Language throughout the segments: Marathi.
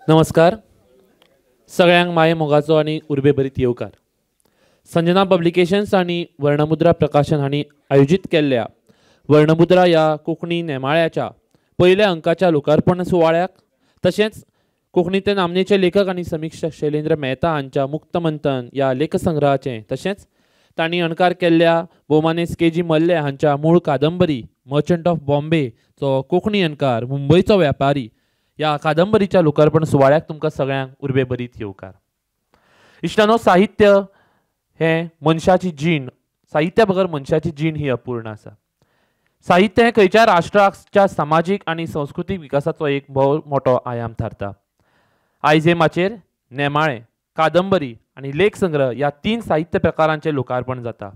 नमस्कार. सगळ्यांक माये मोगाचो आणि उर्बे बरीत येवकार. संजना पब्लिकेशन्स आणि वर्णमुद्रा प्रकाशन हांणी आयोजीत केल्ल्या वर्णमुद्रा ह्या कोंकणी नेमाळ्याच्या पयल्या अंकाच्या लोकार्पण सुवाळ्याक तशेंच कोंकणींतले नामनेचे लेखक आनी समीक्षक शैलेंद्र मेहता हांच्या मुक्तमंथन ह्या लेखसंग्रहाचें तशेंच तांणी अणकार केल्ल्या भोवमानेस्त के जी मल्ले हांच्या मूळ कादंबरी मर्चंट ऑफ बॉम्बेचो कोंकणी अणकार मुंबयचो व्यापारी ह्या कादंबरीच्या लोकार्पण सुवाळ्याक तुमकां सगळ्यांक उर्बे बरीत येवकार. इश्टानो, साहित्य हें मनशाची जीण, साहित्या बगर मनशाची जीण ही अपूर्ण आसा. साहित्य हें खंयच्या राष्ट्राच्या सामाजीक आनी संस्कृतीक विकासाचो एक भोव मोठो आयाम थारता. आयज हे माचेर नेमाळे, कादंबरी आनी लेख संग्रह ह्या 3 साहित्य प्रकारांचें लोकार्पण जाता.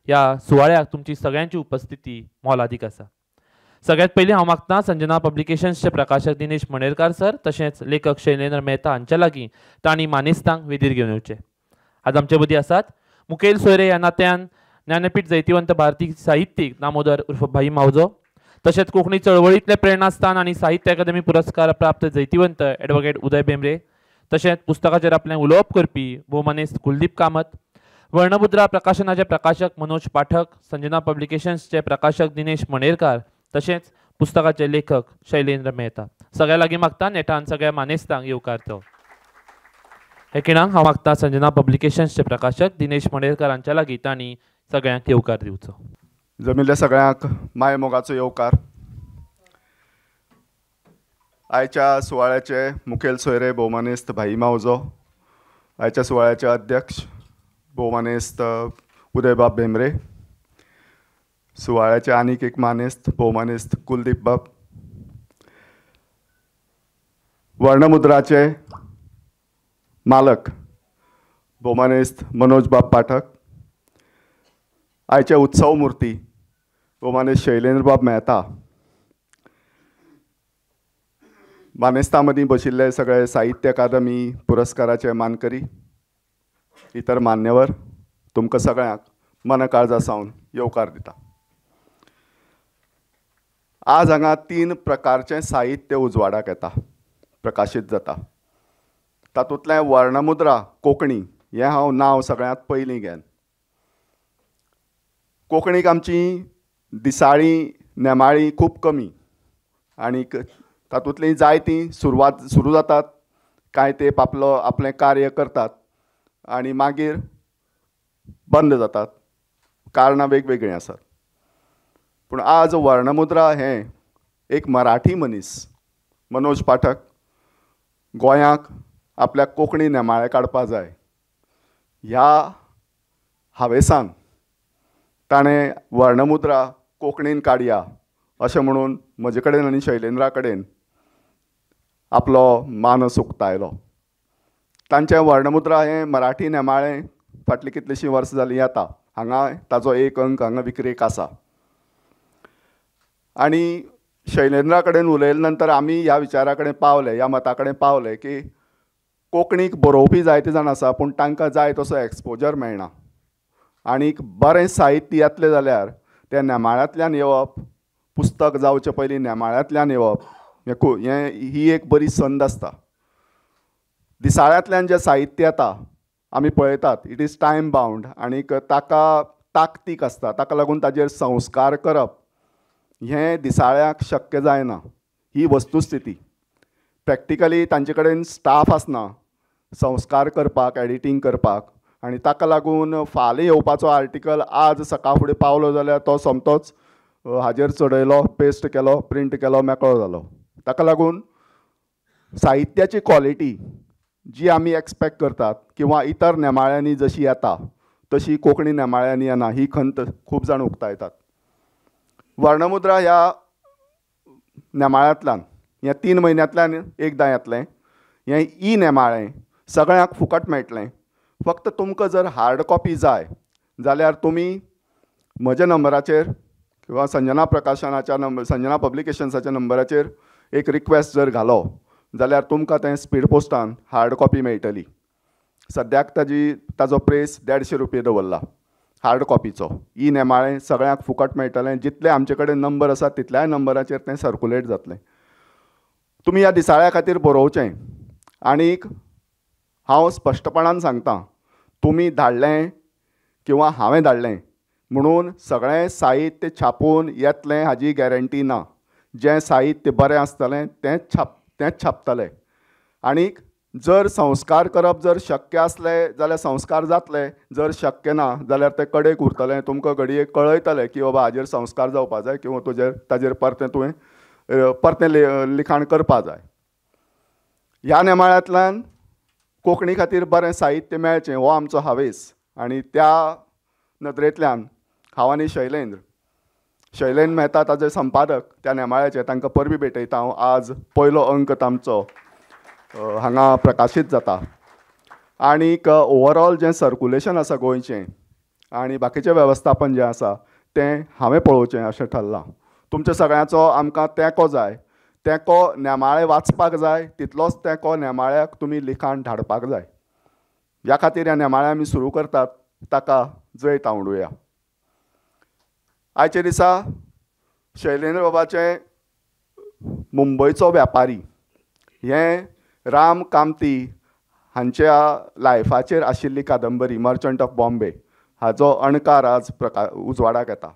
ह्या सुवाळ्याक तुमची सगळ्यांची उपस्थिती मोलादीक आसा. सगळ्यात पयलीं हांव मागतां संजना पब्लिकेशन्सचे प्रकाशक दिनेश मणेरकार सर तशेंच लेखक शैलेंद्र मेहता हांच्या लागीं तांणी मानेस्तांक वेदीर घेवन येवचें. आज आमचे मदीं आसात मुखेल सोयरे ह्या नात्यान ज्ञानपीठ जैतिवंत भारतीय साहित्यीक दामोदर उर्फ भाई मावजो, तशेंच कोंकणी चळवळींतले प्रेरणास्थान आनी साहित्य अकादमी पुरस्कार प्राप्त जैतिवंत एडवोकेट उदय भेंब्रे, तशेंच पुस्तकाचेर आपलें उलोवप करपी भोवमानेस्त कुलदीप कामत, वर्णमुद्रा प्रकाशनाचे प्रकाशक मनोज पाठक, संजना पब्लिकेशन्सचे प्रकाशक दिनेश मणेरकार तशेंच पुस्तकाचे लेखक शैलेंद्र मेहता. सगळ्या लागीं मागता नेटान सगळ्या मानेस्तांक येवकार तो. हे खिणाक हांव मागता संजना पब्लिकेशन्सचे प्रकाशक दिनेश मणेरकार हांच्या लागीं तांणी सगळ्यांक येवकार दिवचो. जमिल्ल्या सगळ्यांक माय मोगाचो येवकार. आयच्या सुवाळ्याचे मुखेल सोयरे भोवमानेस्त भाई मावजो, आयच्या सुवाळ्याचे अध्यक्ष भोवमानेस्त उदयबाब भेंब्रे, सुवाळ्याचे आनीक एक मानेस्त भोवमानेस्त कुलदीप बाब, वर्णमुद्राचे मालक भोवमानेस्त मनोज बाब पाठक, आयचे उत्सव मुर्ती भोवमानेस्त शैलेंद्र बाब मेहता, मानेस्तां मदीं बशिल्ले सगळे साहित्य अकादमी पुरस्काराचे मानकरी, इतर मान्यवर, तुमकां सगळ्यांक मन काळजा सावन येवकार दिता. आज हांगा 3 प्रकारचें साहित्य उजवाडाक येता, प्रकाशीत जाता. तातूंतलें वर्णमुद्रा कोंकणी हें हांव नांव सगळ्यांत पयलीं घेन. कोंकणीक आमची दिसाळीं नेमाळीं खूब कमी आनीक तातूंतलीं जायतीं सुरू जातात, कांय तेंप आपलें कार्य करतात आनी मागीर बंद जातात. कारणां वेगवेगळीं आसात. पूण आज वर्णमुद्रा हें एक मराठी मनीस मनोज पाठक गोंयांक आपल्या कोंकणी नेमाळे काडपा जाय ह्या हावेसान ताणें वर्णमुद्रा कोंकणीन काडया अशें म्हणून म्हजे कडेन आनी शैलेंद्रा कडेन आपलो मानस उक्तायलो. तांचें वर्णमुद्रा हें मराठी नेमाळें फाटलीं कितलींशीं वर्सां जालीं येता. हांगा ताजो एक अंक हांगा विक्रेक आसा. आनी शैलेंद्रा कडेन उलयले नंतर आमी ह्या विचारा कडेन पावले, ह्या मता कडेन पावले की कोंकणीक बरोवपी जायते जाण आसा पूण तांकां जाय तसो एक्सपोजर मेळना. आनीक बरें साहित्य येतलें जाल्यार तें नेमाळ्यांतल्यान येवप, पुस्तक जावचे पयलीं नेमाळ्यांतल्यान येवप ही एक बरी संद आसता. दिसाळ्यांतल्यान जें साहित्य येता आमी पळयतात इट इज टायम बावंड आनीक ताका ताकतीक आसता. ताका लागून ताजेर संस्कार करप हें दिसाळ्याक शक्य जायना. ही वस्तुस्थिती. प्रॅक्टिकली तांचे कडेन स्टाफ आसना संस्कार करपाक, एडिटींग करपाक आनी ताका लागून फाल्यां येवपाचो आर्टिकल आज सकाळ फुडें पावलो जाल्यार तो सोमतोच हाजेर चडयलो, पेस्ट केलो, प्रिंट केलो, मेकळो जालो. ताका लागून साहित्याची क्वॉलिटी जी आमी एक्सपेक्ट करतात किंवा इतर नेमाळ्यांनी जशी येता तशी कोंकणी नेमाळ्यांनी येना ही खंत खूब जाण उक्तायतात. वर्णमुद्रा ह्या नेमाळ्यांतल्यान हें 3 म्हयन्यांतल्यान एकदां येतलें. हें नेमाळें सगळ्यांक फुकट मेळटलें. फक्त तुमकां जर हार्ड कॉपी जाय जाल्यार तुमी म्हज्या नंबराचेर किंवा संजना प्रकाशनाच्या संजना पब्लिकेशन्साच्या नंबराचेर एक रिक्वेस्ट जर घालो जाल्यार तुमकां तें स्पीड पोस्टान हार्ड कॉपी मेळटली. सद्याक ताजो प्रेस 150 रुपया दवरला हार्ड कॉपीचो. नेमाळें सगळ्यांक फुकट मेळटलें. जितले आमचे कडेन नंबर आसात तितल्याय नंबराचेर तें सर्कुलेट जातलें. तुमी ह्या दिसाळ्या खातीर बरोवचें आनीक हांव स्पश्टपणान सांगतां, तुमी धाडलें किंवा हांवें धाडलें म्हणून सगळें साहित्य छापून येतलें हाजी गॅरंटी ना. जें साहित्य बरें आसतलें तेंच छापतले. आनीक जर संस्कार करप जर शक्य असलें जाल्यार संस्कार जातले, जर शक्य ना जाल्यार तें कडेक उरतलें. तुमकां घडये कळयतलें की बाबा हाजेर संस्कार जावपा जाय किंवा ताजेर परतें तुवें परतें लिखाण करपा जाय. ह्या नेमाळ्यांतल्यान कोंकणी खातीर बरें साहित्य मेळचें हो आमचो हावेस. आनी त्या नदरेंतल्यान हांव आनी शैलेंद्र मेहता ताजे संपादक त्या नेमाळ्याचे तांकां परबीं भेटयता. हांव आज पयलो अंक तांचो हांगा प्रकाशीत जाता. आनीक ओवरऑल जें सर्कुलेशन आसा गोंयचें आनी बाकीचें वेवस्थापन जें आसा तें हांवें पळोवचें अशें थारलां. तुमच्या सगळ्यांचो आमकां तेंको जाय. तेंको नेमाळे वाचपाक जाय, तितलोच तेंको नेमाळ्याक तुमी लिखाण धाडपाक जाय. ह्या खातीर ह्या नेमाळे आमी सुरू करतात, ताका जैत आवडुया. आयच्या दिसा शैलेंद्र बाबाचें मुंबयचो व्यापारी हें राम कामती हांच्या लायफाचेर आशिल्ली कादंबरी मर्चंट ऑफ बॉम्बे हाचो अणकार आज उजवाडाक येता.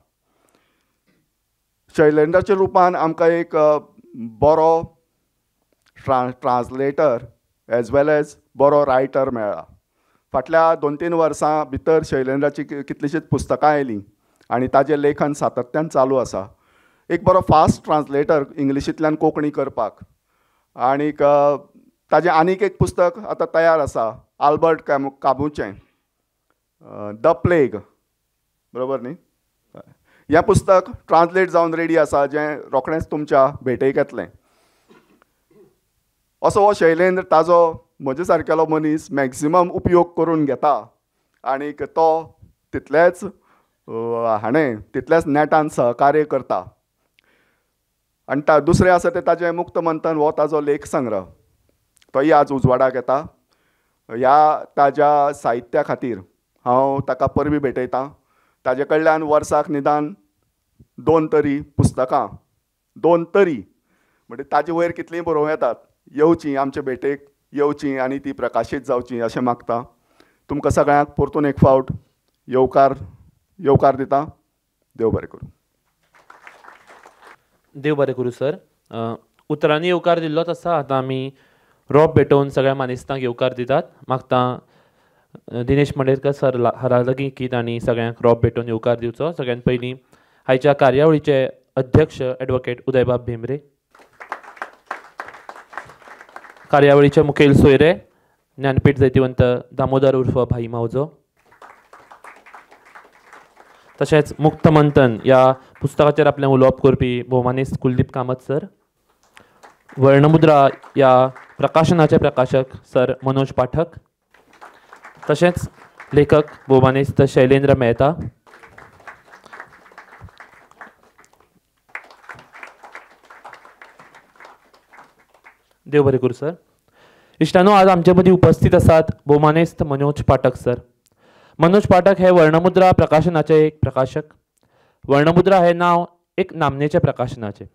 शैलेंद्राच्या रुपान आमकां एक बरो ट्रान्सलेटर एज वेल एज बरो रायटर मेळ्ळा. फाटल्या 2-3 वर्सां भितर शैलेंद्राची कितलींशींच पुस्तकां आयलीं आनी ताजें लेखन सातत्यान चालू आसा. एक बरो फास्ट ट्रान्सलेटर इंग्लिशींतल्यान कोंकणी करपाक. आनीक ताजें आनीक एक पुस्तक आतां तयार आसा आल्बर्ट कामूचें द प्लेग, बरोबर न्ही? हें पुस्तक ट्रान्सलेट जावन रेडी आसा, जें रोखडेंच तुमच्या भेटेक येतलें. असो हो शैलेंद्र ताजो म्हजे सारकेलो मनीस मॅक्झिमम उपयोग करून घेता आनीक तो तितलेंच नेटान सहकार्य करता. आनी दुसरें आसा तें ताजें मुक्त मंथन हो ताजो लेख संग्रह, तोय आज उजवाडाक येता. ह्या ताज्या साहित्या खातीर हांव ताका परबीं भेटयतां. ताजे कडल्यान वर्साक निदान 2 तरी पुस्तकां, 2 तरी म्हणजे ताजे वयर कितलींय बरोवं येतात, येवचीं आमचे भेटेक येवचीं आनी ती प्रकाशीत जावचीं अशें मागतां. तुमकां सगळ्यांक परतून एक फावट येवकार दिता. देव बरें करूं. देव बरें करूं सर. उतरांनी येवकार दिल्लोच आसा. आतां आमी रोप भेटोवन सगळ्या मानेस्तांक येवकार दितात. मागतां दिनेश मंडेरकर सर हारालगीत आनी सगळ्यांक रोप भेटोवन येवकार दिवचो. सगळ्यान पयलीं आयच्या कार्यावळीचे अध्यक्ष एडवोकेट उदयबाब भेंब्रे, कार्यावळीचे मुखेल सोयरे ज्ञानपीठ जैतिवंत दामोदर उर्फ भाई मावजो, तशेंच मुक्त मंथन ह्या पुस्तकाचेर आपलें उलोवप करपी भोवमानेस्त कुलदीप कामत सर, वर्णमुद्रा ह्या प्रकाशनाचे प्रकाशक सर मनोज पाठक, तशेंच लेखक भोवमानेस्त शैलेंद्र मेहता, देव बरें करूं सर. इश्टानो, आज आमचे मदीं उपस्थित आसात भोवमानेस्त मनोज पाठक सर. मनोज पाठक हे वर्णमुद्रा प्रकाशनाचे एक प्रकाशक. वर्णमुद्रा हे नांव एक नामनेच्या प्रकाशनाचें.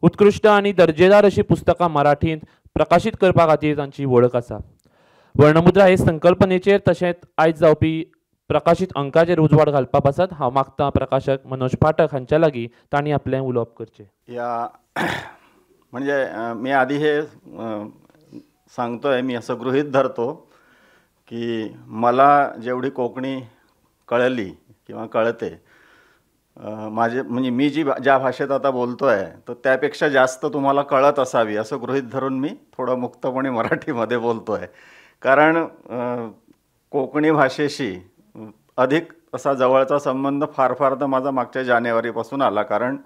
उत्कृश्ट आनी दर्जेदार अशीं पुस्तकां मराठींत प्रकाशीत करपा खातीर तांची वळख आसा. वर्णमुद्रा हे संकल्पनेचेर तशेंच आयज जावपी प्रकाशीत अंकाचेर उजवाड घालपा पासत हांव मागतां प्रकाशक मनोज पाठक हांच्या लागीं तांणी आपलें उलोवप करचें. म्हणजे मी आधी हे सांगतोय, मी असं गृहीत धरतो की मला जेवढी कोकणी कळली किंवा कळते, म्हणजे मी ज्या भाषेत आता बोलतोय तर त्यापेक्षा जास्त तुम्हाला कळत असावी असं गृहीत धरून मी थोडं मुक्तपणे मराठीमध्ये बोलतोय. कारण कोकणी भाषेशी अधिक असा जवळचा संबंध फार तर माझा मागच्या जानेवारीपासून आला. कारण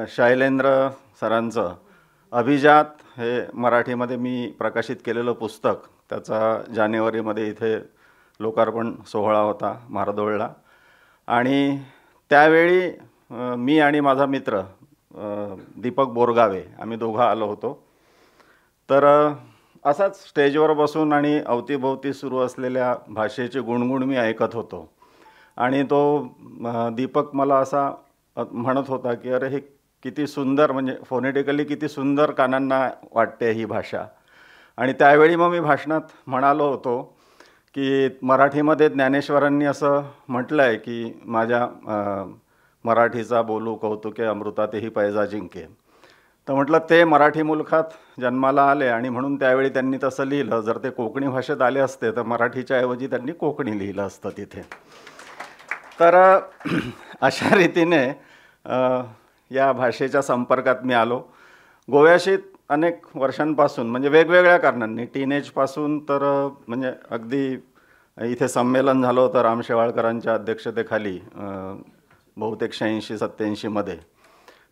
शैलेंद्र सरांचं अभिजात हे मराठीमध्ये मी प्रकाशित केलेलं पुस्तक, त्याचा जानेवारीमध्ये इथे लोकार्पण सोहळा होता म्हारदोळला. आणि त्यावेळी मी आणि माझा मित्र दीपक बोरगावे आम्ही दोघं आलो होतो. तर असाच स्टेजवर बसून आणि अवतीभोवती सुरू असलेल्या भाषेचे गुणगुण मी ऐकत होतो. आणि तो दीपक मला असा म्हणत होता की अरे हे किती सुंदर, म्हणजे फोनेटिकली किती सुंदर कानांना वाटते ही भाषा. आणि त्यावेळी मग मी भाषणात म्हणालो होतो की मराठीमध्ये ज्ञानेश्वरांनी असं म्हटलं आहे की माझ्या मराठीचा बोलू कौतुके अमृतातेही पैजा जिंके. तर म्हटलं ते मराठी मुलखात जन्माला आले आणि म्हणून त्यावेळी त्यांनी तसं लिहिलं. जर ते कोकणी भाषेत आले असते तर मराठीच्या ऐवजी त्यांनी कोकणी लिहिलं असतं तिथे. तर अशा रीतीने या भाषेच्या संपर्कात मी आलो. गोव्याशी अनेक वर्षांपासून म्हणजे वेगवेगळ्या कारणांनी टीनेजपासून तर म्हणजे अगदी इथे संमेलन झालं होतं राम शेवाळकरांच्या अध्यक्षतेखाली बहुतेक 86-87मध्ये.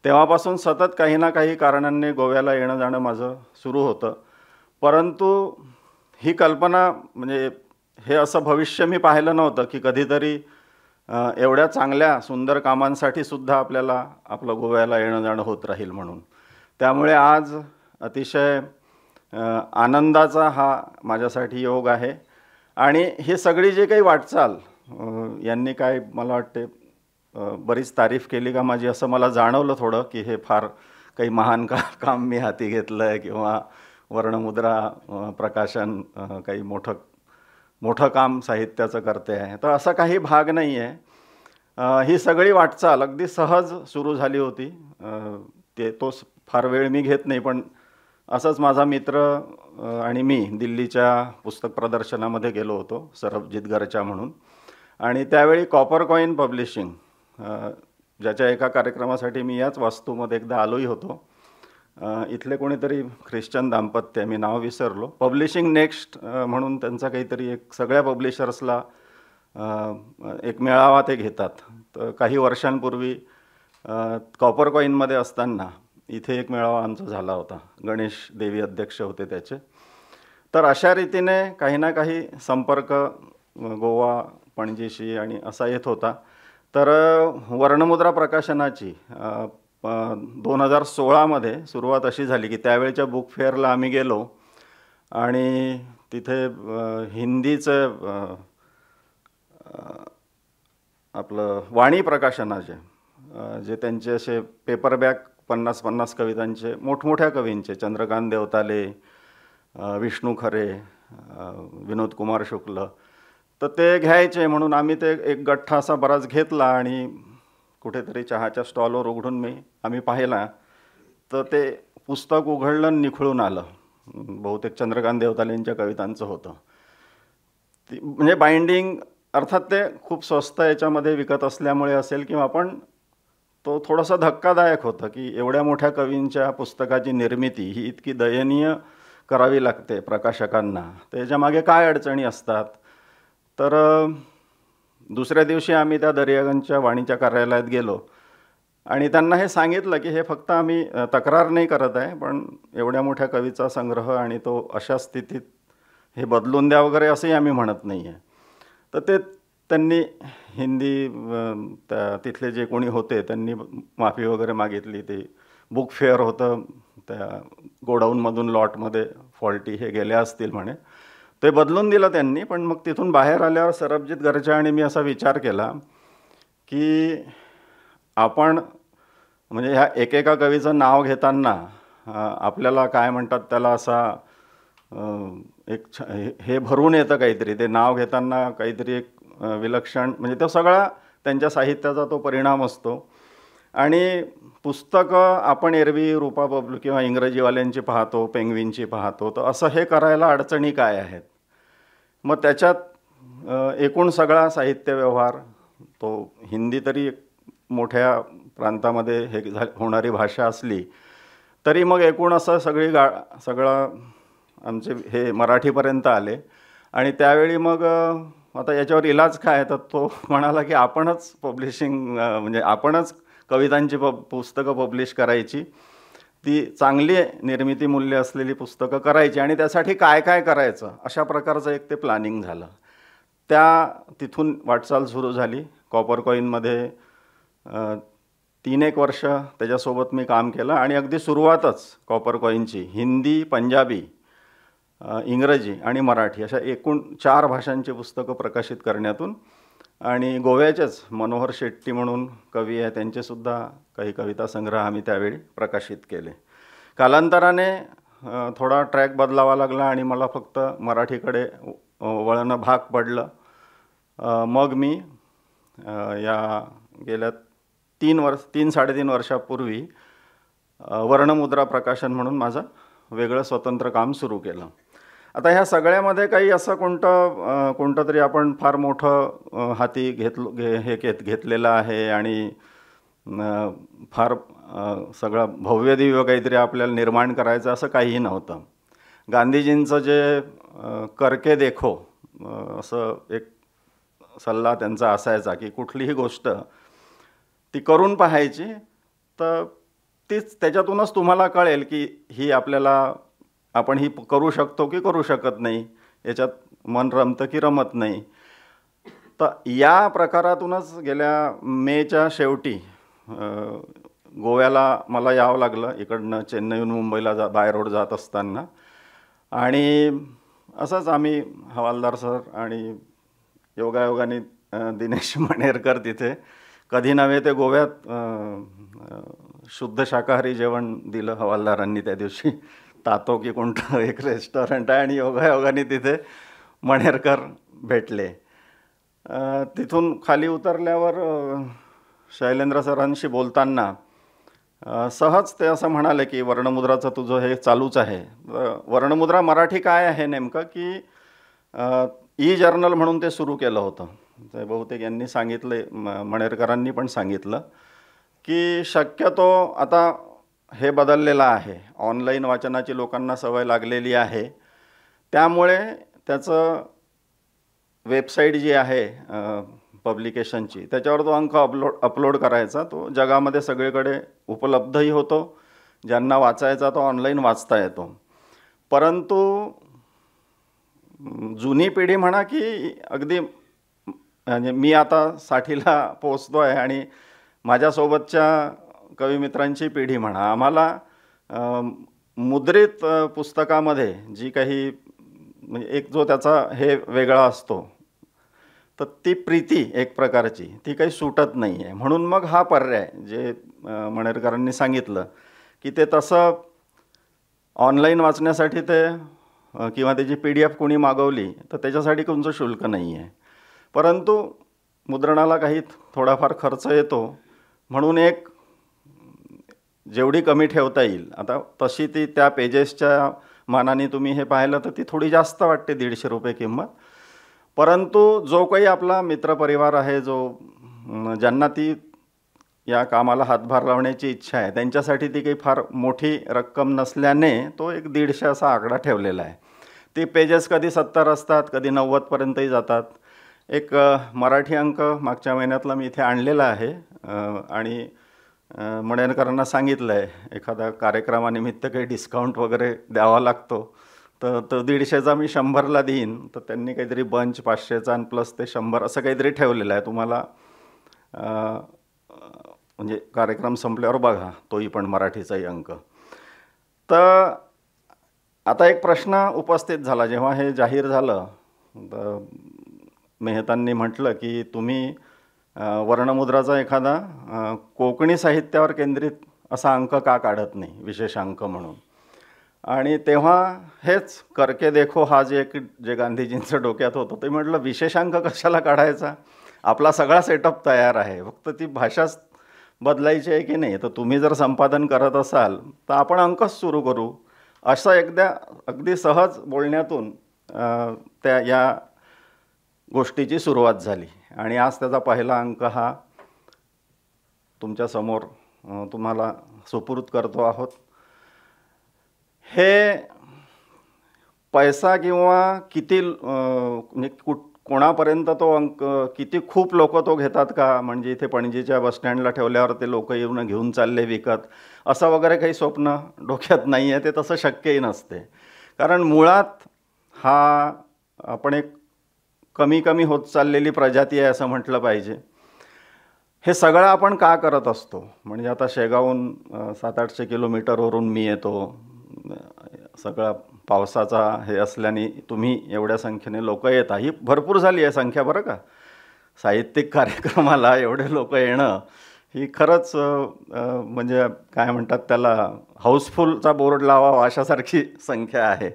तेव्हापासून सतत काही ना काही कारणांनी गोव्याला येणं जाणं माझं सुरू होतं. परंतु ही कल्पना म्हणजे हे असं भविष्य मी पाहिलं नव्हतं की कधीतरी एवढ्या चांगल्या सुंदर कामांसाठी सुद्धा आपल्याला आपलं गोव्याला येणं जाणं होत राहील म्हणून. त्यामुळे आज अतिशय आनंदाचा हा माझ्यासाठी योग आहे. आणि ही सगळी जी काही वाटचाल यांनी काय मला वाटते बरीच तारीफ केली का माझी, असं मला जाणवलं थोडं की हे फार काही महान काम मी हाती घेतलं आहे किंवा वर्णमुद्रा प्रकाशन काही मोठं काम साहित्याचं करते आहे. तर असा काही भाग नाही आहे. ही सगळी वाटचाल अगदी सहज सुरू झाली होती. तो फार वेळ मी घेत नाही, पण असंच माझा मित्र आणि मी दिल्लीच्या पुस्तक प्रदर्शनामध्ये गेलो होतो सरबजीत गर्चा म्हणून. आणि त्यावेळी कॉपर कॉईन पब्लिशिंग ज्याच्या एका कार्यक्रमासाठी मी याच वास्तूमध्ये एकदा आलोही होतो. इथले कोणीतरी ख्रिश्चन दाम्पत्य, मी नाव विसरलो, पब्लिशिंग नेक्स्ट म्हणून त्यांचा काहीतरी एक सगळ्या पब्लिशर्सला एक मेळावा ते घेतात. तर काही वर्षांपूर्वी कॉपर कॉईनमध्ये असताना इथे एक मेळावा आमचा झाला होता. गणेश देवी अध्यक्ष होते त्याचे. तर अशा रीतीने काही ना काही संपर्क गोवा पणजीशी आणि असा येत होता. तर वर्णमुद्रा प्रकाशनाची 2016मध्ये सुरुवात अशी झाली की त्यावेळच्या बुक फेअरला आम्ही गेलो आणि तिथे हिंदीचं आपलं वाणी प्रकाशनाचे जे त्यांचे असे पेपरबॅक 50-50 कवितांचे मोठमोठ्या कवींचे, चंद्रकांत देवताले, विष्णू खरे, विनोद कुमार शुक्ल, तर ते घ्यायचे म्हणून आम्ही ते एक गठ्ठा असा बराच घेतला आणि कुठेतरी चहाच्या स्टॉलवर उघडून आम्ही पाहिला तर ते पुस्तक उघडलं निखळून आलं. बहुतेक चंद्रकांत देवतालेंच्या कवितांचं होतं. म्हणजे बाइंडिंग अर्थात ते खूप स्वस्त याच्यामध्ये विकत असल्यामुळे असेल किंवा पण तो थोडासा धक्कादायक होतं की एवढ्या मोठ्या कवींच्या पुस्तकाची निर्मिती ही इतकी दयनीय करावी लागते प्रकाशकांना, त्याच्यामागे काय अडचणी असतात. तर दुसऱ्या दिवशी आम्ही त्या दर्यागंजच्या वाणीच्या कार्यालयात गेलो आणि त्यांना हे सांगितलं की हे फक्त आम्ही तक्रार नाही करत आहे, पण एवढ्या मोठ्या कवीचा संग्रह आणि तो अशा स्थितीत हे बदलून द्या वगैरे असंही आम्ही म्हणत नाही आहे. तर ते त्यांनी हिंदी तिथले जे कोणी होते त्यांनी माफी वगैरे मागितली. ते बुक फेअर होतं, त्या गोडाऊनमधून लॉटमध्ये फॉल्टी हे गेले असतील म्हणे, ते बदलून दिलं त्यांनी. पण मग तिथून बाहेर आल्यावर सरबजीत गर्चा आणि मी असा विचार केला की आपण म्हणजे ह्या एकेका कवीचं नाव घेताना आपल्याला काय म्हणतात त्याला असा एक हे भरून येतं काहीतरी, ते नाव घेताना काहीतरी एक विलक्षण म्हणजे तो सगळा त्यांच्या साहित्याचा तो परिणाम असतो. आणि पुस्तकं आपण एरवी रूपा बबलू किंवा इंग्रजीवाल्यांची पाहतो, पेंग्विनची पाहतो, तर असं हे करायला अडचणी काय आहेत. मग त्याच्यात एकूण सगळा साहित्य व्यवहार तो हिंदी तरी मोठ्या प्रांतामध्ये हे होणारी भाषा असली तरी मग एकूण असं सगळं आमचे हे मराठीपर्यंत आले. आणि त्यावेळी मग आता याच्यावर इलाज काय, तर तो म्हणाला की आपणच पब्लिशिंग म्हणजे आपणच कवितांची पुस्तकं पब्लिश करायची, ती चांगली निर्मिती मूल्य असलेली पुस्तकं करायची आणि त्यासाठी काय काय करायचं अशा प्रकारचं एक ते प्लॅनिंग झालं. तिथून वाटचाल सुरू झाली. कॉपर कॉईनमध्ये 3-1 वर्ष त्याच्यासोबत मी काम केलं आणि अगदी सुरुवातच कॉपर कॉईनची हिंदी, पंजाबी, इंग्रजी आणि मराठी अशा एकूण 4 भाषांची पुस्तकं प्रकाशित करण्यातून आणि गोव्याचेच मनोहर शेट्टी म्हणून कवी आहे त्यांचेसुद्धा काही कविता संग्रह आम्ही त्यावेळी प्रकाशित केले. कालांतराने थोडा ट्रॅक बदलावा लागला आणि मला फक्त मराठीकडे वळणं भाग पडलं. मग मी या गेल्या 3-3.5 वर्षापूर्वी वर्णमुद्रा प्रकाशन म्हणून माझं वेगळं स्वतंत्र काम सुरू केलं. आता ह्या सगळ्यामध्ये काही असं कोणतं तरी आपण फार मोठं हाती घेतलेलं आहे आणि फार सगळं भव्यदिव्य काहीतरी आपल्याला निर्माण करायचं असं काहीही नव्हतं. गांधीजींचं जे करके देखो असं एक सल्ला त्यांचा असायचा की कुठलीही गोष्ट ती करून पाहायची, तर त्याच्यातूनच तुम्हाला कळेल की ही आपण ही करू शकतो की करू शकत नाही, याच्यात मन रमतं की रमत नाही. तर या प्रकारातूनच गेल्या मेच्या शेवटी गोव्याला मला यावं लागलं, इकडनं चेन्नईहून मुंबईला बाय रोड जात असताना. आणि असंच आम्ही हवालदार सर आणि योगायोगाने दिनेश मणेरकर तिथे कधी नव्हे ते गोव्यात शुद्ध शाकाहारी जेवण दिलं हवालदारांनी त्या दिवशी. तातो की कोणतं एक रेस्टॉरंट आहे आणि योगायोगाने तिथे मणेरकर भेटले. तिथून खाली उतरल्यावर शैलेंद्र सरांशी बोलताना सहज ते असं म्हणाले की वर्णमुद्राचं तुझं हे चालूच आहे. वर्णमुद्रा मराठी काय आहे नेमकं, की ई-जर्नल म्हणून ते सुरू केलं होतं. ते बहुतेक यांनी सांगितले, मणेरकरांनी पण सांगितलं की शक्यतो आता हे बदललेलं आहे, ऑनलाईन वाचनाची लोकांना सवय लागलेली आहे, त्यामुळे त्याचं वेबसाईट जी आहे पब्लिकेशनची त्याच्यावर तो अंक अपलोड करायचा. तो जगामध्ये सगळीकडे उपलब्धही होतो, ज्यांना वाचायचा तो ऑनलाईन वाचता येतो. परंतु जुनी पिढी म्हणा की अगदी म्हणजे मी आता 60ला पोचतो आहे आणि माझ्यासोबतच्या कविमित्रांची पिढी म्हणा, आम्हाला मुद्रित पुस्तकामध्ये जी काही म्हणजे एक जो त्याचा हे वेगळा असतो, तर ती प्रीती एक प्रकारची ती काही सुटत नाही आहे. म्हणून मग हा पर्याय जे मणेरकरांनी सांगितलं की ते तसं ऑनलाईन वाचण्यासाठी ते किंवा त्याची PDF कोणी मागवली तर त्याच्यासाठी कोणतं शुल्क नाही आहे, परंतु मुद्रणाला काही थोडाफार खर्च येतो. म्हणून एक जेवढी कमी ठेवता येईल, आता तशी ती त्या पेजेसच्या मानाने तुम्ही हे पाहिलं तर ती थोडी जास्त वाटते, 150 रुपये किंमत. परंतु जो काही आपला मित्रपरिवार आहे, ज्यांना ती या कामाला हातभार लावण्याची इच्छा आहे, त्यांच्यासाठी ती काही फार मोठी रक्कम नसल्याने तो एक 150 असा आकडा ठेवलेला आहे. ती पेजेस कधी 70 असतात, कधी 90पर्यंतही जातात. एक मराठी अंक मागच्या महिन्यातला मी इथे आणलेला आहे आणि मणेरकरांना सांगितलं आहे एखाद्या कार्यक्रमानिमित्त काही डिस्काउंट वगैरे द्यावा लागतो, तर तो 150चा मी 100ला देईन. तर त्यांनी काहीतरी बंच 500चा आणि प्लस ते 100 असं काहीतरी ठेवलेलं आहे. तुम्हाला म्हणजे कार्यक्रम संपल्यावर बघा, तोही पण मराठीचाही अंक. तर आता एक प्रश्न उपस्थित झाला जेव्हा हे जाहीर झालं, तर मेहतांनी म्हटलं की तुम्ही वर्णमुद्राचा एखादा कोकणी साहित्यावर केंद्रित असा अंक का काढत नाही, विशेष अंक म्हणून. आणि तेव्हा हेच करके देखो हा जे गांधीजींचं डोक्यात होतं, ते म्हटलं विशेषांक कशाला काढायचा, आपला सगळा सेटअप तयार आहे, फक्त ती भाषाच बदलायची आहे की नाही. तर तुम्ही जर संपादन करत असाल तर आपण अंकच सुरू करू, असं एकदा अगदी सहज बोलण्यातून त्या या गोष्टीची सुरुवात झाली. आणि आज त्याचा पहिला अंक हा तुमच्यासमोर तुम्हाला सुपूर्द करतो आहोत. हे पैसा किंवा किती कोणापर्यंत तो अंक, किती खूप लोक तो घेतात का, म्हणजे इथे पणजीच्या बसस्टँडला ठेवल्यावर ते लोक येऊन घेऊन चालले विकत, असं वगैरे काही स्वप्न डोक्यात नाही आहे. ते तसं शक्यही नसते, कारण मुळात हा आपण एक कमी कमी होत चाललेली प्रजाती आहे असं म्हटलं पाहिजे. हे सगळं आपण का करत असतो, म्हणजे आता शेगावहून 700-800 किलोमीटरवरून मी येतो, सगळा पावसाचा हे असल्याने तुम्ही एवढ्या संख्येने लोक येता, ही भरपूर झाली आहे संख्या बरं का. साहित्यिक कार्यक्रमाला एवढे लोक येणं ही खरंच म्हणजे काय म्हणतात त्याला, हाऊसफुलचा बोर्ड लावावा अशासारखी संख्या आहे.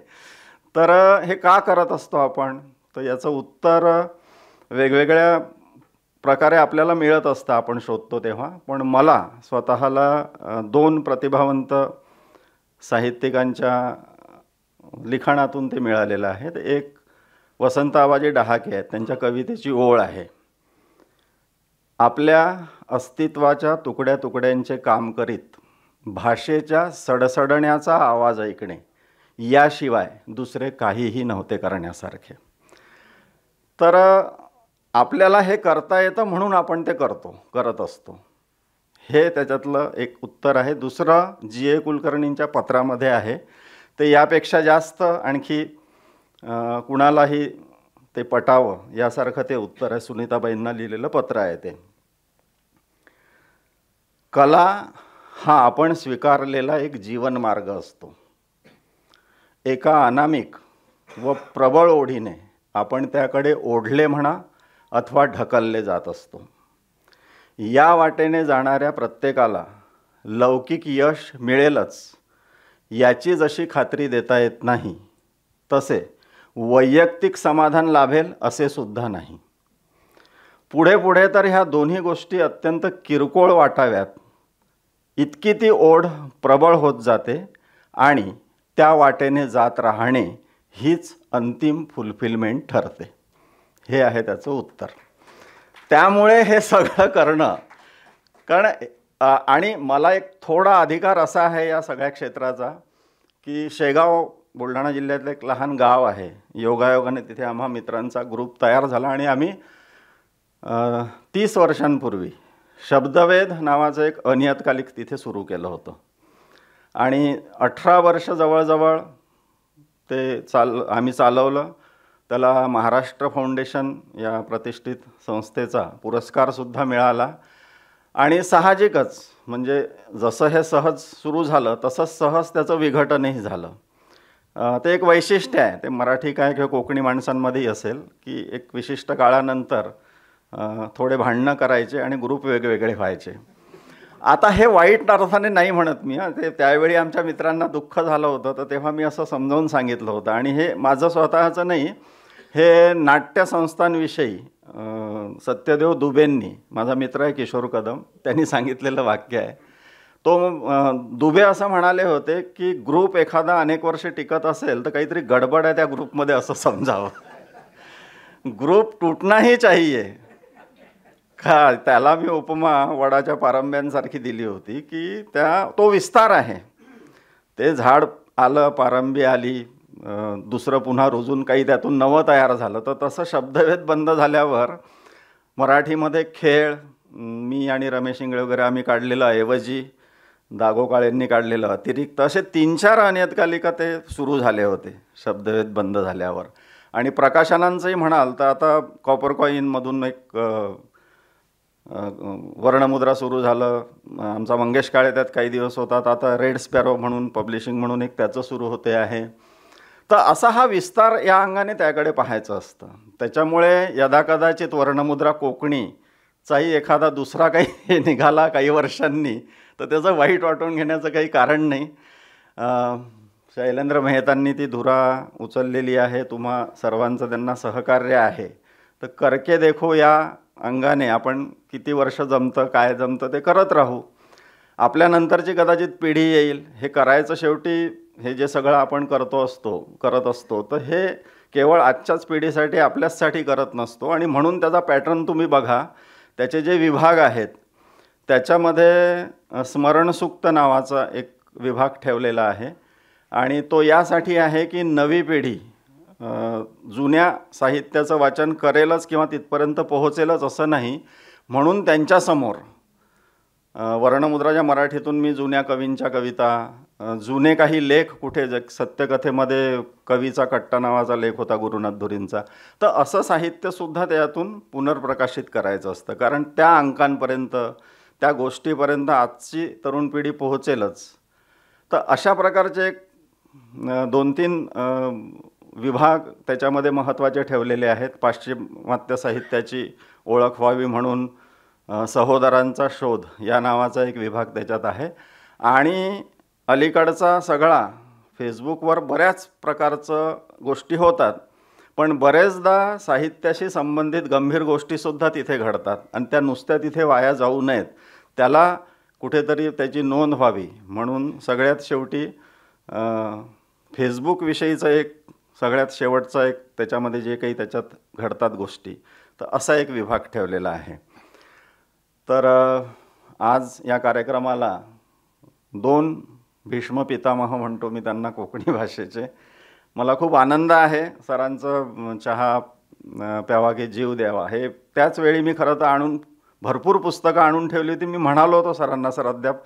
तर हे का करत असतो आपण, तर याचं उत्तर वेगवेगळ्या प्रकारे आपल्याला मिळत असतं आपण शोधतो तेव्हा. पण मला स्वतःला 2 प्रतिभावंत साहित्यिकांच्या लिखाणातून ते मिळालेलं आहे. एक वसंत आबाजी डहाके आहेत, त्यांच्या कवितेची ओळ आहे, आपल्या अस्तित्वाच्या तुकड्या तुकड्यांचे काम करीत भाषेच्या सडसडण्याचा आवाज ऐकणे याशिवाय दुसरे काहीही नव्हते करण्यासारखे. तर आपल्याला हे करता येतं म्हणून आपण ते करत असतो, हे त्याच्यातलं एक उत्तर आहे. दुसरं G.A. कुलकर्णींच्या पत्रामध्ये आहे, ते यापेक्षा जास्त आणखी कुणालाही ते पटावं यासारखं ते उत्तर आहे. सुनीताबाईंना लिहिलेलं पत्र आहे ते. कला हा आपण स्वीकारलेला एक जीवनमार्ग असतो. एका अनामिक व प्रबळ ओढीने आपण त्याकडे ओढले म्हणा अथवा ढकलले जात असतो. या वाटेने जाणाऱ्या प्रत्येकाला लौकिक यश मिळेलच याची जशी खात्री देता येत नाही, तसे वैयक्तिक समाधान लाभेल असे सुद्धा नाही. पुढे पुढे तर ह्या दोन्ही गोष्टी अत्यंत किरकोळ वाटाव्यात इतकी ती ओढ प्रबळ होत जाते आणि त्या वाटेने जात राहणे हीच अंतिम फुलफिलमेंट ठरते. हे आहे त्याचं उत्तर. त्यामुळे हे सगळं करणं, कारण आणि मला एक थोडा अधिकार असा आहे या सगळ्या क्षेत्राचा की शेगाव बुलढाणा जिल्ह्यातलं एक लहान गाव आहे. योगायोगाने तिथे आम्हा मित्रांचा ग्रुप तयार झाला आणि आम्ही 30 वर्षांपूर्वी शब्दवेध नावाचं एक अनियतकालिक तिथे सुरू केलं होतं आणि 18 वर्ष जवळजवळ ते आम्ही चालवलं. त्याला महाराष्ट्र फाउंडेशन या प्रतिष्ठित संस्थेचा पुरस्कारसुद्धा मिळाला आणि साहजिकच म्हणजे जसं हे सहज सुरू झालं तसंच सहज त्याचं विघटनही झालं. ते एक वैशिष्ट्य आहे, ते मराठी काय किंवा कोकणी माणसांमध्येही असेल की एक विशिष्ट काळानंतर थोडे भांडणं करायचे आणि ग्रुप वेगवेगळे व्हायचे. आता हे वाईट अर्थाने नाही म्हणत मी, ते त्यावेळी आमच्या मित्रांना दुःख झालं होतं, तर तेव्हा मी असं समजावून सांगितलं होतं. आणि हे माझं स्वतःचं नाही, हे नाट्यसंस्थांविषयी सत्यदेव दुबेंनी, माझा मित्र आहे किशोर कदम, त्यांनी सांगितलेलं वाक्य आहे. तो दुबे असं म्हणाले होते की ग्रुप एखादा अनेक वर्षे टिकत असेल तर काहीतरी गडबड आहे त्या ग्रुपमध्ये असं समजावं. ग्रुप टूटना ही चाहिए का, त्याला मी उपमा वडाच्या पारंब्यांसारखी दिली होती की तो विस्तार आहे. ते झाड आलं, पारंबी आली, दुसरं पुन्हा रुजून काही त्यातून नवं तयार झालं. तर तसं शब्दभेद बंद झाल्यावर मराठीमध्ये खेळ, मी आणि रमेश इंगळे वगैरे आम्ही काढलेलं ऐवजी, दागो काळेंनी काढलेलं अतिरिक्त, असे 3-4 अनियतकालिका ते सुरू झाले होते शब्दभेद बंद झाल्यावर. आणि प्रकाशनांचंही म्हणाल तर आता कॉपर कॉईनमधून एक वर्णमुद्रा सुरू झालं. आमचा मंगेश काळे त्यात काही दिवस होतात. आता रेड स्पॅरो म्हणून पब्लिशिंग म्हणून एक त्याचं सुरू होते आहे. तर असा हा विस्तार या अंगाने त्याकडे पाहायचं असतं. त्याच्यामुळे यदाकदाचित वर्णमुद्रा कोकणीचाही एखादा दुसरा काही निघाला काही वर्षांनी तर त्याचं वाईट वाटून घेण्याचं काही कारण नाही. शैलेंद्र मेहतांनी ती धुरा उचललेली आहे, तुम्हा सर्वांचं त्यांना सहकार्य आहे. तर करके देखो या अंगाने आपण किती वर्ष जमतं काय जमतं ते करत राहू. आपल्यानंतरची कदाचित पिढी येईल, हे करायचं शेवटी हे जे सगळं आपण करत असतो तर हे केवळ आजच्याच पिढीसाठी आपल्याचसाठी करत नसतो. आणि म्हणून त्याचा पॅटर्न तुम्ही बघा, त्याचे जे विभाग आहेत त्याच्यामध्ये स्मरणसुक्त नावाचा एक विभाग ठेवलेला आहे आणि तो यासाठी आहे की नवी पिढी जुन्या साहित्याचं वाचन करेलच किंवा तिथपर्यंत पोहोचेलच असं नाही, म्हणून त्यांच्यासमोर वर्णमुद्राच्या मराठीतून मी जुन्या कवींच्या कविता, जुने काही लेख कुठे सत्यकथेमध्ये कवीचा कट्टा नावाचा लेख होता गुरुनाथ धुरींचा, तर असं साहित्यसुद्धा त्यातून पुनर्प्रकाशित करायचं असतं. कारण त्या अंकांपर्यंत त्या गोष्टीपर्यंत आजची तरुण पिढी पोहोचेलच. तर अशा प्रकारचे 2-3 विभाग त्याच्यामध्ये महत्त्वाचे ठेवलेले आहेत. पाश्चिमात्य साहित्याची ओळख व्हावी म्हणून सहोदरांचा शोध या नावाचा एक विभाग त्याच्यात आहे. आणि अलीकडचा सगळा फेसबुकवर बऱ्याच प्रकारचं गोष्टी होतात, पण बरेचदा साहित्याशी संबंधित गंभीर गोष्टीसुद्धा तिथे घडतात आणि त्या नुसत्या तिथे वाया जाऊ नयेत, त्याला कुठेतरी त्याची नोंद व्हावी म्हणून सगळ्यात शेवटी फेसबुकविषयीचं एक सगळ्यात शेवटचा एक त्याच्यामध्ये जे काही त्याच्यात घडतात गोष्टी, तर असा एक विभाग ठेवलेला आहे. तर आज या कार्यक्रमाला 2 भीष्म पितामह म्हणतो मी त्यांना कोकणी भाषेचे. मला खूप आनंद आहे. सरांचं चहा प्यावा की जीव द्यावा हे त्याच वेळी मी खरं तर भरपूर पुस्तकं आणून ठेवली होती. मी म्हणालो होतो सरांना, सर अद्याप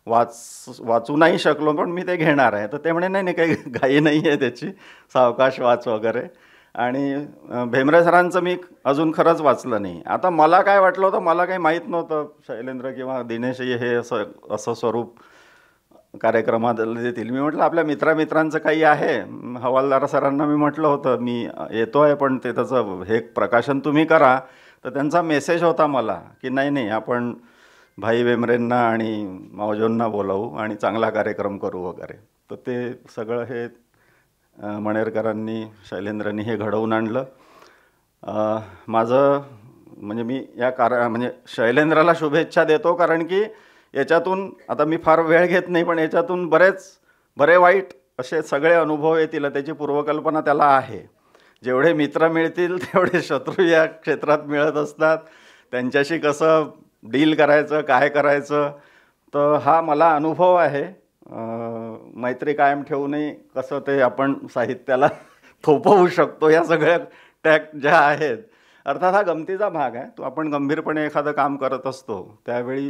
वाचू नाही शकलो, पण मी ते घेणार आहे. तर ते म्हणे नाही काही घाई नाही आहे त्याची, सावकाश वाच वगैरे. आणि भेमरे सरांचं मी अजून खरंच वाचलं नाही. आता मला काय वाटलं होतं, मला काही माहीत नव्हतं शैलेंद्र किंवा दिनेशही हे असं स्वरूप कार्यक्रमात देतील. मी म्हटलं आपल्या मित्रांचं काही आहे. हवालदार सरांना मी म्हटलं होतं मी येतो आहे, पण ते त्याचं हे प्रकाशन तुम्ही करा. तर त्यांचा मेसेज होता मला की नाही आपण भाई भेमरेंना आणि मावजोंना बोलावू आणि चांगला कार्यक्रम करू वगैरे. तर ते सगळं हे मणेरकरांनी शैलेंद्रांनी हे घडवून आणलं. माझं म्हणजे मी या म्हणजे शैलेंद्राला शुभेच्छा देतो, कारण की याच्यातून आता मी फार वेळ घेत नाही, पण याच्यातून बरे वाईट असे सगळे अनुभव येतील त्याची पूर्वकल्पना त्याला आहे. जेवढे मित्र मिळतील तेवढे शत्रू या क्षेत्रात मिळत असतात. त्यांच्याशी कसं डील करायचं, काय करायचं, तर हा मला अनुभव आहे. मैत्री कायम ठेवूनही कसं ते आपण साहित्याला थोपवू शकतो, या सगळ्या टॅक्ट ज्या आहेत. अर्थात हा गमतीचा भाग आहे. तो आपण गंभीरपणे एखादं काम करत असतो त्यावेळी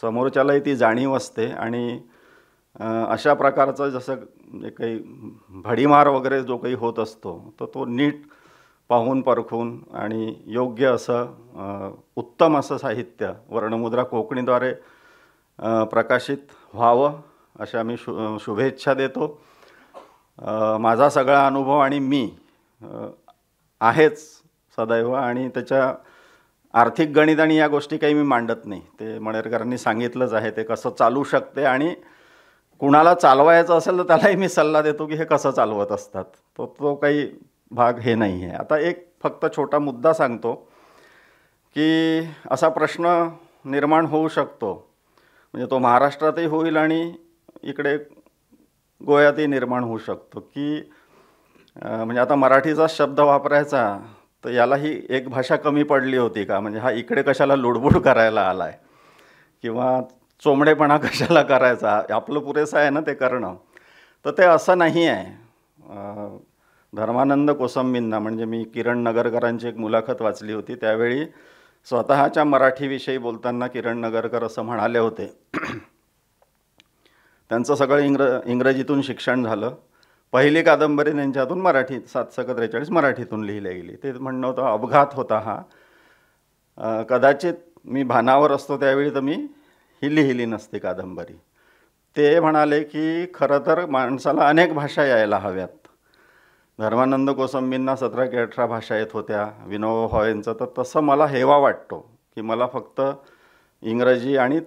समोरच्यालाही ती जाणीव असते. आणि अशा प्रकारचं जसं जे काही भडीमार वगैरे जो काही होत असतो, तर तो नीट पाहून परखून आणि योग्य असं उत्तम असं साहित्य वर्णमुद्रा कोकणीद्वारे प्रकाशित व्हावं अशा मी शुभेच्छा देतो. माझा सगळा अनुभव आणि मी आहेच सदैव, आणि त्याच्या आर्थिक गणित आणि या गोष्टी काही मी मांडत नाही. ते मणेरकरांनी सांगितलंच आहे ते कसं चालू शकते, आणि कुणाला चालवायचं असेल तर त्यालाही मी सल्ला देतो की हे कसं चालवत असतात. तो काही भाग हे नाही आहे. आता एक फक्त छोटा मुद्दा सांगतो की असा प्रश्न निर्माण होऊ शकतो, म्हणजे तो महाराष्ट्रातही होईल आणि इकडे गोव्यातही निर्माण होऊ शकतो की म्हणजे आता मराठीचा शब्द वापरायचा तर यालाही एक भाषा कमी पडली होती का, म्हणजे हा इकडे कशाला लुडबुड करायला आला आहे किंवा चोमडेपणा कशाला करायचा, आपलं पुरेसं आहे ना ते करणं. तर ते असं नाही आहे. धर्मानंद कोसंबींना, म्हणजे मी किरण नगरकरांची एक मुलाखत वाचली होती, त्यावेळी स्वतःच्या मराठीविषयी बोलताना किरण नगरकर असं म्हणाले होते, त्यांचं सगळं इंग्रजीतून शिक्षण झालं. पहिली कादंबरी त्यांच्यातून मराठीत 743 मराठीतून लिहिली गेली. ते म्हणणं होतं अपघात होता हा, कदाचित मी भानावर असतो त्यावेळी तर मी ही लिहिली नसती कादंबरी. ते म्हणाले की खरं तर माणसाला अनेक भाषा यायला हव्यात. धर्मानंद कोसंबींना 17 की 18 भाषा येत होत्या, विनोबा भावेंचं तर तसं मला हेवा वाटतो की मला फक्त इंग्रजी आणि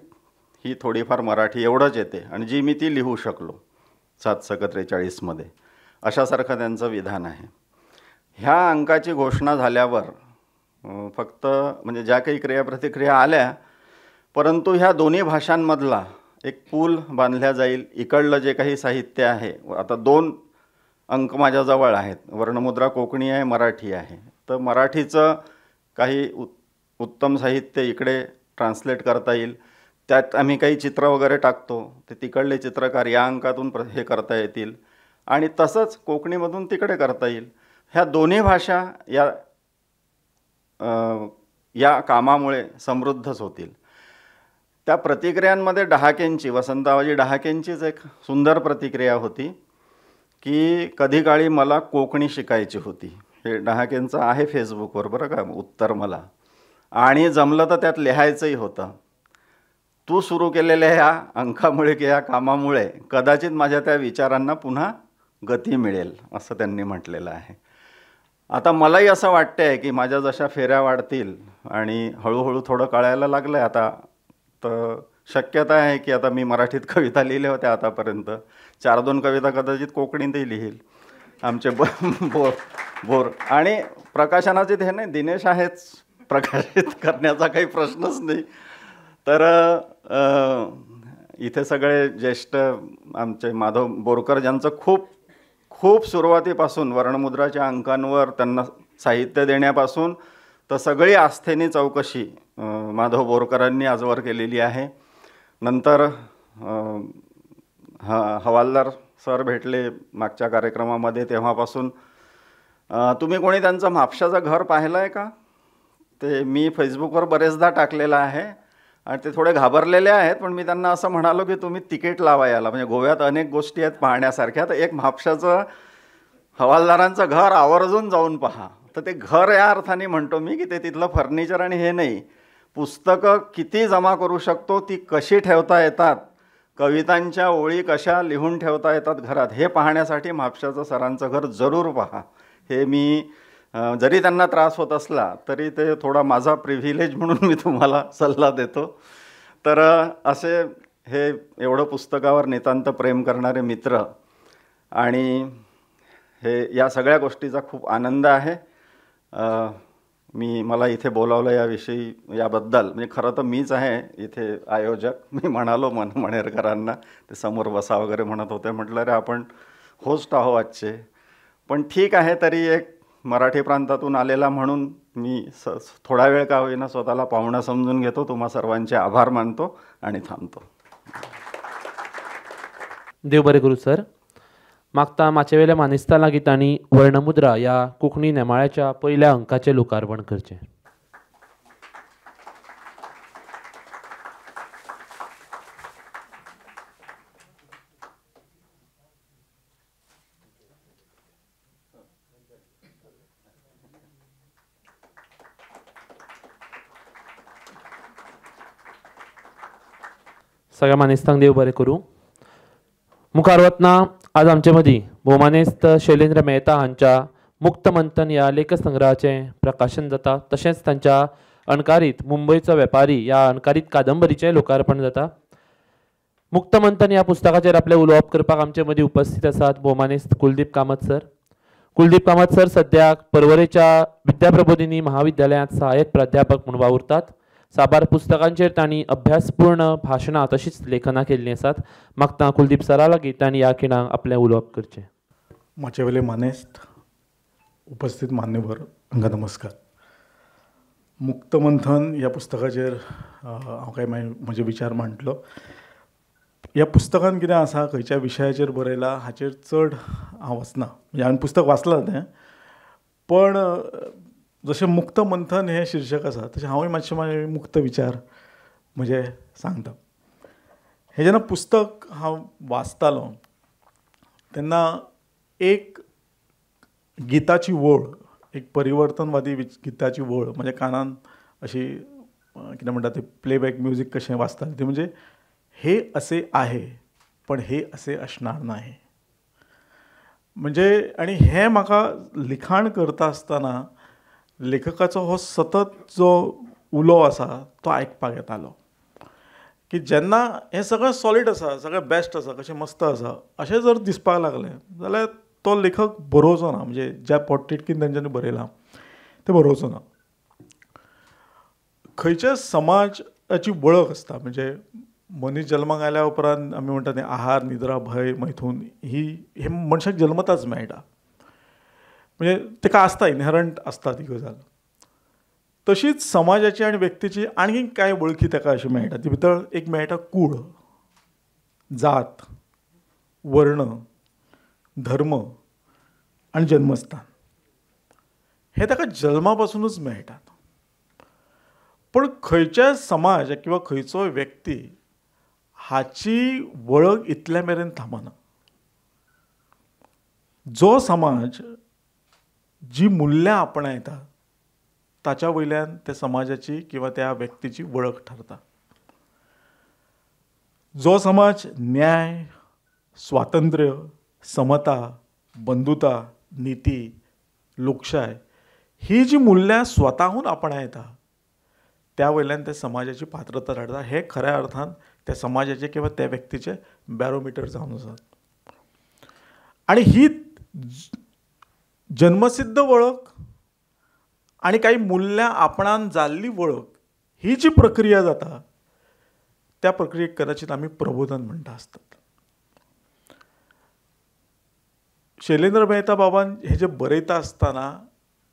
ही थोडीफार मराठी एवढंच येते, आणि जी मी ती लिहू शकलो 743 अशासारखं त्यांचं विधान आहे. ह्या अंकाची घोषणा झाल्यावर फक्त म्हणजे ज्या काही क्रियाप्रतिक्रिया आल्या, परंतु ह्या दोन्ही भाषांमधला एक पूल बांधल्या जाईल. इकडलं जे काही साहित्य आहे, आता 2 अंक माझ्याजवळ आहेत, वर्णमुद्रा कोकणी आहे, मराठी आहे. तर मराठीचं काही उत्तम साहित्य इकडे ट्रान्सलेट करता येईल. त्यात आम्ही काही चित्र वगैरे टाकतो, ते तिकडले चित्रकार या अंकातून हे करता येतील, आणि तसंच कोकणीमधून तिकडे करता येईल. ह्या दोन्ही भाषा या कामामुळे समृद्धच होतील. त्या प्रतिक्रियांमध्ये डहाकेंची, वसंतरावजी डहाकेंचीच एक सुंदर प्रतिक्रिया होती की कधी काळी मला कोकणी शिकायची होती. हे डहाकेंचं आहे फेसबुकवर बरं का उत्तर मला, आणि जमलं तर त्यात लिहायचंही होतं. तू सुरू केलेल्या ह्या अंकामुळे की या कामामुळे कदाचित माझ्या त्या विचारांना पुन्हा गती मिळेल असं त्यांनी म्हटलेलं आहे. आता मलाही असं वाटतंय की माझ्या जशा फेऱ्या वाढतील आणि हळूहळू थोडं कळायला लागलं आहे आता, तर शक्यता आहे की आता मी मराठीत कविता लिहिल्या होत्या आतापर्यंत, 4-2 कविता कदाचित कोकणीतही लिहील. आमचे बोर आणि प्रकाशनाचे हे नाही, दिनेश आहेच, प्रकाशित करण्याचा काही प्रश्नच नाही. तर इथे सगळे ज्येष्ठ आमचे माधव बोरकर, ज्यांचं खूप खूप सुरुवातीपासून वर्णमुद्राच्या अंकांवर त्यांना साहित्य देण्यापासून तर सगळी आस्थेने चौकशी माधव बोरकरांनी आजवर केलेली आहे. नंतर हवालदार सर भेटले मागच्या कार्यक्रमामध्ये, तेव्हापासून तुम्ही कोणी त्यांचं म्हापशाचं घर पाहिलं आहे का? ते मी फेसबुकवर बरेचदा टाकलेलं आहे आणि ते थोडे घाबरलेले आहेत, पण मी त्यांना असं म्हणालो की तुम्ही तिकीट लावा याला, म्हणजे गोव्यात अनेक गोष्टी आहेत पाहण्यासारख्या, तर एक म्हापशाचं हवालदारांचं घर आवर्जून जाऊन पहा. तर ते घर या अर्थाने म्हणतो मी की ते तिथलं फर्निचर आणि हे नाही, पुस्तकं किती जमा करू शकतो, ती कशी ठेवता येतात, कवितांच्या ओळी कशा लिहून ठेवता येतात घरात, हे पाहण्यासाठी म्हापशाचं सरांचं घर जरूर पहा. हे मी जरी त्यांना त्रास होत असला तरी ते थोडा माझा प्रिव्हिलेज म्हणून मी तुम्हाला सल्ला देतो. तर असे हे एवढं पुस्तकावर नितांत प्रेम करणारे मित्र आणि हे या सगळ्या गोष्टीचा खूप आनंद आहे. मला इथे बोलावलं याविषयी याबद्दल, म्हणजे खरं तर मीच आहे इथे आयोजक. मी म्हणालो मणेरकरांना, ते समोर बसा वगैरे म्हणत होते, म्हटलं रे आपण होस्ट आहो आजचे, पण ठीक आहे, तरी एक मराठी प्रांतातून आलेला म्हणून मी थोडा वेळ का होईना स्वतःला पाहुणा समजून घेतो. तुम्हा सर्वांचे आभार मानतो आणि थांबतो. देव बरे करू सर. मागता माचेवेल्या मानेस्ता गीतांनी वर्णमुद्रा या कोंकणी नेमाळ्याच्या पहिल्या अंकाचे लोकार्पण करचे. सगळ्या मानेस्तांक देव बरें करूं. मुखार वतना आज आमचे मदीं भोवमानेस्त शैलेंद्र मेहता हांच्या मुक्त मंथन या लेखसंग्रहाचें प्रकाशन जाता, तशेंच तांच्या अणकारीत मुंबयचो वेपारी या अणकारीत कादंबरीचें लोकार्पण जाता. मुक्त मंथन ह्या पुस्तकाचेर आपले उलोवप करपाक आमचे मदीं उपस्थित आसात भोवमानेस्त कुलदीप कामत सर. कुलदीप कामत सर सद्याक पर्वरेच्या विद्याप्रबोधिनी महाविद्यालयांत सहाय्यक प्राध्यापक म्हणून वावुरतात. साबार पुस्तकांचेर तांणी अभ्यासपूर्ण भाशणां तशींच लेखनां केल्लीं आसात. मागता कुलदीप सरा लागीं तांणी ह्या खिणाक आपलें उलोवप करचें. माचेवेले मानेस्त उपस्थित मान्यवर हांकां नमस्कार. मुक्त मंथन ह्या पुस्तकाचेर हांव काय म्हजे विचार मांडटलो. ह्या पुस्तकान कितें आसा, खंयच्या विशयाचेर बरयलां हाचेर चड हांव वचना. म्हणजे हांवें पुस्तक वाचलां तें, पण जशें मुक्त मंथन हें शीर्षक आसा तशें हांवूय मातशे मुक्त विचार म्हजे सांगता. हें जेन्ना पुस्तक हांव वाचतालो तेन्ना एक गिताची वळ, एक परिवर्तनवादी गिताची वळ म्हज्या कानान अशी कितें म्हणटा ते प्लेबॅक म्युजीक कशें वाजतालें तें, म्हणजे हे असे आहे पण हे असे असणार नाही. म्हणजे आनी हें म्हाका लिखाण करता आसतना लेखकाचो हो सतत जो उलो आसा तो आयकपाक येतालो की जेन्ना हें सगळें सॉलीड आसा, सगळें बेस्ट आसा, कशें मस्त आसा अशें जर दिसपाक लागलें जाल्यार तो लेखक बरोवचो ना. म्हणजे ज्या पोटतिडकीन तेंच्यांनी बरयलां तें बरोवचो ना. खंयच्या समाजाची वळख आसता, म्हणजे मनीस जल्माक आयल्या उपरांत आमी म्हणटा तें आहार, निद्रा, भय, मैथून हे मनशाक जल्मताच मेळटा. म्हणजे ताका आसता, इनहेरंट आसता ती गजाल. तशीच समाजाची आनी व्यक्तीची आनीक कांय वळखी ताका अशी मेळटा. ती भितर एक मेळटा कूळ, जात, वर्ण, धर्म आनी जन्मस्थान. हे ताका जल्मा पासूनच मेळटात. पण खंयच्याय समाज किंवा खंयचोय व्यक्ती हाची वळख इतल्या मेरेन थांबना. जो समाज जी मुल्यां आपणायता ताच्या वयल्यान त्या समाजाची किंवा त्या व्यक्तीची वळख ठरता. जो समाज न्याय, स्वातंत्र्य, समता, बंधुता, नीती, लोकशाय ही जी मूल्यां स्वताहून आपणायता त्या वयल्यान ते समाजाची पात्रता थारता. हे खऱ्या अर्थान त्या समाजाचे किंवा त्या व्यक्तीचे बॅरोमिटर जावन आसात. आणि ही जन्मसिद्ध वळख आणि काही मूल्यां आपणान जाल्ली वळख ही जी प्रक्रिया जाता त्या प्रक्रियेक कदाचित आमी प्रबोधन म्हणटा आसतात. शैलेंद्र मेहता बाबान हे जे बरयता आसतना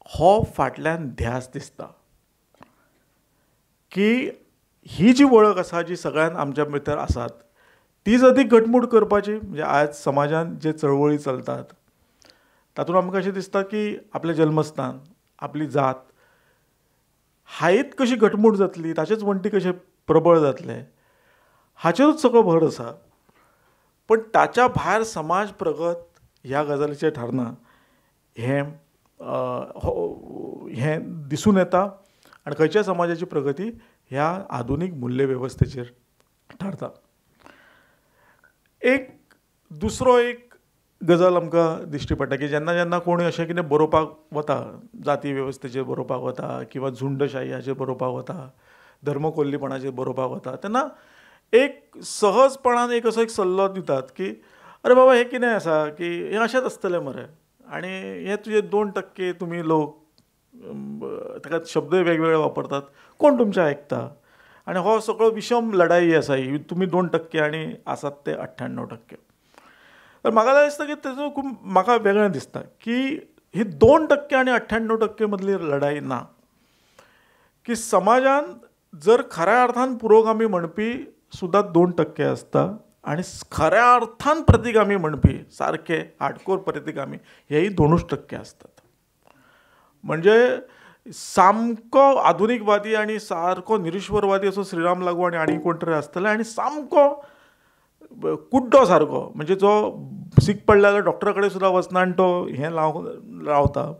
हो फाटल्यान ध्यास दिसता की ही जी वळख आसा जी सगळ्यान आमच्या भितर आसात तीच अदीक घटमूट करपाची. म्हणजे आज समाजान जे चळवळी चलतात तातूंत आमकां अशें दिसता की आपलें जल्मस्थान, आपली जात हायत कशी घटमूट जातली, ताचेच वण्टी कशे प्रबळ जातले हाचेरूच सगळो भर आसा. पण ताच्या भायर समाज प्रगत ह्या गजालीचेर थारना हें दिसून येता. आनी खंयच्या समाजाची प्रगती ह्या आधुनीक मूल्य वेवस्थेचेर थारता. एक दुसरो एक गजाल आमकां दिश्टी पडटा की जेन्ना जेन्ना कोणी अशें कितें बरोवपाक वता, जाती वेवस्थेचेर बरोवपाक वता किंवा झुंडशाही बरोवपाक वता, धर्मकोल्लीपणाचेर बरोवपाक वता, तेन्ना एक सहजपणान एक असो एक सल्लो दितात की अरे बाबा हें कितें आसा की हें अशेंच आसतलें मरे आनी हे तुजे 2% तुमी लोक ताका शब्द वेगवेगळे वापरतात, कोण तुमचें आयकता. आनी हो सगळो विशम लढाई आसा ही, तुमी 2% आनी आसात ते 98%. तर म्हाका दिसता की तेजो खूब म्हाका वेगळें दिसता की ही 2% आनी 98% मदली लढाई ना. की समाजान जर खऱ्या अर्थान पुरोगामी म्हणपी सुद्दां 2% आसता आनी खऱ्या अर्थान प्रतिगामी म्हणपी सारके हार्डकोर प्रतिगामी हेही 2% आसतात. म्हणजे सामको आधुनिकवादी आनी सारको निरीश्वरवादी असो श्रीराम लागू आनी कोण तरी आसतले आनी सामको कुड्डो सारको म्हणजे जो सीक पडल्या जाल्यार डॉक्टरा कडेन सुद्दां वचना आनी तो हें लावता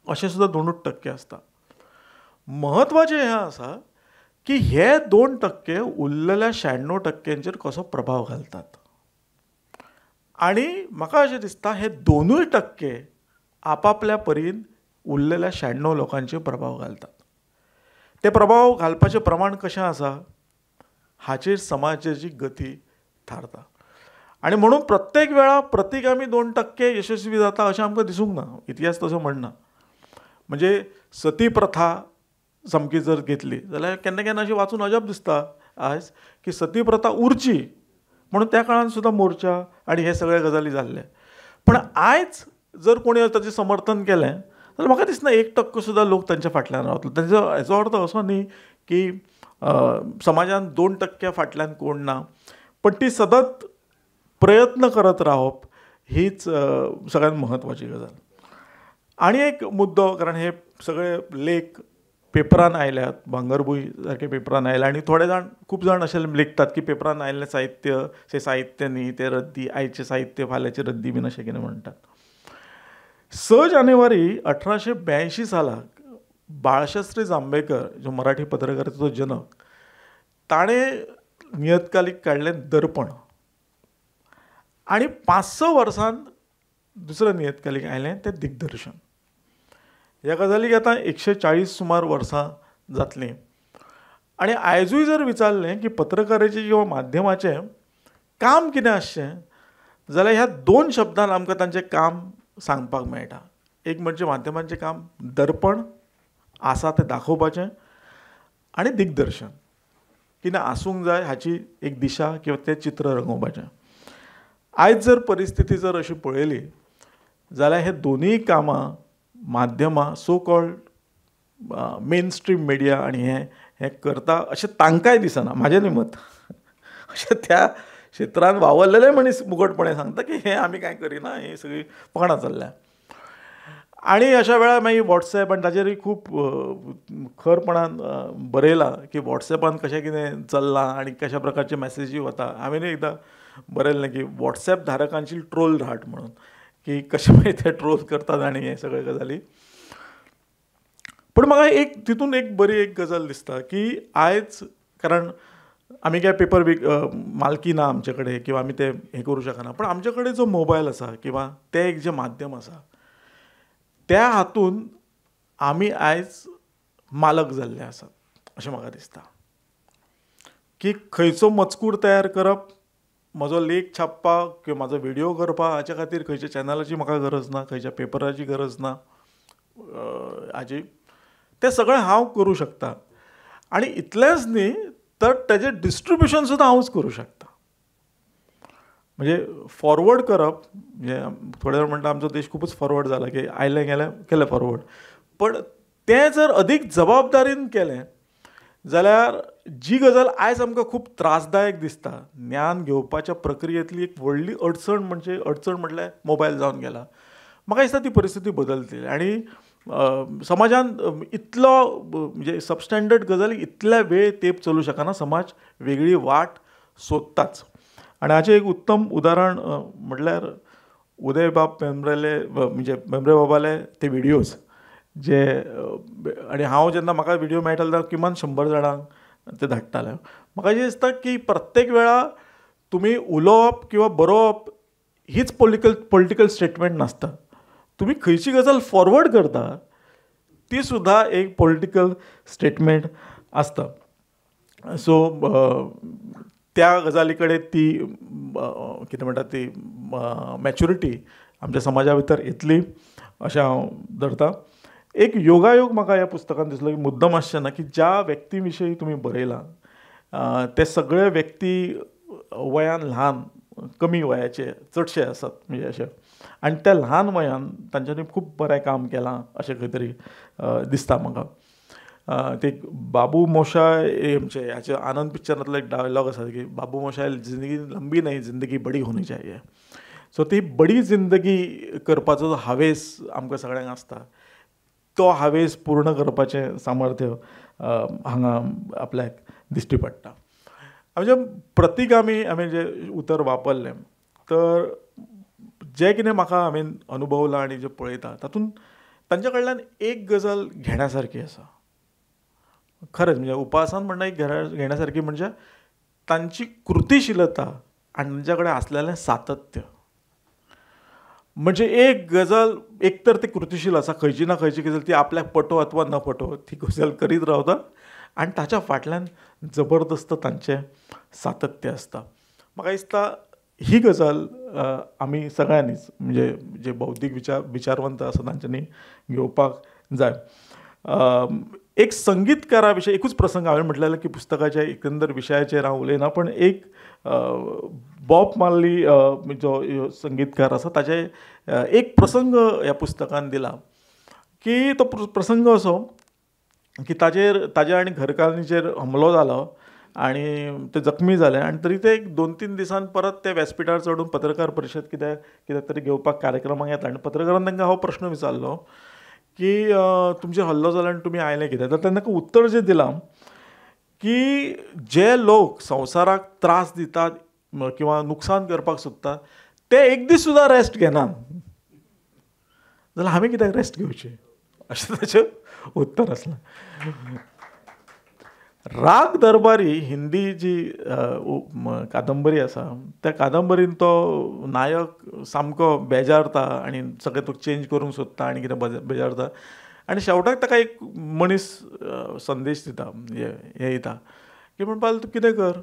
अशें सुद्दां 2% आसता. म्हत्वाचें हें आसा की हे 2% उरलेल्या 96%चेर कसो प्रभाव घालतात. आनी म्हाका अशें दिसता हे 2% आपापल्या परीन उरलेल्या 96 लोकांचेर प्रभाव घालतात. ते प्रभाव घालपाचें प्रमाण कशें आसा हाचेर समाजाची गती थारता. आनी म्हणून प्रत्येक वेळा प्रतिगामी 2% यशस्वी जाता अशें आमकां दिसूंक ना. इतिहास तसो म्हणना. म्हणजे सती प्रथा सामकी जर घेतली जाल्यार केन्ना केन्ना अशी वाचून अजाप दिसता आयज की सती प्रथा उरची म्हणून त्या काळान सुद्दां मोर्चा आनी हे सगळे गजाली जाल्ले. पण आयज जर कोणी ताचें समर्थन केलें जाल्यार म्हाका दिसना 1% सुद्दां लोक तांच्या फाटल्यान रावतलो. ताचो हेचो अर्थ असो न्ही की समाजान 2% फाटल्यान कोण ना, पण ती सतत प्रयत्न करत रावप हीच सगळ्यात म्हत्वाची गजाल. आनी एक मुद्दो, कारण हे सगळे लेख पेपरान आयल्यात, भांगरभूंय सारके पेपरान आयल्या आनी थोडे जाण खूब जाण अशे लेखतात की पेपरान आयिल्लें साहित्य तें साहित्य न्ही, तें रद्दी, आयचें साहित्य फाल्यांची रद्दी बीन अशें कितें म्हणटात. 6 जानेवारी 1882 सालाक बाळशास्त्री जांभेकर जो मराठी पत्रकारितेचो जनक, ताणें नियतकालीक काडलें दर्पण आनी 5-6 वर्सान दुसरें नियतकालीक आयलें तें दिग्दर्शन. ह्या गजालीक आतां 140 सुमार वर्सां जातलीं. आनी आयजूय जर विचारलें की पत्रकारितेचें किंवा माध्यमाचें काम कितें आसचें जाल्यार ह्या 2 शब्दान आमकां तांचें काम सांगपाक मेळटा. एक म्हणजे माध्यमांचें काम दर्पण आसा तें दाखोवपाचें आनी दिग्दर्शन कितें आसूंक जाय हाची एक दिशा किंवा तें चित्र रंगोवपाचें. आयज जर परिस्थिती जर अशी पळयली जाल्यार हे दोनूय कामां माध्यमां so called main stream media आनी हें करता अशें तांकांय दिसना. म्हाजें न्ही मत, अशें त्या क्षेत्रांत वावरलेले मनीस मुगटपणे सांगता की हें आमी कांय करिना, ही सगळी फकाणां चल्ल्या. आनी अशा वेळार मागीर वॉट्सॅप आनी ताचेरूय खूब खरपणान बरयलां की वॉट्सॅपान कशें कितें चल्लां आनी कशा प्रकारचे मॅसेजी वता. हांवें एकदां बरयल्लें की वॉट्सॅप धारकांची ट्रोल धाड म्हणून, की कशें मागीर ते ट्रोल करतात आनी हे सगळे गजाली. पण म्हाका एक तितून एक बरी एक गजाल दिसता की आयज, कारण आमी काय पेपर मालकी ना आमचे कडेन किंवा आमी ते हे करूं शकना, पण आमचे कडेन जो मोबायल आसा किंवा तें एक जें माध्यम आसा त्या हातून आमी आयज मालक जाल्ले आसात अशें म्हाका दिसता की खंयचो मजकूर तयार करप, म्हजो लेख छापपाक किंवा म्हाजो व्हिडिओ करपाक हाचे खातीर खंयच्या चॅनलाची म्हाका गरज ना, खंयच्या पेपराची गरज ना, हाजी तें सगळें हांव करूं शकता. आनी इतलेंच न्ही तर तेजें डिस्ट्रिब्युशन सुद्दां हांवूच करूं शकता. म्हणजे फॉरवर्ड करप, म्हणजे थोडे जाण म्हणटा आमचो देश खूबच फॉरवर्ड जाला की आयलें गेलें केलें फॉरवर्ड, पण तें जर अदीक जबाबदारीन केलें जाल्यार जी गजाल आयज आमकां खूब त्रासदायक दिसता, ज्ञान घेवपाच्या प्रक्रियेंतली एक व्हडली अडचण म्हटल्यार मोबायल जावन गेला. म्हाका दिसता ती परिस्थिती बदलतली आनी समाजान इतलो म्हणजे सबस्टँडर्ड गजाली इतल्या वेळ तेंप चलूं शकना. समाज वेगळी वाट सोदताच. आनी हाचें एक उत्तम उदाहरण म्हटल्यार उदय बाब भेंब्रेले म्हणजे भेंब्रे बाबाले ते व्हिडियोज जे आनी हांव जेन्ना म्हाका व्हिडियो मेळटालो तेन्ना किमान 100 जाणांक ते धाडटाले. म्हाका अशें दिसता की प्रत्येक वेळा तुमी उलोवप किंवा बरोवप हीच पॉलिटिकल स्टेटमेंट नासता. तुमी खंयची गजाल फॉरवर्ड करता ती सुद्दां एक पॉलिटिकल स्टेटमेंट आसता. सो त्या गजाली कडेन ती कितें म्हणटा ती मॅच्युरिटी आमच्या समाजा भितर येतली अशें हांव धरतां. एक योगायोग म्हाका ह्या पुस्तकान दिसलो की मुद्दम आसचें ना की ज्या व्यक्ती विशयी तुमी बरयलां ते सगळे व्यक्ती वयान ल्हान, कमी वयाचे चडशे आसात म्हणजे अशें, आनी त्या ल्हान वयान तांच्यांनी खूब बरें काम केलां अशें खंय तरी दिसता म्हाका. ते बाबू मोशाय म्हणजे हाचे आनंद पिक्चरांतलो एक डायलॉग आसा की बाबू मोशाय जिंदगी लंबी नहीं जिंदगी बड़ी होनी चाहिए. सो ती बडी जिंदगी करपाचो जो हावेस आमकां सगळ्यांक आसता तो हावेस पूर्ण करपाचें सामर्थ्य हांगा आपल्याक दिश्टी पडटा. म्हणजे प्रतीक आमी जे उतर वापरलें तर जें कितें म्हाका हांवें अनुभवलां आनी जें पळयता तातूंत तांचे कडल्यान एक गजाल घेण्यासारकी आसा. खरेंच म्हणजे उपासन म्हणटा एक घेण्यासारकी म्हणजे तांची कृतीशीलता आनी तांच्या कडेन आसलेलें सातत्य. म्हणजे एक गजाल एक तर ते कृतीशील आसा, खंयची ना खंयची गजाल ती आपल्याक पटो अथवा न पटो ती गजाल करीत रावता आनी ताच्या फाटल्यान जबरदस्त तांचें सातत्य आसता. म्हाका दिसता ही गजाल आमी सगळ्यांनीच म्हणजे जे बौद्धीक विचारवंत आसा तांच्यांनी घेवपाक जाय. एक संगीतकारा विशयी एकूच प्रसंग हांवें म्हटलेलो की पुस्तकाच्या एकंदर विशयाचेर हांव उलयना, पण एक बॉब मार्ली जो संगीतकार आसा ताचे एक प्रसंग ह्या पुस्तकान दिला की तो प्रसंग असो की ताजे आनी घरकान्नीचेर हमलो जालो आनी ते जखमी जाले आनी तरी ते 2-3 दिसान परत ते व्यासपिठार चडून पत्रकार परिशद कित्याक तरी घेवपाक कार्यक्रमाक येता आनी पत्रकारान तांकां हो प्रश्न विचारलो की तुमचेर हल्लो जालो आनी तुमी आयले कित्याक. तर तांकां उत्तर जें दिलां की जे लोक संवसाराक त्रास दितात किंवा नुकसान करपाक सोदतात ते एक दीस सुद्दां रेस्ट घेनात, जाल्यार हांवें कित्याक रेस्ट घेवचें अशें ताचें उत्तर आसलें. राग दरबारी हिंदी जी कादंबरी आसा त्या कादंबरीन तो नायक सामको बेजारता आनी सगळें तो चेंज करूंक सोदता आनी कितें बेजारता आनी शेवटाक ताका एक मनीस संदेश दिता, हे दिता की म्हणपाक तूं कितें कर,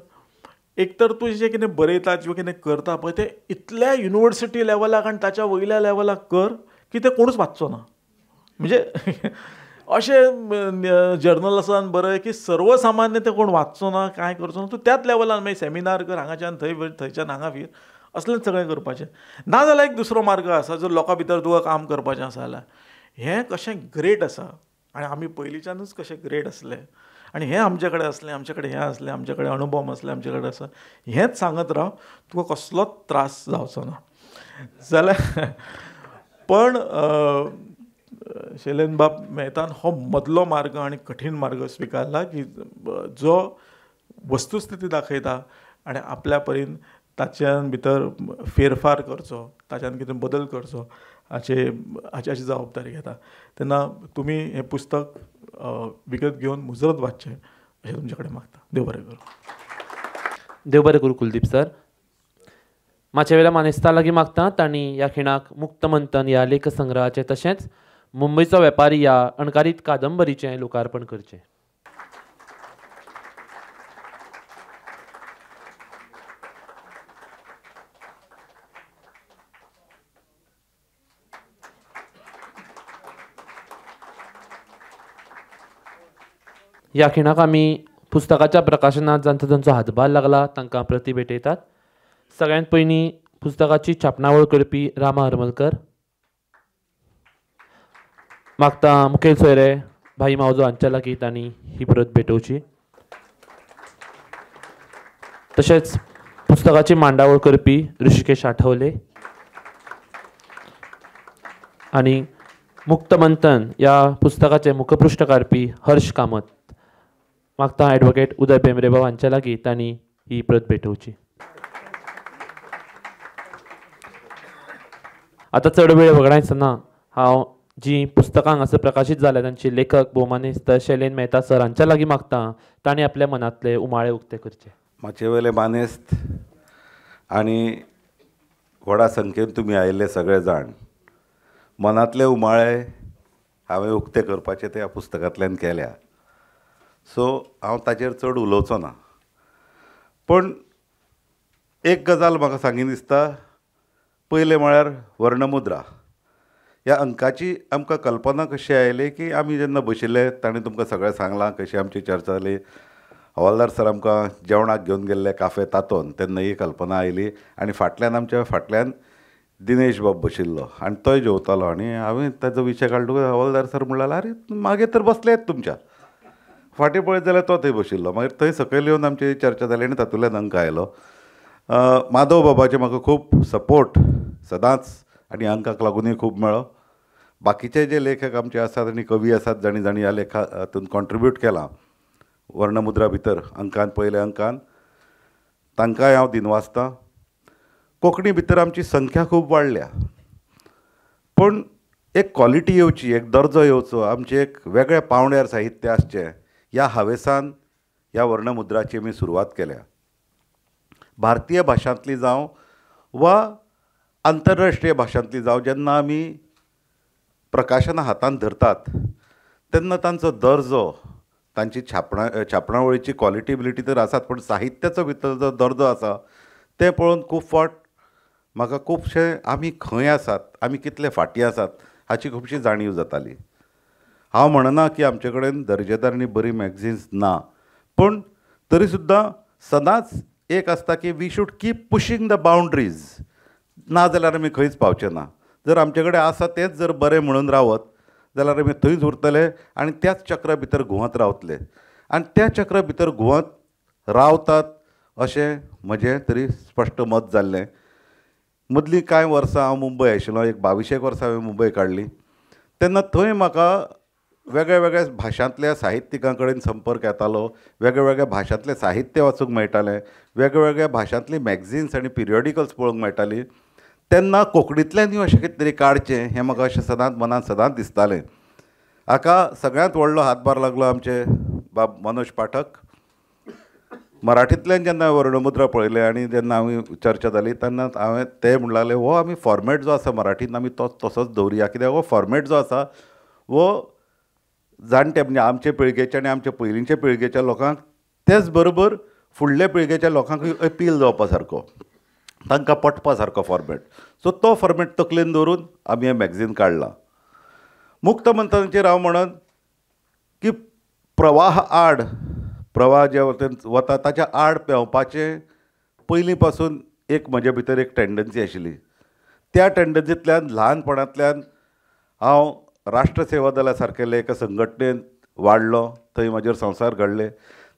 एक तर तूं जें कितें बरयता किंवा कितें करता पळय तें इतल्या युनिवर्सिटी लेवलाक आनी ताच्या वयल्या लेवलाक कर की तें कोणूच वाचचो ना. म्हणजे अशें जर्नल्सान बरय की सर्वसामान्य ते कोण वाचचो ना, कांय करचो ना, तूं त्याच लेवलान मागीर सेमिनार कर, हांगाच्यान थंयच्यान हांगा फिर, असलेंच सगळें करपाचें. ना जाल्यार एक दुसरो मार्ग आसा जर लोकां भितर तुका काम करपाचें आसा जाल्यार. हें कशें ग्रेट आसा आनी आमी पयलींच्यानूच कशें ग्रेट आसले आनी हें आमचे कडेन आसलें, आमचे कडेन हें आसलें, आमचे कडेन अणभव आसले, आमचे कडेन आसा, हेंच सांगत राव, तुका कसलोच त्रास जावचो ना. जाल्यार पण शैलेंद्र बाब मेहतान हो मदलो मार्ग आनी कठीण मार्ग स्विकारला की जो वस्तुस्थिती दाखयता आनी आपल्या परीन ताच्यान भितर फेरफार करचो, ताच्यान कितें बदल करचो हाची जबाबदारी घेता. तेन्ना तुमी हें पुस्तक विकत घेवन मुजरत वाचचें अशें तुमचे कडेन मागता. देव बरें करूं. देव बरें करूं कुलदीप सर. माच्या वेळा मानेस्ता लागीं मागता तांणी ह्या खिणाक मुक्त मंथन ह्या लेखसंग्रहाचें तशेंच मुंबईचो वेपारी ह्या अणकारीत कादंबरीचें लोकार्पण करचें. ह्या खिणाक आमी पुस्तकाच्या प्रकाशनात जांचो तांचो हातभार लागला तांकां प्रती भेटयतात. सगळ्यांत पयलीं पुस्तकाची छापणावळ करपी रामा हरमलकर, मागता मुखेल सोयरे भाई मावजो हांच्या लागीं तांणी ही प्रत भेटोवची. तशेंच पुस्तकाची मांडावळ करपी ऋषिकेश आठवले आनी मुक्त मंथन ह्या पुस्तकाचे मुखपृश्ठ काडपी हर्ष कामत, मागता ॲडवोकेट उदय बेंब्रेबाब हांच्या लागीं तांणी ही प्रत भेटोवची. आतां चड वेळ वगडायसतना हांव जी पुस्तकां हांगासर प्रकाशीत जाल्या तांचे लेखक भोवमानेस्त शैलेन मेहता सर हांच्या लागीं मागता तांणी आपल्या मनांतले उमाळे उक्ते करचे. माचे वेले मानेस्त आनी व्हडा संख्येन तुमी आयिल्ले सगळे जाण, मनांतले उमाळे हांवें उक्ते करपाचे ते ह्या पुस्तकांतल्यान केल्या. सो हांव ताचेर चड उलोवचो ना. पूण एक गजाल म्हाका सांगी दिसता, पयलें म्हळ्यार वर्णमुद्रा ह्या अंकाची आमकां कल्पना कशी आयली की आमी जेन्ना बशिल्ले ताणें तुमकां सगळें सांगलां कशी आमची चर्चा जाली. हवालदार सर आमकां जेवणाक घेवन गेल्ले काफे तातोन तेन्ना ही कल्पना आयली आनी आमच्या फाटल्यान दिनेश बाब बशिल्लो आनी तोय जेवतालो आनी हांवें ताचो विशय काडलो. हवालदार सर म्हणलें आरे मागे तर बसलेत तुमच्या फाटीं पळयत जाल्यार तो थंय बशिल्लो. मागीर थंय सकयल येवन आमची चर्चा जाली आनी तातूंतल्यान अंक आयलो. माधव बाबाचे म्हाका खूब सपोर्ट सदांच आनी अंकाक लागूनय खूब मेळ्ळो. बाकीचे जे लेखक आमचे आसात आनी कवी आसात जाणी जाणी ह्या लेखा हातूंत कॉन्ट्रिब्यूट केलां वर्णमुद्रा भितर अंकान पयल्या अंकान, तांकांय हांव दिनवासतां. कोंकणी भितर आमची संख्या खूब वाडल्या, पूण एक क्वॉलिटी येवची, एक दर्जो येवचो, आमचें एक वेगळें पावंड्यार साहित्य आसचें ह्या हावेसान ह्या वर्णमुद्राची आमी सुरवात केल्या. भारतीय भाशांतली जावं वा आंतरराष्ट्रीय भाशांतली जावं, जेन्ना आमी प्रकाशनां हातांत धरतात तेन्ना तांचो दर्जो, तांची छापणावळीची क्वॉलिटीबिलिटी तर आसात, पूण साहित्याचो भितर जो दर्जो आसा तें पळोवन खूब फावट म्हाका खुबशे आमी खंय आसात, आमी कितले फाटीं आसात हाची खुबशी जाणीव जाताली. हांव म्हणना की आमचे कडेन दर्जेदार आनी बरी मॅगझिन्स ना, पूण तरी सुद्दां सदांच एक आसता की we should keep pushing the boundaries, ना जाल्यार आमी खंयच पावचे ना. जर आमचे कडेन आसा तेंच जर बरें म्हणून रावत जाल्यार आमी थंयच उरतले आनी त्याच चक्रा भितर घुंवत रावतले आनी त्या चक्रा भितर घुंवत रावतात अशें म्हजें तरी स्पश्ट मत जाल्लें. मदलीं कांय वर्सां हांव मुंबय आशिल्लो, एक 22 वर्सां हांवें मुंबय काडली. तेन्ना थंय म्हाका वेगळ्या वेगळ्या भाशांतल्या साहित्यिकां कडेन संपर्क येतालो, वेगळ्या वेगळ्या भाशांतलें साहित्य वाचूंक मेळटालें, वेगळ्या वेगळ्या भाशांतलीं मॅगझिन्स आनी पिरियॉडिकल्स पळोवंक मेळटालीं. तेन्ना कोंकणींतल्यानूय अशें कितें तरी काडचें हें म्हाका अशें सदांच मनांत सदांच दिसतालें. हाका सगळ्यांत व्हडलो हातभार लागलो आमचे बाब मनोज पाठक. मराठींतल्यान जेन्ना वर्णमुद्रा पळयलें आनी जेन्ना आमी चर्चा जाली तेन्ना हांवें ते म्हणूंक लागलें हो आमी फॉर्मेट जो आसा मराठींत आमी तो तसोच दवरुया, कित्याक हो फॉर्मेट जो आसा हो जाणटे म्हणजे आमचे पिळगेचे आनी आमचे पयलींचे पिळगेच्या लोकांक तेच बरोबर फुडले पिळगेच्या लोकांकूय अपील जावपा सारको, तांकां पटपा सारको फॉर्मेट. सो तो फॉर्मेट तकलेन दवरून आमी हें मॅगझीन काडलां. मुक्त मंथनाचेर हांव म्हणन की प्रवाह जे वता ताच्या आड पेंवपाचें पयलीं पासून एक म्हजे भितर एक टेंडन्सी आशिल्ली. त्या टेंडन्सींतल्यान ल्हानपणांतल्यान हांव राष्ट्रसेवा दला सारकेले एका संघटनेन वाडलो, थंय म्हाजेर संवसार घडले.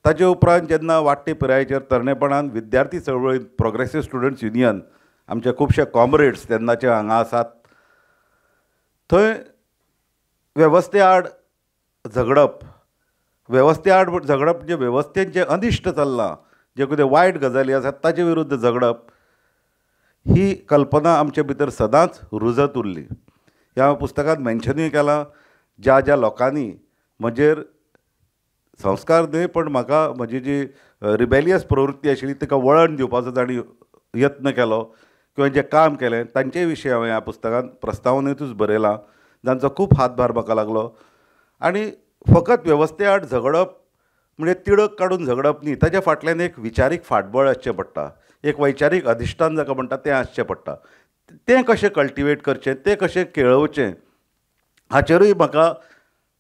ताचे उपरांत जेन्ना वाडटे पिरायेचेर तरणेपणान विद्यार्थी चळवळींत प्रोग्रेसीव स्टुडंट्स युनियन आमचे खुबशे कॉम्रेड्स तेन्नाचे हांगा आसात, थंय वेवस्थे आड झगडप म्हणजे वेवस्थेन जें अनिश्ट चल्लां, जे कितें वायट गजाली आसात ताचे विरुद्ध झगडप, ही कल्पना आमचे भितर सदांच रुजत उरली. ह्या पुस्तकांत मेन्शनूय केलां ज्या ज्या लोकांनी म्हजेर संस्कार न्हय पण म्हाका म्हजी जी रिबेलियस प्रवृत्ती आशिल्ली ताका वळण दिवपाचो तांणी यत्न केलो किंवा जें काम केलें तांचे विशीं हांवें ह्या पुस्तकांत प्रस्तावनेंतूच बरयलां. जांचो खूब हातभार म्हाका लागलो. आनी फकत वेवस्थे आड झगडप म्हणजे तिडक काडून झगडप न्ही, ताच्या फाटल्यान एक विचारीक फाटबळ आसचें पडटा, एक वैचारीक अधिश्ठान जाका म्हणटा तें आसचें पडटा. तें कशें कल्टिवेट करचें, तें कशें केळोवचें, हाचेरूय म्हाका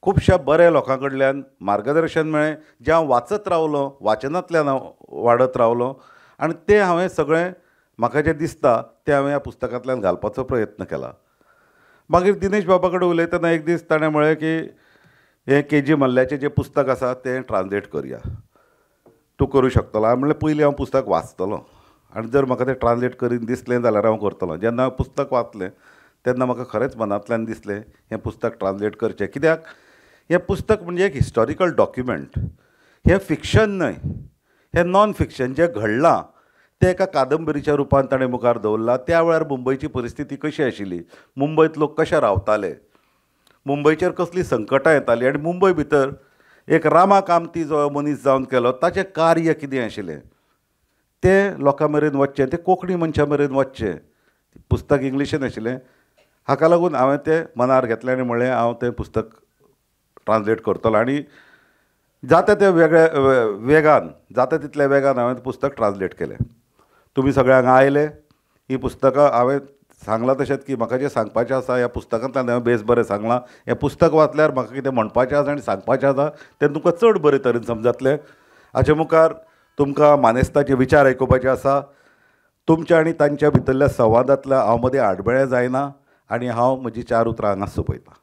खुबश्या बऱ्या लोकां कडल्यान मार्गदर्शन मेळ्ळें, जें हांव वाचत रावलों, वाचनांतल्यान हांव वाडत रावलों. आनी तें हांवें सगळें म्हाका जें दिसता तें हांवें ह्या पुस्तकांतल्यान घालपाचो प्रयत्न केला. मागीर दिनेश बाबा कडेन उलयतना एक दीस ताणें म्हळें की हें के.जी. मल्ल्याचें जें पुस्तक आसा तें ट्रान्सलेट करया, तूं करूं शकतलो. हांवें म्हणलें पयलीं हांव पुस्तक वाचतलों आनी जर म्हाका तें ट्रान्सलेट करीन दिसलें जाल्यार हांव करतलों. जेन्ना हांवें पुस्तक वाचलें तेन्ना म्हाका खरेंच मनांतल्यान दिसलें हें पुस्तक ट्रान्सलेट करचें. कित्याक हें पुस्तक म्हणजे एक हिस्टॉरिकल डॉक्युमेंट. हें फिक्शन न्हय, हें नॉन फिक्शन. जें घडलां तें एका कादंबरीच्या रुपान ताणें मुखार दवरलां. त्या वेळार मुंबयची परिस्थिती कशी आशिल्ली, मुंबयत लोक कशे रावताले, मुंबयचेर कसलीं संकटां येतालीं, आनी मुंबय भितर एक रामा कामती जो मनीस जावन केलो ताचें कार्य कितें आशिल्लें तें लोकां मेरेन वचचें, तें कोंकणी मनशां मेरेन वचचें. पुस्तक इंग्लिशीन आशिल्लें. हाका लागून हांवें तें मनार घेतलें आनी म्हणलें हांव तें पुस्तक ट्रान्सलेट करतलो. आनी जाता ते वेगान, जाता तितल्या वेगान हांवें तें पुस्तक ट्रान्सलेट केलें. तुमी सगळे हांगा आयले. ही पुस्तकां हांवें सांगलां तशेंच की म्हाका जें सांगपाचें आसा ह्या पुस्तकांतल्यान हांवें बेस बरें सांगलां. हें पुस्तक वाचल्यार म्हाका कितें म्हणपाचें आसा आनी सांगपाचें आसा तें तुमकां चड बरे तरेन समजतलें. हाचे मुखार तुमकां मानेस्ताचे विचार आयकुपाचे आसा. तुमच्या आनी तांच्या भितरल्या संवादांतल्या हांव मदें आडमेळें जायना आनी हांव म्हजीं 4 उतरां हांगाच सोंपयतां.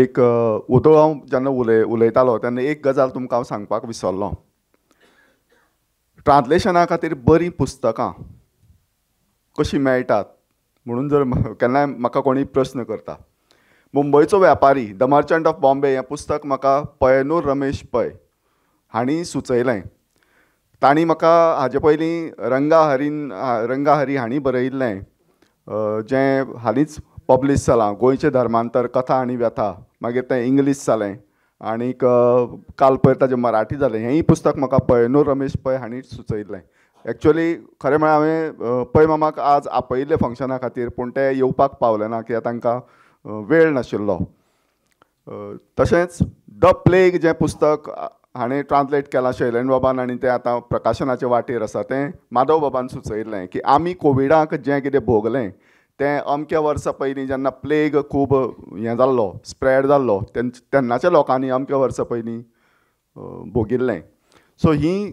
एक उदो हांव जेन्ना उलयतालो तेन्ना एक गजाल तुमकां हांव सांगपाक विसरलो. ट्रान्सलेशना खातीर बरीं पुस्तकां कशीं मेळटात म्हणून जर केन्नाय म्हाका कोणी प्रश्न करता. मुंबयचो वेपारी द मर्चंट ऑफ बॉम्बे हें पुस्तक म्हाका पयनूर रमेश पै हांणी सुचयलें. तांणी म्हाका हाजे पयलीं रंगाहरी हांणी बरयिल्लें जें हालींच पब्लीश जालां, गोंयचें धर्मांतर कथा आनी व्यथा. मागीर तें इंग्लीश जालें आनीक काल पयर ताजें मराठी जालें. हेंय पुस्तक म्हाका पयनूर रमेश पै हांणी सुचयिल्लें. एक्चुअली खरें म्हळ्यार हांवें पै मामाक आज आपयिल्लें फंक्शना खातीर, पूण ते येवपाक पावले ना कित्याक तांकां वेळ नाशिल्लो. तशेंच द प्लेग जें पुस्तक हाणें ट्रान्सलेट केलां शैलेंद्र बाबान आनी तें आतां प्रकाशनाच्या वाटेर आसा, तें माधव बाबान सुचयिल्लें की आमी कोविडाक जें कितें भोगलें तें अमक्या वर्सा पयलीं जेन्ना प्लेग खूब हें जाल्लो, स्प्रेड जाल्लो, तेन्नाच्या लोकांनी अमक्या वर्सा पयलीं भोगिल्लें. सो हीं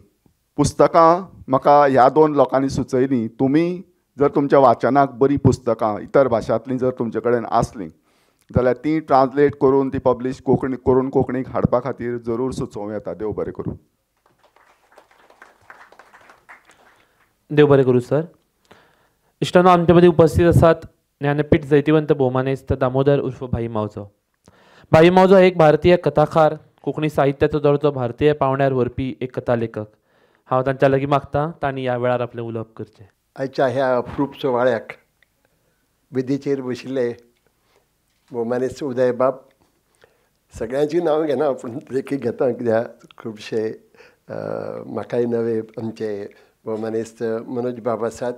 पुस्तकां म्हाका ह्या 2 लोकांनी सुचयलीं. तुमी जर तुमच्या वाचनाक बरीं पुस्तकां इतर भाशांतलीं जर तुमचे कडेन आसलीं जाल्यार ती ट्रान्सलेट करून ती पब्लीश कोंकणीक हाडपा खातीर जरूर सुचोवं येता. देव बरें करूं. देव बरें करूं सर. इश्टानो, आमचे मदीं उपस्थित आसात ज्ञानपीठ जैतिवंत भोवमानेस्त दामोदर उर्फ भाई मावजो. भाई मावजो एक भारतीय कथाकार, कोंकणी साहित्याचो दर्जो भारतीय पावंड्यार व्हरपी एक कथा लेखक. हांव तांच्या लागीं मागतां तांणी ह्या वेळार आपलें उलोवप करचें. आयच्या ह्या अप्रूप सुवाळ्याक वेदीचेर बशिल्ले भोवमानेस्त उदय बाब, सगळ्यांचीं नांवां घेना पूण देखीक घेता कित्याक खुबशे म्हाकाय नवे आमचे भोवमानेस्त मनोज बाब आसात.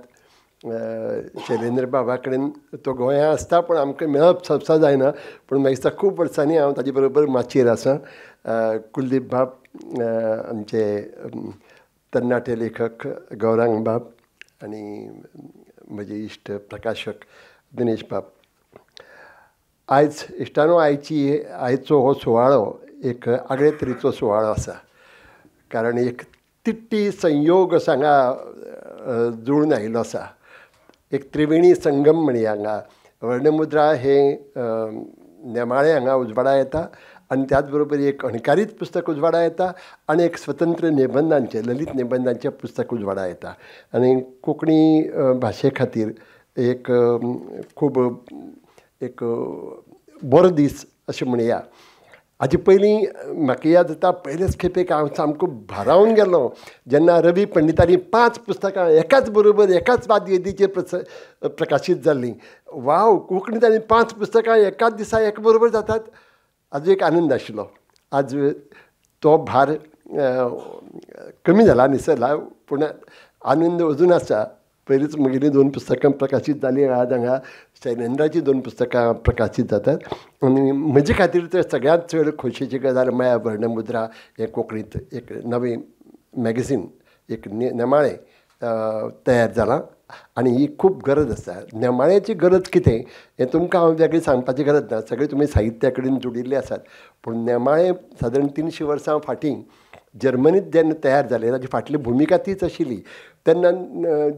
शैलेंद्र बाबा कडेन तो गोंयांत आसता पूण आमकां मेळप सहसा जायना, पूण म्हाका दिसता खूब वर्सांनी हांव ताजे बरोबर माचयेर आसा. कुलदीप बाब, आमचे तरणाटे लेखक गौरांग बाब आनी म्हजे इश्ट प्रकाशक दिनेश बाब. आयज इश्टानो आयचो हो सुवाळो एक आगळे तरेचो सुवाळो आसा, कारण एक तिट्टी संयोग असो हांगा जुळून आयिल्लो आसा. एक त्रिवेणी संगम म्हणया हांगा. वर्णमुद्रा हें नेमाळे हांगा उजवाडा येता आनी त्याच बरोबर एक अणकारीत पुस्तक उजवाडा येता आनी एक स्वतंत्र निबंधांचें, ललीत निबंधांचें पुस्तक उजवाडा येता. आनी कोंकणी भाशे खातीर एक खूब एक बरो दीस अशें म्हणया. हाजे पयलीं म्हाका याद जाता, पयलेच खेपेक हांव सामको भारावन गेलो जेन्ना रवी पंडितांनी 5 पुस्तकां एकाच बरोबर एकाच वादवेदीचेर प्रकाशीत जाल्लीं. वाव, कोंकणींत आनी 5 पुस्तकां एकाच दिसा एका बरोबर जातात. हाजो एक आनंद आशिल्लो. आज तो भार कमी जाला, निसरला, पूण आनंद अजून आसा. पयलींच म्हगेलीं 2 पुस्तकां प्रकाशीत जालीं. आज हांगा शैलेंद्राची 2 पुस्तकां प्रकाशीत जातात. आनी म्हजे खातीर तर सगळ्यांत चड खोशयेची गजाल म्हळ्यार वर्णमुद्रा हें कोंकणींत एक नवी मॅगझीन, एक नेमाळें तयार जालां. आनी ही खूब गरज आसा. नेमाळ्याची गरज कितें हें तुमकां हांव वेगळें सांगपाची गरज ना, सगळें तुमी साहित्या कडेन जोडिल्ले आसात. पूण नेमाळें सादारण 300 वर्सां फाटीं जर्मनींत जेन्ना तयार जालें ताची फाटली भुमिका तीच आशिल्ली. तेन्ना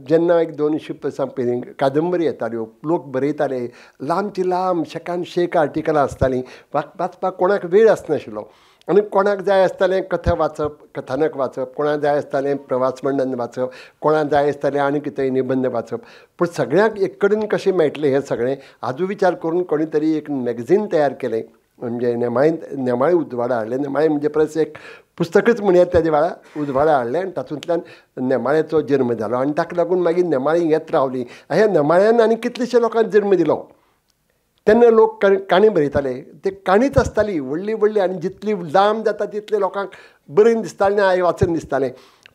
जेन्ना एक 200 वर्सां पयलीं कादंबरी येताल्यो, लोक बरयताले, लांबची लांब शेकान शेक आर्टिकलां आसतालीं, वाचपाक कोणाक वेळ आसनाशिल्लो. आनी कोणाक जाय आसतालें कथा वाचप, कथानक वाचप, कोणाक जाय आसतालें प्रवास वर्णन वाचप, कोणाक जाय आसतालें आनी कितेंय निबंद वाचप. पूण सगळ्यांक एक कडेन कशें मेळटलें हें सगळें हाजो विचार करून कोणी तरी एक मॅगझीन तयार केलें. म्हणजे नेमाळी उजवाडा हाडलें. नेमाळी म्हणजे परस एक पुस्तकच म्हणयात तेज्या वेळा उजवाडा हाडलें आनी तातूंतल्यान नेमाळ्याचो जल्म जालो. आनी ताका लागून मागीर नेमाळी येत रावली. ह्या नेमाळ्यान आनी कितलेशे लोकांक जल्म दिलो. तेन्ना लोक काणी बरयताले, ते काणीच आसताली व्हडली व्हडली आनी जितली लांब जाता तितले लोकांक बरें दिसतालें आनी वाचन दिसतालें.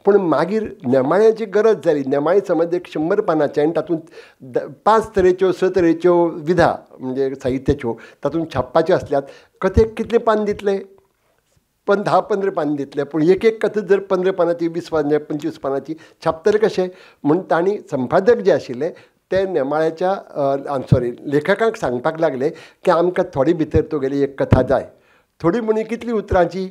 पूण मागीर नेमाळ्याची गरज जाली. नेमाळी समज एक 100 पानांचें आनी तातूंत 5 तरेच्यो 6 तरेच्यो विधा म्हणजे साहित्याच्यो तातूंत छापपाच्यो आसल्यात. कथेक कितले पान दितले? 10-15 पान दितले. पूण एक एक कथा जर 15 पानांची 20 पानांची 25 पानांची छापतले कशें म्हूण तांणी संपादक जे आशिल्ले ते नेमाळ्याच्या लेखकांक सांगपाक लागले की आमकां थोडी भितर तुगेली एक कथा जाय. थोडी म्हणी कितली उतरांची?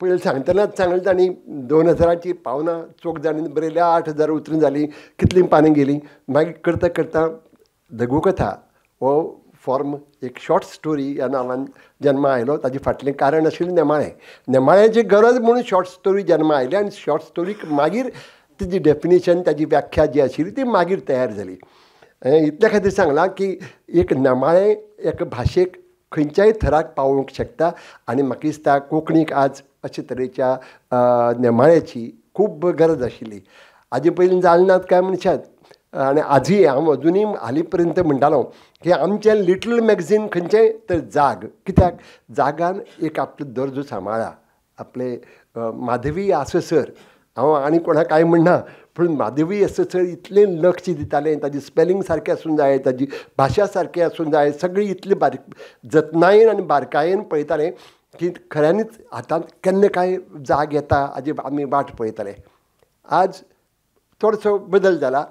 पयलीं सांगतनाच सांगलें तांणी 2000ची पावना चोक जाणी बरयल्या 8000 उतरां जालीं, कितलीं पानां गेलीं. मागीर करता करता लघुकथा हो फॉर्म एक शॉर्ट स्टोरी ह्या नांवान जन्मा आयलो. ताजे फाटलें कारण आशिल्लें नेमाळ्याची गरज म्हणून शॉर्ट स्टोरी जन्मा आयली. आनी शॉर्ट स्टोरीक मागीर तिजी डेफिनेशन ताजी व्याख्या जी आशिल्ली ती मागीर तयार जाली. इतल्या खातीर सांगलां की एक नेमाळें एक भाशेक खंयच्याय थराक पावोवंक शकता. आनी म्हाका दिसता कोंकणीक आज अशे तरेच्या नेमाळ्याची खूब गरज आशिल्ली. हाजे पयलीं जाल नात कांय मनशात. आनी आजूय हांव अजुनूय हालीं पर्यंत म्हणटालो की आमचें लिटल मॅगझीन खंयचें तर जाग. कित्याक जागान एक आपलो दर्जो सांबाळ्ळा. आपले माधवी आससर हांव आनी कोणाक कांय म्हणना, पूण माधवी आससर इतलें लक्ष दितालें. ताजी स्पेलिंग सारकें आसूंक जाय, ताजी भाशा सारकी आसूंक जाय, सगळी इतली जतनायेन आनी बारकायेन पळयतालें की खऱ्यांनीच हातांत केन्ना काय जाग येता हाजी आमी वाट पळयताले. आज चडसो बदल जाला.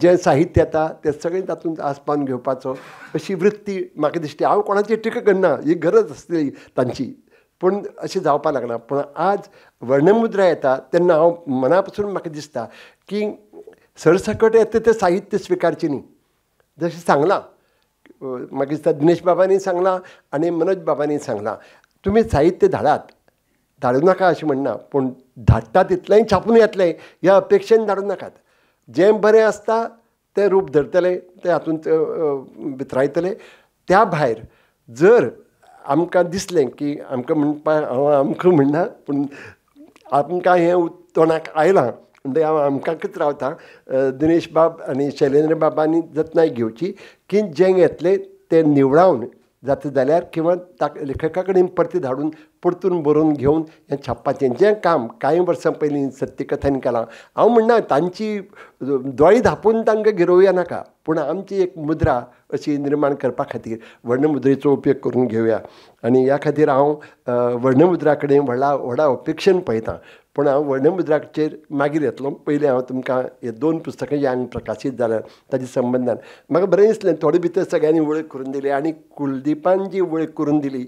जें साहित्य येता तें सगळें तातूंत आस्पावन घेवपाचो अशी वृत्ती म्हाका दिसता. हांव कोणाची टिका करना, ही गरज आसली तांची, पूण अशें जावपाक लागना. पूण आज वर्णमुद्रा येता तेन्ना हांव मना पासून म्हाका दिसता की सरसकट येता तें साहित्य स्विकारचें न्ही. जशें सांगलां म्हाका दिसता दिनेश बाबांनी सांगलां आनी मनोज बाबांनी सांगलां, तुमी साहित्य धाडूं नाका अशें म्हणना, पूण धाडटा तितलेंय छापून येतलें ह्या अपेक्षेन धाडूं नाकात. जें बरें आसता तें रूप धरतलें, तें हातूंत भितरायतलें. त्या भायर जर आमकां दिसलें की आमकां म्हणपा हांव आमकां म्हणना, पूण आमकां हें तोंडाक आयलां म्हणटकीर हांव आमकांच रावतां. दिनेश बाब आनी शैलेंद्र बाबांनी जतनाय घेवची की जें येतलें तें निवडावन जाता जाल्यार किंवां ताका लेखका कडेन परती धाडून परतून बरोवन घेवन हें छापपाचें. जें काम कांय वर्सां पयलीं सत्यकथान केलां. हांव म्हणना तांची दोळे धांपून तांकां गिरोवया नाका, पूण आमची एक मुद्रा अशी निर्माण करपा खातीर वर्णमुद्रेचो उपयोग करून घेवया. आनी ह्या खातीर हांव वर्णमुद्रा कडेन व्हडा अपेक्षेन पळयतां. पूण हांव वर्णमुद्राचेर मागीर येतलो. पयलीं हांव तुमकां हे 2 पुस्तकां जे प्रकाशीत जाल्यात ताचे संबंदान म्हाका बरें दिसलें. थोडे भितर सगळ्यांनी वळख करून दिली आनी कुलदिपान जी वळख करून दिली,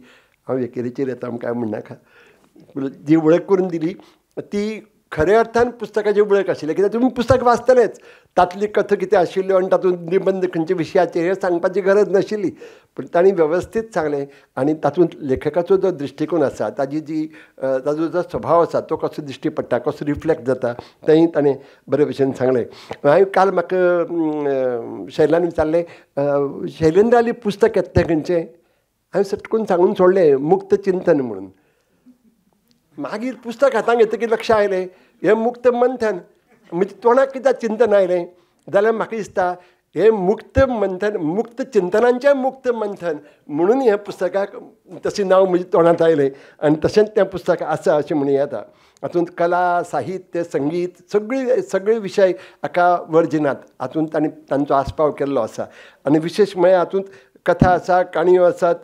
हांव एकेरेचेर येता आमकां म्हणनाका, जी वळख करून दिली ती खऱ्या अर्थान पुस्तकाची वळख आशिल्ली. कित्याक तुमी पुस्तक वाचतलेच, तातली कथा कितें आशिल्ल्यो आनी तातूंत निबंद खंयच्या विशयाचेर हें सांगपाची गरज नाशिल्ली. पूण तांणी वेवस्थीत सांगलें आनी तातूंत लेखकाचो जो दृश्टिकोन आसा, ताजो जो स्वभाव आसा तो कसो दिश्टी पडटा, कसो रिफ्लेक्ट जाता तेंय ताणें बरे भशेन सांगलें. हांवें काल म्हाका शैलान विचारलें, शैलेंद्राली पुस्तक येता तें खंयचें? हांवें सटकून सांगून सोडलें, मुक्त चिंतन म्हणून. मागीर पुस्तक हातांत घेतकीर लक्ष आयलें हें मुक्त मंथन. म्हणजे तोंडाक कित्याक चिंतन आयलें जाल्यार म्हाका दिसता हे मुक्त मंथन, मुक्त चिंतनांचें मुक्त मंथन म्हणून हें पुस्तकाक तशें नांव म्हजें तोंडांत आयलें आनी तशेंच तें पुस्तक आसा अशें म्हणूं येता. हातूंत कला, साहित्य, संगीत सगळे विशय हाका वर्जिनात. हातूंत तांचो आस्पाव केल्लो आसा आनी विशेश म्हळ्यार हातूंत कथा आसा, काणयो आसात,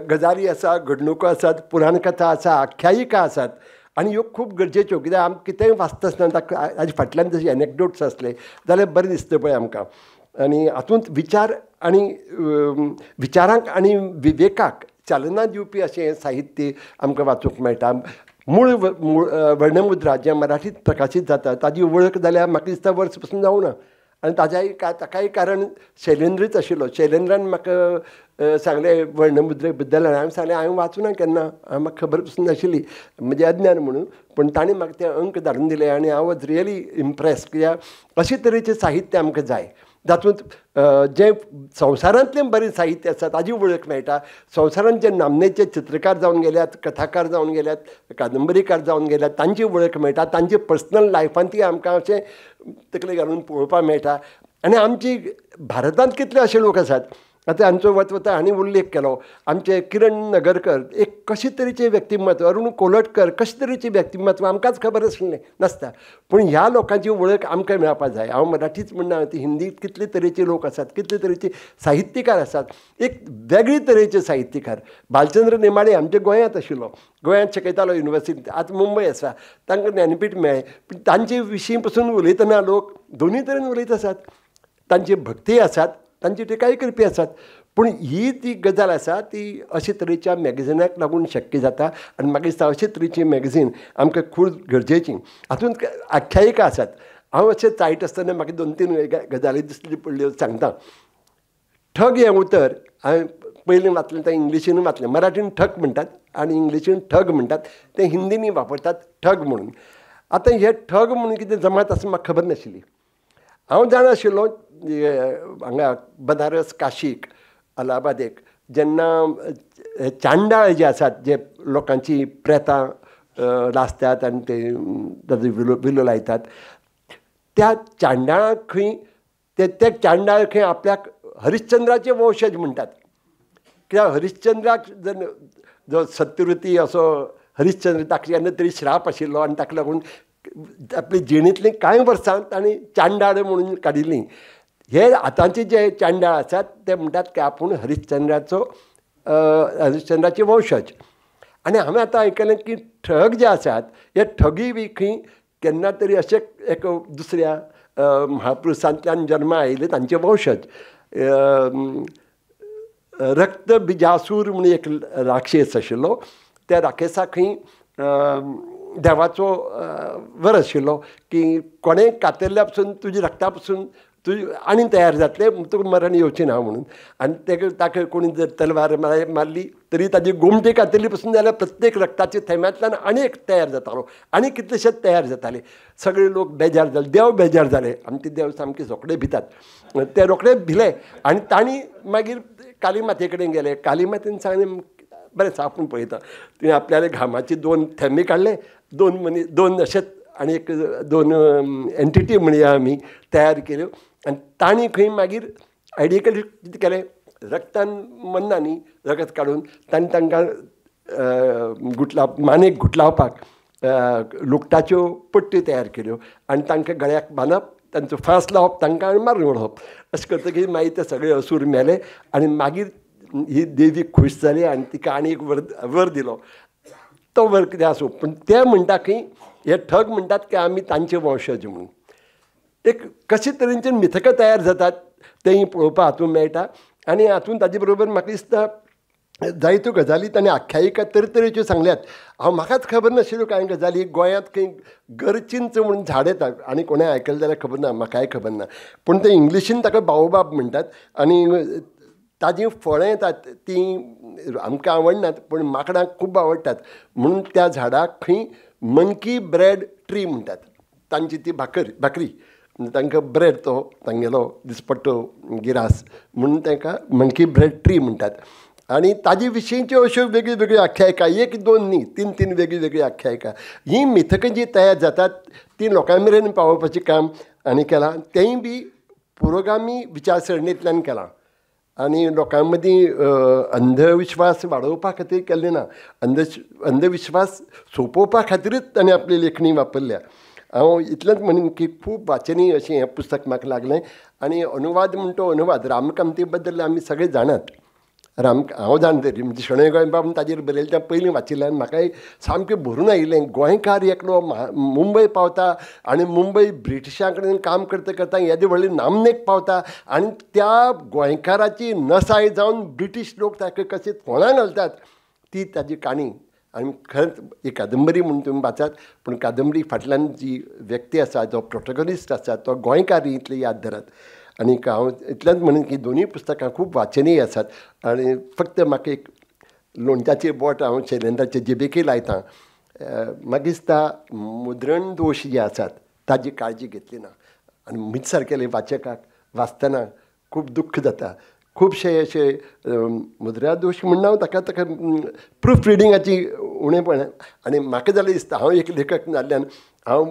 गजाली आसा, घडणुको आसात, पुराण कथा आसा, आख्यायिका आसात आनी ह्यो खूब गरजेच्यो. कित्याक आमकां कितेंय वाचता आसतना ताका हाजे फाटल्यान जशे एनेक्डोट्स आसले जाल्यार बरें दिसता पळय आमकां. आनी हातूंत विचार आनी विचारांक आनी विवेकाक चालना दिवपी अशें साहित्य आमकां वाचूंक मेळटा. मूळ वर्णमुद्रा जें मराठींत प्रकाशीत जाता ताजी वळख जाल्यार म्हाका दिसता वर्स पासून जावं ना. आनी ताकाय कारण शैलेंद्रच आशिल्लो. शैलेंद्रान म्हाका सांगलें वर्णमुद्रे बद्दल आनी हांवें सांगलें हांवें वाचूना केन्ना, म्हाका खबर पासून नाशिल्ली, म्हणजे अज्ञान म्हणून. पूण ताणें म्हाका ते अंक धाडून दिले आनी हांव वॉज रियली इम्प्रेस. कित्याक अशे तरेचें साहित्य आमकां जाय जातूंत जें संवसारांतलें बरें साहित्य आसा ताजी वळख मेळटा. संवसारांत जे नामनेचे चित्रकार जावन गेल्यात, कथाकार जावन गेल्यात, कादंबरीकार जावन गेल्यात, तांची वळख मेळटा. तांचे पर्सनल लायफांतूय आमकां अशें तकले घालून पळोवपाक मेळटा. आनी आमची भारतांत कितले अशे लोक आसात. आतां हांचो वता हांणी उल्लेख केलो आमचे किरण नगरकर, एक कशे तरेचें व्यक्तिमत्व, अरुण कोलटकर कशे तरेचें व्यक्तिमत्व आमकांच खबर आसलें नासता. पूण ह्या लोकांची वळख आमकां मेळपाक जाय. हांव मराठीच म्हणना, ती हिंदीत कितले तरेचे लोक आसात, कितले तरेचे साहित्यकार आसात. एक वेगळे तरेचे साहित्यकार. भालचंद्र नेमाडे आमच्या गोंयांत आशिल्लो, गोंयांत शिकयतालो युनिवर्सिटींत, आतां मुंबय आसा. तांकां ज्ञानपीठ मेळ्ळें. पूण तांचे विशीं पासून उलयतना लोक दोनूय तरेन उलयत आसात. तांची भक्ती आसात, तांची टिकाय करपी आसात. पूण ही ती गजाल आसा ती अशे तरेच्या मॅगझिनाक लागून शक्य जाता. आनी म्हाका दिसता अशे तरेची मॅगझीन आमकां खूब गरजेची. हातूंत आख्यायिका आसात. हांव अशें चाळीत आसतना म्हाका 2-3 गजाली दिसल्यो पडल्यो सांगता. ठग हें उतर हांवें पयलीं वाचलें तें इंग्लिशीन वाचलें. मराठीन ठग म्हणटात आनी इंग्लिशीन ठग म्हणटात. तें हिंदीनी वापरतात ठग म्हणून. आतां हे ठग म्हणून कितें जमात आसा म्हाका खबर नाशिल्ली. हांव जाणाशिल्लो हांगा बनारस, काशीक, अलाहाबादेक जेन्ना चांडाळ जे आसात, जे लोकांची प्रेतां लासतात आनी ते ताजो विलो लायतात, त्या चांडाळाक खंय ते चांडाळ खंय आपल्याक हरिश्चंद्राचे वंशज म्हणटात. कित्याक हरिश्चंद्राक जो सत्यवती असो हरिश्चंद्र ताका केन्ना तरी श्राप आशिल्लो आनी ताका लागून आपली जिणेंतलीं कांय वर्सां ताणें चांडाळ म्हणून काडिल्लीं. हे आतांचे जे चांडाळ आसात ते म्हणटात की आपूण हरिश्चंद्राचे वंशज. आनी हांवें आतां आयकलें की ठग जे आसात हे ठगी बी खंय केन्ना तरी अशे एक दुसऱ्या महापुरुशांतल्यान जल्मा आयिल्ले तांचे वंशज. रक्तबिजासूर म्हणून एक राक्षस आशिल्लो. त्या राक्षसाक खंय देवाचो वर आशिल्लो की कोणें कातरल्या पासून तुज्या रक्ता पासून तुजें आनी तयार जातलें, तुका मरण येवचें ना म्हणून. आनी ताका कोणी जर तलवार मारली तरी ताजी गोमटी कातरली पासून जाल्यार प्रत्येक रक्ताच्या थेंब्यांतल्यान आनी एक तयार जातालो आनी कितलेशेच तयार जाताले. सगळे लोक बेजार जाले, देव बेजार जाले. आनी ते देव सामके रोखडे भितात. ते रोखडे भिले आनी तांणी मागीर काली माते कडेन गेले. काली मातेन सांगलें बरें आपूण पळयता. तुवें आपल्याले घामाचे 2 थेंबे काडले, 2 अशेच आनी एक 2 एंटिटी म्हणया आमी तयार केल्यो. आनी तांणी खंय मागीर आयडियली कितें केलें, रक्तान मरना न्ही, रगत काडून तांणी तांकां मानेक घुटलावपाक लुगटाच्यो पट्ट्यो तयार केल्यो आनी तांकां गळ्याक बांदप, तांचो फांस लावप तांकां आनी मारून उडोवप. अशें करतकीर मागीर ते सगळे असूर मेले आनी मागीर ही देवी खूश जाली आनी तिका आनी एक वर दिलो. तो वर कितें आसूं, पूण ते म्हणटा की हे ठग म्हणटात की आमी तांचे वंशज म्हणून. एक कशे तरेचे मिथकां तयार जातात तेंय पळोवपाक हातूंत मेळटा. आनी हातूंत ताजे बरोबर म्हाका दिसता जायत्यो गजाली ताणें आख्यायिका तरेतरेच्यो सांगल्यात. म्हाकाच खबर नाशिल्ल्यो कांय गजाली. गोंयांत खंय गरचिंच म्हणून झाड येता आनी कोणें आयकलें जाल्यार खबर ना, म्हाकाय खबर ना. पूण ते इंग्लिशीन ताका बाओबाब म्हणटात आनी ताजीं फळां येतात तीं आमकां आवडनात पूण माकडांक खूब आवडटात. म्हणून त्या झाडाक खंय मंकी ब्रेड ट्री म्हणटात. तांची ती भाकरी तांकां ब्रेड तो तांगेलो दिसपट्टो गिरास म्हणून तांकां मंकी ब्रेड ट्री म्हणटात. आनी ताजे विशींच्यो अश्यो वेगळ्यो वेगळ्यो आख्यायिका, 1-2 न्ही, 3-3 वेगळी वेगळी आख्यायिका. हीं मिथकां जीं तयार जातात तीं लोकां मेरेन पावोवपाचें काम हांणी केलां. तेंय बी पुरोगामी विचारसरणींतल्यान केलां आनी लोकां मदीं अंधविश्वास वाडोवपा खातीर केल्लें ना. अंधविश्वास सोंपोवपा खातीरच ताणें आपली लेखणी वापरल्या. हांव इतलेंच म्हणीन की खूब वाचनीय अशें हें पुस्तक म्हाका लागलें. आनी अनुवाद म्हणटा तो अनुवाद रामकांती बद्दल आमी सगळे जाणात. हांव जाण तरी म्हणजे शणै गोंयबाब ताजेर बरयलें तें पयलीं वाचिल्लें आनी म्हाकाय सामकें भरून आयिल्लें. गोंयकार एकलो मुंबय पावता आनी मुंबय ब्रिटिशां कडेन काम करता करता येदे व्हडले नामनेक पावता आनी त्या गोंयकाराची नसाय जावन ब्रिटीश लोक ताका कशें फोंडां घालतात ती ताजी काणी. आनी खरेंच ही कादंबरी म्हणून तुमी वाचात, पूण कादंबरी फाटल्यान जी व्यक्ती आसा जो प्रोटॅगनिस्ट आसा तो गोंयकार इतले याद धरात. आनीक हांव इतलेंच म्हणून की दोनूय पुस्तकां खूब वाचनीय आसात. आनी फक्त म्हाका एक लोणच्याचेर बोट हांव शैलेंद्राचे जिबेकी लायतां. म्हाका दिसता मुद्रण दोश जे आसात ताजी काळजी घेतली ना आनी म्हजे सारकेले वाचकाक वाचतना खूब दुख्ख जाता. खुबशे अशे मुद्रा दोश म्हणना ताका प्रूफ रिडिंगाची उणेपण. आनी म्हाका जाल्यार दिसता हांव एक लेखक जाल्ल्यान हांव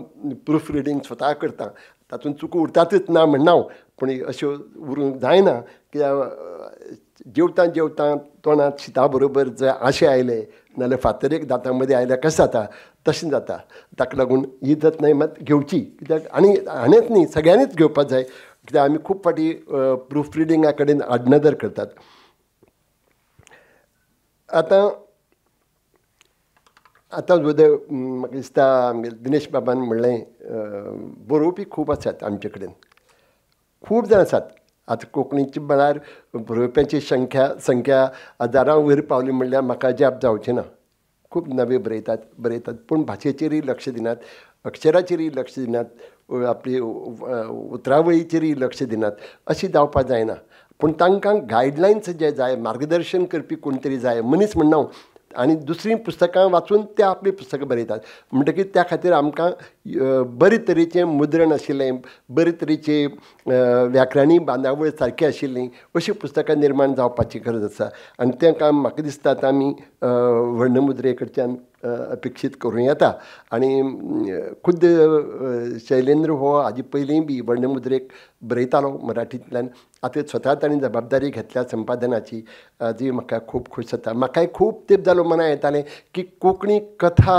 प्रूफ रिडींग स्वता करतां. तातूंत चुको उरतातच ना म्हणना हांव, पूण अश्यो उरूंक जायना. कित्याक जेवता तोंडांत शिता बरोबर जर आशे आयले नाजाल्यार फातर एक दांता मदीं आयल्यार कशें जाता तशें जाता. ताका लागून ही जतनाय मात घेवची. कित्याक आनी हाणेंच न्ही सगळ्यांनीच घेवपाक जाय. कित्याक आमी खूब फाटी प्रूफ रिडिंगा कडेन आडनदर करतात. आतां म्हाका दिसता दिनेश बाबान म्हणलें बरोवपी खूब आसात आमचे कडेन, खूब जाण आसात. आतां कोंकणीचे म्हळ्यार बरोवप्याची संख्या हजारां वयर पावली म्हणल्यार म्हाका अजाप जावचें ना. खूब नवे बरयतात पूण भाशेचेरय लक्ष दिनात, अक्षराचेरय लक्ष दिनात, आपली उतरावळीचेरय लक्ष दिनात. अशी जावपाक जायना. पूण तांकां गायडलायन्स जे जाय, मार्गदर्शन करपी कोण तरी जाय. मनीस म्हणना आनी दुसरीं पुस्तकां वाचून ते आपली पुस्तकां बरयतात. म्हणटकीर त्या खातीर आमकां बरे तरेचें मुद्रण आशिल्लें, बरे तरेचे व्याकरणी बांदावळ सारकी आशिल्लीं अशीं पुस्तकां निर्माण जावपाची गरज आसा. आनी तें काम म्हाका दिसता आतां आमी वर्णमुद्रे कडच्यान अपेक्षीत करूं येता. आनी खुद्द शैलेंद्र हो हाजे पयलीं बी वर्णमुद्रेक बरयतालो मराठींतल्यान. आतां स्वता ताणें जबाबदारी घेतल्या संपादनाची. जी म्हाका खूब खूश जाता. म्हाकाय खूब तेंप जालो मना येतालें की कोंकणी कथा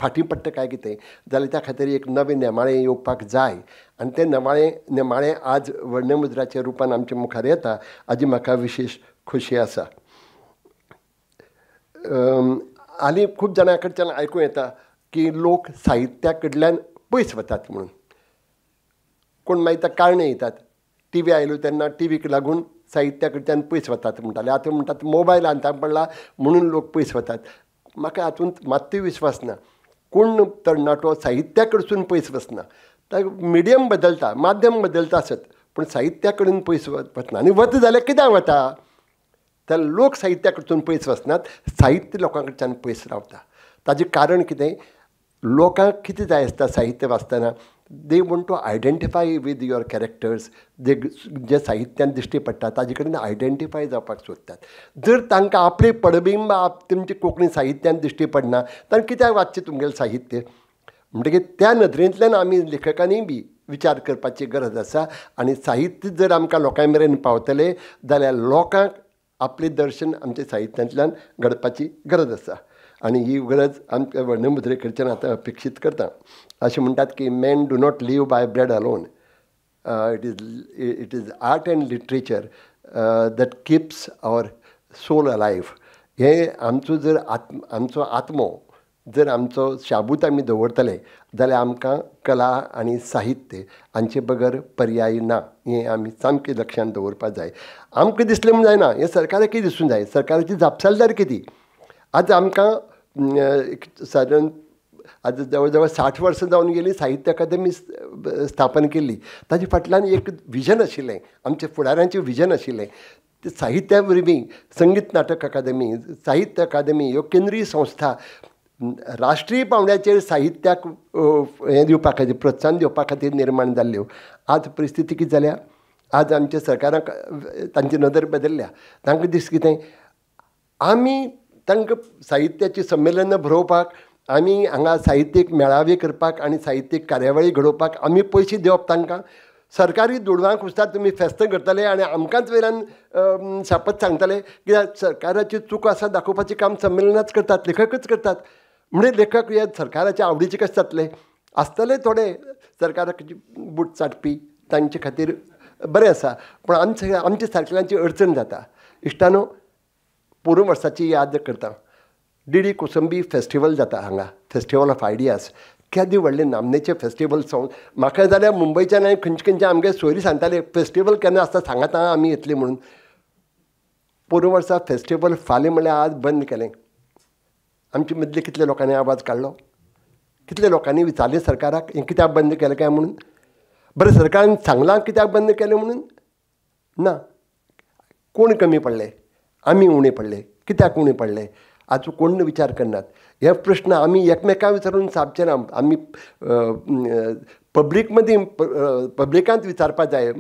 फाटीं पडटा काय कितें, जाल्यार त्या खातीर एक नवें नेमाळें येवपाक जाय. आनी तें नेमाळें आज वर्णमुद्राच्या रुपान आमच्या मुखार येता हाजी म्हाका विशेश खोशी आसा. हालीं खूब जाणां कडच्यान आयकूं येता की लोक साहित्या कडल्यान पयस वतात म्हणून. कोण मागीर ताका कारणां येतात. टी आयल्यो तेन्ना टीव्हीक लागून साहित्या कडच्यान पयस वतात म्हणटाले. आतां म्हणटात मोबायल हातांत पडला म्हणून लोक पयस वतात. म्हाका हातूंत मात्तूय विश्वास ना. कोण तरणाटो साहित्या कडसून पयस वचना. मिडियम बदलता, माध्यम बदलता आसत, पूण साहित्या कडेन पयस वचना. आनी वता जाल्यार कित्याक वता? जाल्यार लोक साहित्या कडसून पयस वचनात, साहित्य लोकां कडच्यान पयस रावता. ताजें कारण कितें? लोकांक कितें जाय आसता साहित्य वाचतना? They want to identify with your characters. जे साहित्यान दिश्टी पडटा ताजे कडेन आयडेंटिफाय जावपाक सोदतात. जर तांकां आपली पडबिंब तेमचे कोंकणी साहित्यान दिश्टी पडना तांकां कित्याक वाचचें तुमगेलें साहित्य? म्हणटकीर त्या नदरेंतल्यान आमी लेखकांनी बी विचार करपाची गरज आसा. आनी साहित्य जर आमकां लोकां मेरेन पावतलें जाल्यार लोकांक आपलें दर्शन आमच्या साहित्यांतल्यान घडपाची गरज आसा. आनी ही गरज आमच्या वर्णमुद्रे कडच्यान आतां अपेक्षीत करता. अशें म्हणटात की man do not live by bread alone. It is art and literature that keeps our soul alive. हे आमचो जर आमचो आत्मो जर आमचो शाबूत आमी दवरतले जाल्यार आमकां कला आनी साहित्य हांचे बगर पर्याय ना. हें आमी सामकें लक्षांत दवरपाक जाय. आमकां दिसलें म्हूण जायना, हें सरकाराकय दिसूंक जाय. सरकाराची जापसालदार कितें? आज आमकां सादारण आज जवळ जवळ 60 वर्सां जावन गेली साहित्य अकादमी स्थापन केल्ली. ताजे फाटल्यान एक विजन आशिल्लें, आमच्या फुडाऱ्यांचें विजन आशिल्लें. ते साहित्या वरवीं संगीत नाटक अकादमी, साहित्य अकादमी ह्यो केंद्रीय संस्था राष्ट्रीय पावंड्याचेर साहित्याक हें दिवपा खातीर प्रोत्साहन दिवपा खातीर निर्माण जाल्ल्यो. आज परिस्थिती कितें जाल्या? आज आमच्या सरकाराक तांची नदर बदल्ल्या. तांकां दिस कितें? आमी तांकां साहित्याची संमेलनां भरोवपाक, आमी हांगा साहित्यीक मेळावे करपाक आनी साहित्यीक कार्यावळी घडोवपाक आमी पयशे दिवप तांकां सरकारी दुडवांक वचतात तुमी फेस्त करतले आनी आमकांच वयल्यान शापत सांगतले कित्याक सरकाराची चूक आसा दाखोवपाचें काम संमेलनाच करतात, लेखकच करतात. म्हणजे लेखक हे सरकाराच्या आवडीचे कशें जातले? आसतले थोडे सरकाराक बूट चाटपी, तांचे खातीर बरें आसा, पूण आमच्या सारकेल्यांची अडचण जाता. इश्टानो, पोरू वर्साची याद करता. DD कोसंबी फेस्टिवल जाता हांगा, फेस्टिवल ऑफ आयडियाज. केदे व्हडले नामनेचे फेस्टिवल जावन म्हाका जाल्यार मुंबयच्यान हांवें खंयचे आमगे सोयरी सांगताले फेस्टिवल केन्ना आसता सांगात आमी येतली म्हणून. पोरू वर्सा फेस्टिवल फाल्यां म्हणल्यार आज बंद केलें. आमचे मदले कितले लोकांनी आवाज काडलो, कितले लोकांनी विचारलें सरकाराक हें कित्याक बंद केलें काय म्हणून. बरें, सरकारान सांगलां कित्याक बंद केलें म्हणून? ना. कोण कमी पडले? आमी उणे पडले. कित्याक उणे पडले? आज कोण विचार करनात. हे प्रश्न आमी एकमेकांक विचारून सापचे ना. आमी पब्लीक मदीं पब्लिकांत विचारपाक जाय.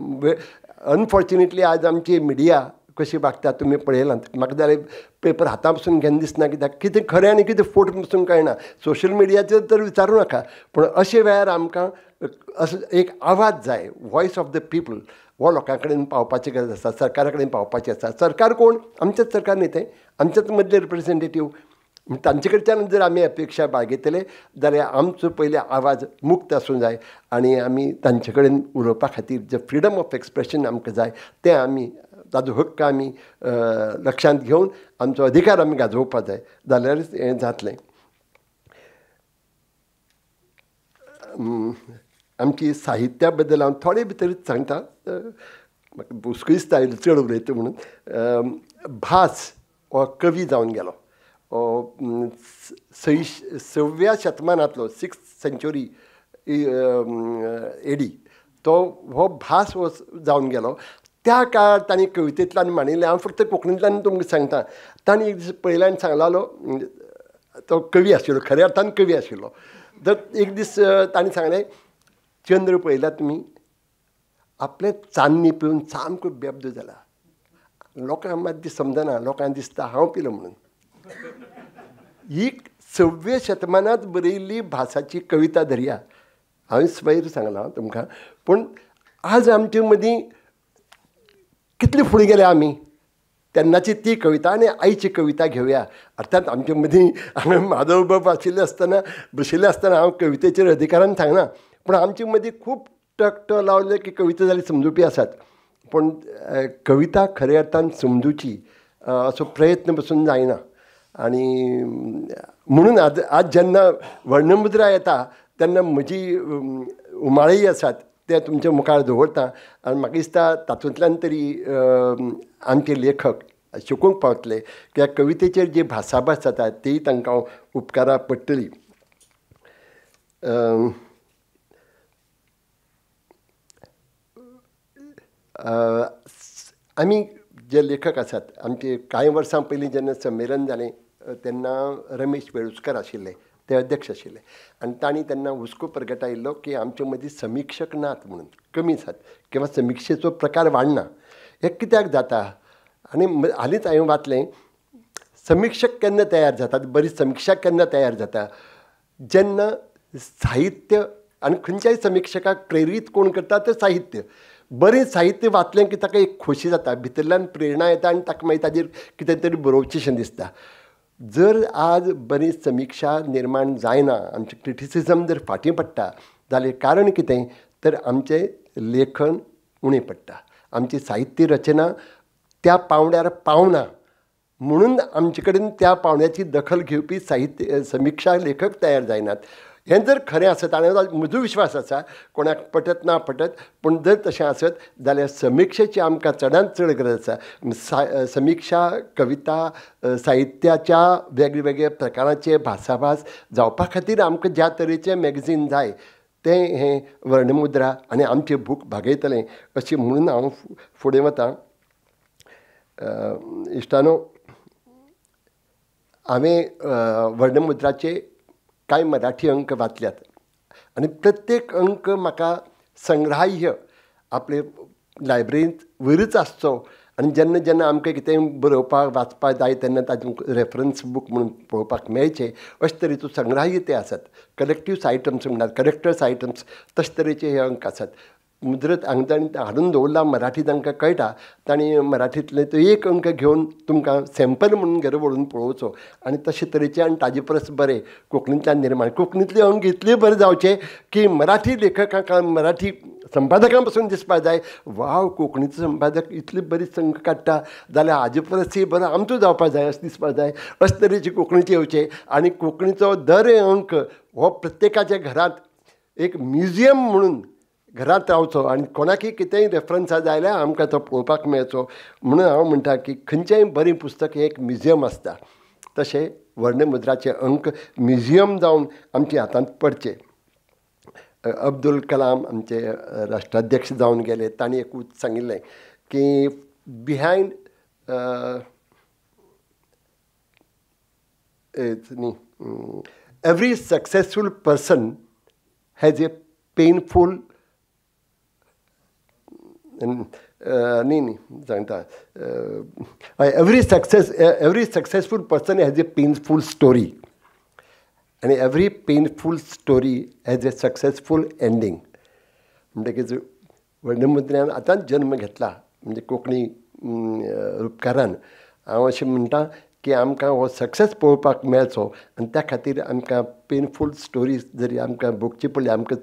अनफॉर्च्युनेटली आज आमची मिडिया कशी वागता तुमी पळयलां. म्हाका जाल्यार पेपर हातां पसून घेवन दिसना, कित्याक कितें खरें आनी कितें फोट पसून कळना. सोशल मिडियाचेर तर विचारूं नाका, पूण अशे वेळार आमकां असो एक आवाज जाय, वॉयस ऑफ द पीपल, हो लोकां कडेन पावपाची गरज आसा, सरकारा कडेन पावपाचें आसा. सरकार कोण? आमचेच सरकार न्ही तें, आमचेच मदले रिप्रेझेंटेटीव. तांचे कडच्यान जर आमी अपेक्षा बाळगितले जाल्यार आमचो पयले आवाज मुक्त आसूं जाय आनी आमी तांचे कडेन उलोवपा खातीर जे फ्रिडम ऑफ एक्सप्रेशन आमकां जाय तें आमी, ताजो हक्क आमी लक्षांत घेवन आमचो अधिकार आमी गाजोवपाक जाय, जाल्यारच हें जातलें. आमची साहित्या बद्दल हांव थोडे भितर सांगता, म्हाका हुस्को दिसता चड उलयता म्हणून. भास हो कवी जावन गेलो. 6व्या शतमानांतलो 6th century AD तो हो भास हो जावन गेलो. त्या काळार तांणी कवितेंतल्यान मांडिल्लें. हांव फक्त कोंकणींतल्यान तुमकां सांगता. तांणी एक दीस पयल्यान सांगलालो, तो कवी आशिल्लो, खऱ्या अर्थान कवी आशिल्लो. तर एक दीस तांणी सांगलें, चंद्र पळयला तुमी, आपलें चान्नी पिवन सामको बेबदो जाला. लोकांक मात ती समजना, लोकांक दिसता हांव पिलो म्हणून. ही 6व्या शतमानांत बरयल्ली भासाची कविता धरया. हांवें स्वयर सांगलां तुमकां, पूण आज आमचे मदीं कितले फुडें गेले आमी. तेन्नाची ती कविता आनी आयची कविता घेवया. अर्थात आमचे मदीं हांगा माधव बाब आशिल्ले आसतना, बशिल्ले आसतना हांव कवितेचेर अधिकारान सांगना, पूण आमचे मदीं खूब टक लावले की कविता जाली समजुपी आसात. पूण कविता खऱ्या अर्थान समजुची असो प्रयत्न पसून जायना. आनी म्हणून आज जेन्ना वर्णमुद्रा येता तेन्ना म्हजी उमाळी आसात ते तुमच्या मुखार दवरता. आनी म्हाका दिसता तातूंतल्यान तरी आमचे लेखक शिकूंक पावतले, कित्याक कवितेचेर जी भासाभास जाता ती तांकां उपकारा पडटली. आमी जे लेखक आसात, आमचे कांय वर्सां पयलीं जेन्ना संमेलन जालें तेन्ना रमेश वेळुस्कर आशिल्ले, ते अध्यक्ष आशिल्ले. आनी तांणी तेन्ना हुस्को प्रगटायिल्लो की आमचे मदीं समिक्षक नात म्हणून, कमी जात किंवा समिक्षेचो प्रकार वाडना. हें कित्याक जाता? आनी हालींच हांवें वाचलें, समिक्षक केन्ना तयार जातात, बरी समिक्षा केन्ना तयार जाता, जेन्ना साहित्य आनी खंयच्याय समिक्षकाक प्रेरीत कोण करता तर साहित्य. बरें साहित्य वाचलें की ताका एक खोशी जाता, भितरल्यान प्रेरणा येता आनी ताका मागीर ताजेर कितें तरी बरोवचेशें दिसता. जर आज बरी समिक्षा निर्माण जायना, आमचें क्रिटिसिजम जर फाटीं पडटा जाल्यार कारण कितें तर आमचें लेखन उणें पडटा, आमची साहित्य रचना त्या पावंड्यार पावना. म्हणून आमचे कडेन त्या पावंड्याची दखल घेवपी साहित्य समिक्षा लेखक तयार जायनात. हें जर खरें आसत, आनी म्हजो विश्वास आसा, कोणाक पटत ना पटत, पूण जर तशें आसत जाल्यार समिक्षेची आमकां चडांत चड गरज आसा. समिक्षा कविता साहित्याच्या वेगवेगळ्या प्रकाराचे भासाभास जावपा खातीर आमकां ज्या तरेचें मॅगझीन जाय तें हें वर्णमुद्रा आनी आमचें बूक भागयतलें अशें म्हणून हांव फुडें वतां. इश्टानो, हांवें वर्णमुद्राचे कांय मराठी अंक वाचल्यात आनी प्रत्येक अंक म्हाका संग्राह्य आपले लायब्ररींत वयरच आसचो. आनी जेन्ना जेन्ना आमकां कितें बरोवपाक वाचपाक जाय तेन्ना तातूंत रेफरन्स बूक म्हणून पळोवपाक मेळचे, अशे तरेचो संग्राह्य ते आसात. कलेक्टिव्स आयटम्स म्हणटात, कलेक्टर्स आयटम्स, तशे तरेचे हे अंक आसात. मुद्रत हांगा ताणी हाडून दवरला मराठी तांकां कळटा ताणी मराठींतले तो एक अंक घेवन तुमकां सॅम्पल म्हणून घरा व्हरून पळोवचो आनी तशे तरेचे आनी ताजे परस बरें कोंकणींतल्यान निर्माण कोंकणींतले अंक इतले बरे जावचे की मराठी लेखकांक मराठी संपादकां पासून दिसपा जाय वाव कोंकणीचो संपादक इतले बरी अंक काडटा जाल्यार हाजे परसय बरो आमचो जावपा जाय अशें दिसपा जाय अशे तरेचे कोंकणीचे येवचे आनी कोंकणीचो दर अंक हो प्रत्येकाच्या घरांत एक म्युजियम म्हणून घरांत रावचो आनी कोणाकय कितेंय रेफरन्स जाल्यार आमकां तो पळोवपाक मेळचो म्हणून हांव म्हणटा की खंयचेंय बरें पुस्तक हें एक म्युजियम आसता तशें वर्णमुद्राचे अंक म्युजियम जावन आमच्या हातांत पडचे. अब्दुल कलाम आमचे राष्ट्राध्यक्ष जावन गेले तांणी एक सांगिल्लें की behind every successful person has a painful न्ही सांगता every successful person has a painful story आनी every painful story has a successful ending. म्हणटकीच वर्णमुद्र्यान आतांच जन्म घेतला म्हणजे कोंकणी रूपकारान हांव अशें म्हणटा की आमकां हो सक्सेस पळोवपाक मेळचो आनी त्या खातीर आमकां पेनफूल स्टोरीज जरी आमकां भोगची पडली आमकां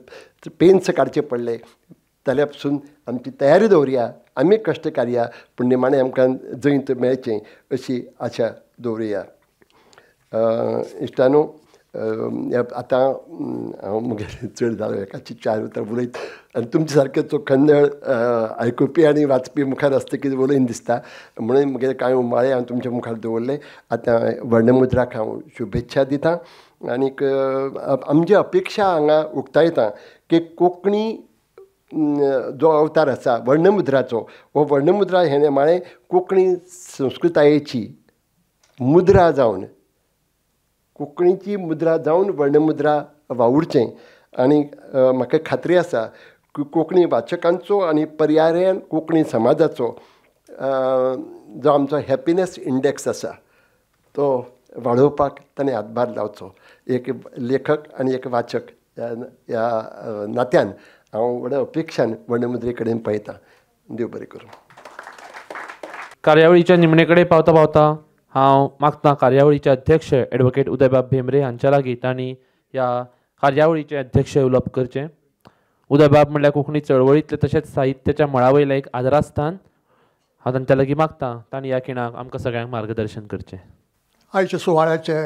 पेन्स काडचे पडले जाल्यार पसून आमची तयारी दवरया आमी कश्ट काडया पूण निमाणें आमकां जैत मेळचें अशी आशा दवरया. इश्टानो आतां हांव मुगेलें चड जालो एकाची 4 उतरां उलयत आनी तुमचे सारके चोखंदळ आयकुपी आनी वाचपी मुखार आसता कितें उलयन दिसता म्हणून मुगेले कांय उमाळे हांव तुमच्या मुखार दवरले. आतां वर्णमुद्राक हांव शुभेच्छा दितां आनीक आमची अपेक्षा हांगा उक्तायता की कोंकणी जो अवतार आसा वर्णमुद्राचो हो वर्णमुद्रा हें नेमाळें कोंकणी संस्कृतायेची मुद्रा जावन कोंकणीची मुद्रा जावन वर्णमुद्रा वावुरचें आनी म्हाका खात्री आसा की कोंकणी वाचकांचो आनी पर्यायान कोंकणी समाजाचो जो आमचो हॅपिनस इंडेक्स आसा तो वाडोवपाक ताणें हातभार लावचो. एक लेखक आनी एक वाचक ह्या नात्यान हांव व्हड अपेक्षान वर्णमुद्रे कडेन पळयतां. देव बरें करूं. कार्यावळीच्या निमणे कडेन पावता पावता हांव मागतां कार्यावळीचे अध्यक्ष एडवोकेट उदयबाब भेंब्रे हांच्या लागीं तांणी ह्या कार्यावळीचे अध्यक्ष उलोवप करचें. उदयबाब म्हणल्यार कोंकणी चळवळींतले तशेंच साहित्याच्या मळा वयलें एक आदरास्थान. हांव तांच्या लागीं मागतां तांणी ह्या खिणाक आमकां सगळ्यांक मार्गदर्शन करचें. आयच्या सुवाळ्याचे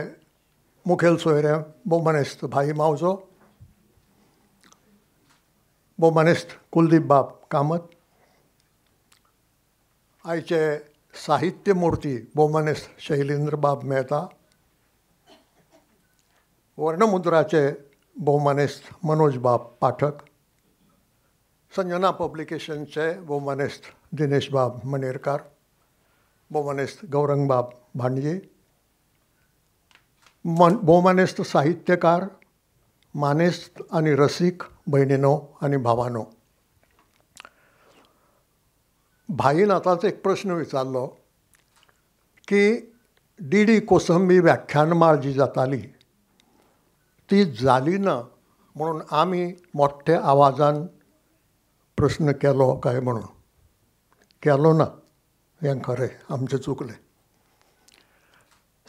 मुखेल सोयरे भोवमनेस्त भाई मावजो, भोवमनेस्त कुलदीप बाब कामत, आयचे साहित्य मूर्ती भोवमनेस्त शैलेंद्र बाब मेहता, वर्णमुद्राचे भोवमनेस्त मनोज बाब पाठक, संजना पब्लिकेशनचे भोवमनेस्त दिनेश बाब मनेरकार, भोवमनेस्त गौरंग बाब भांडये, भोवमनेस्त साहित्यकार, मानेस्त आनी रसीक भयणीनो आनी भावानो. भाईन आतांच एक प्रश्न विचारलो की डी कोसंबी व्याख्यानमाळ जी जाताली ती जाली ना म्हणून आमी मोठ्या आवाजान प्रश्न केलो काय म्हणून. केलो ना हें खरें, आमचें चुकलें.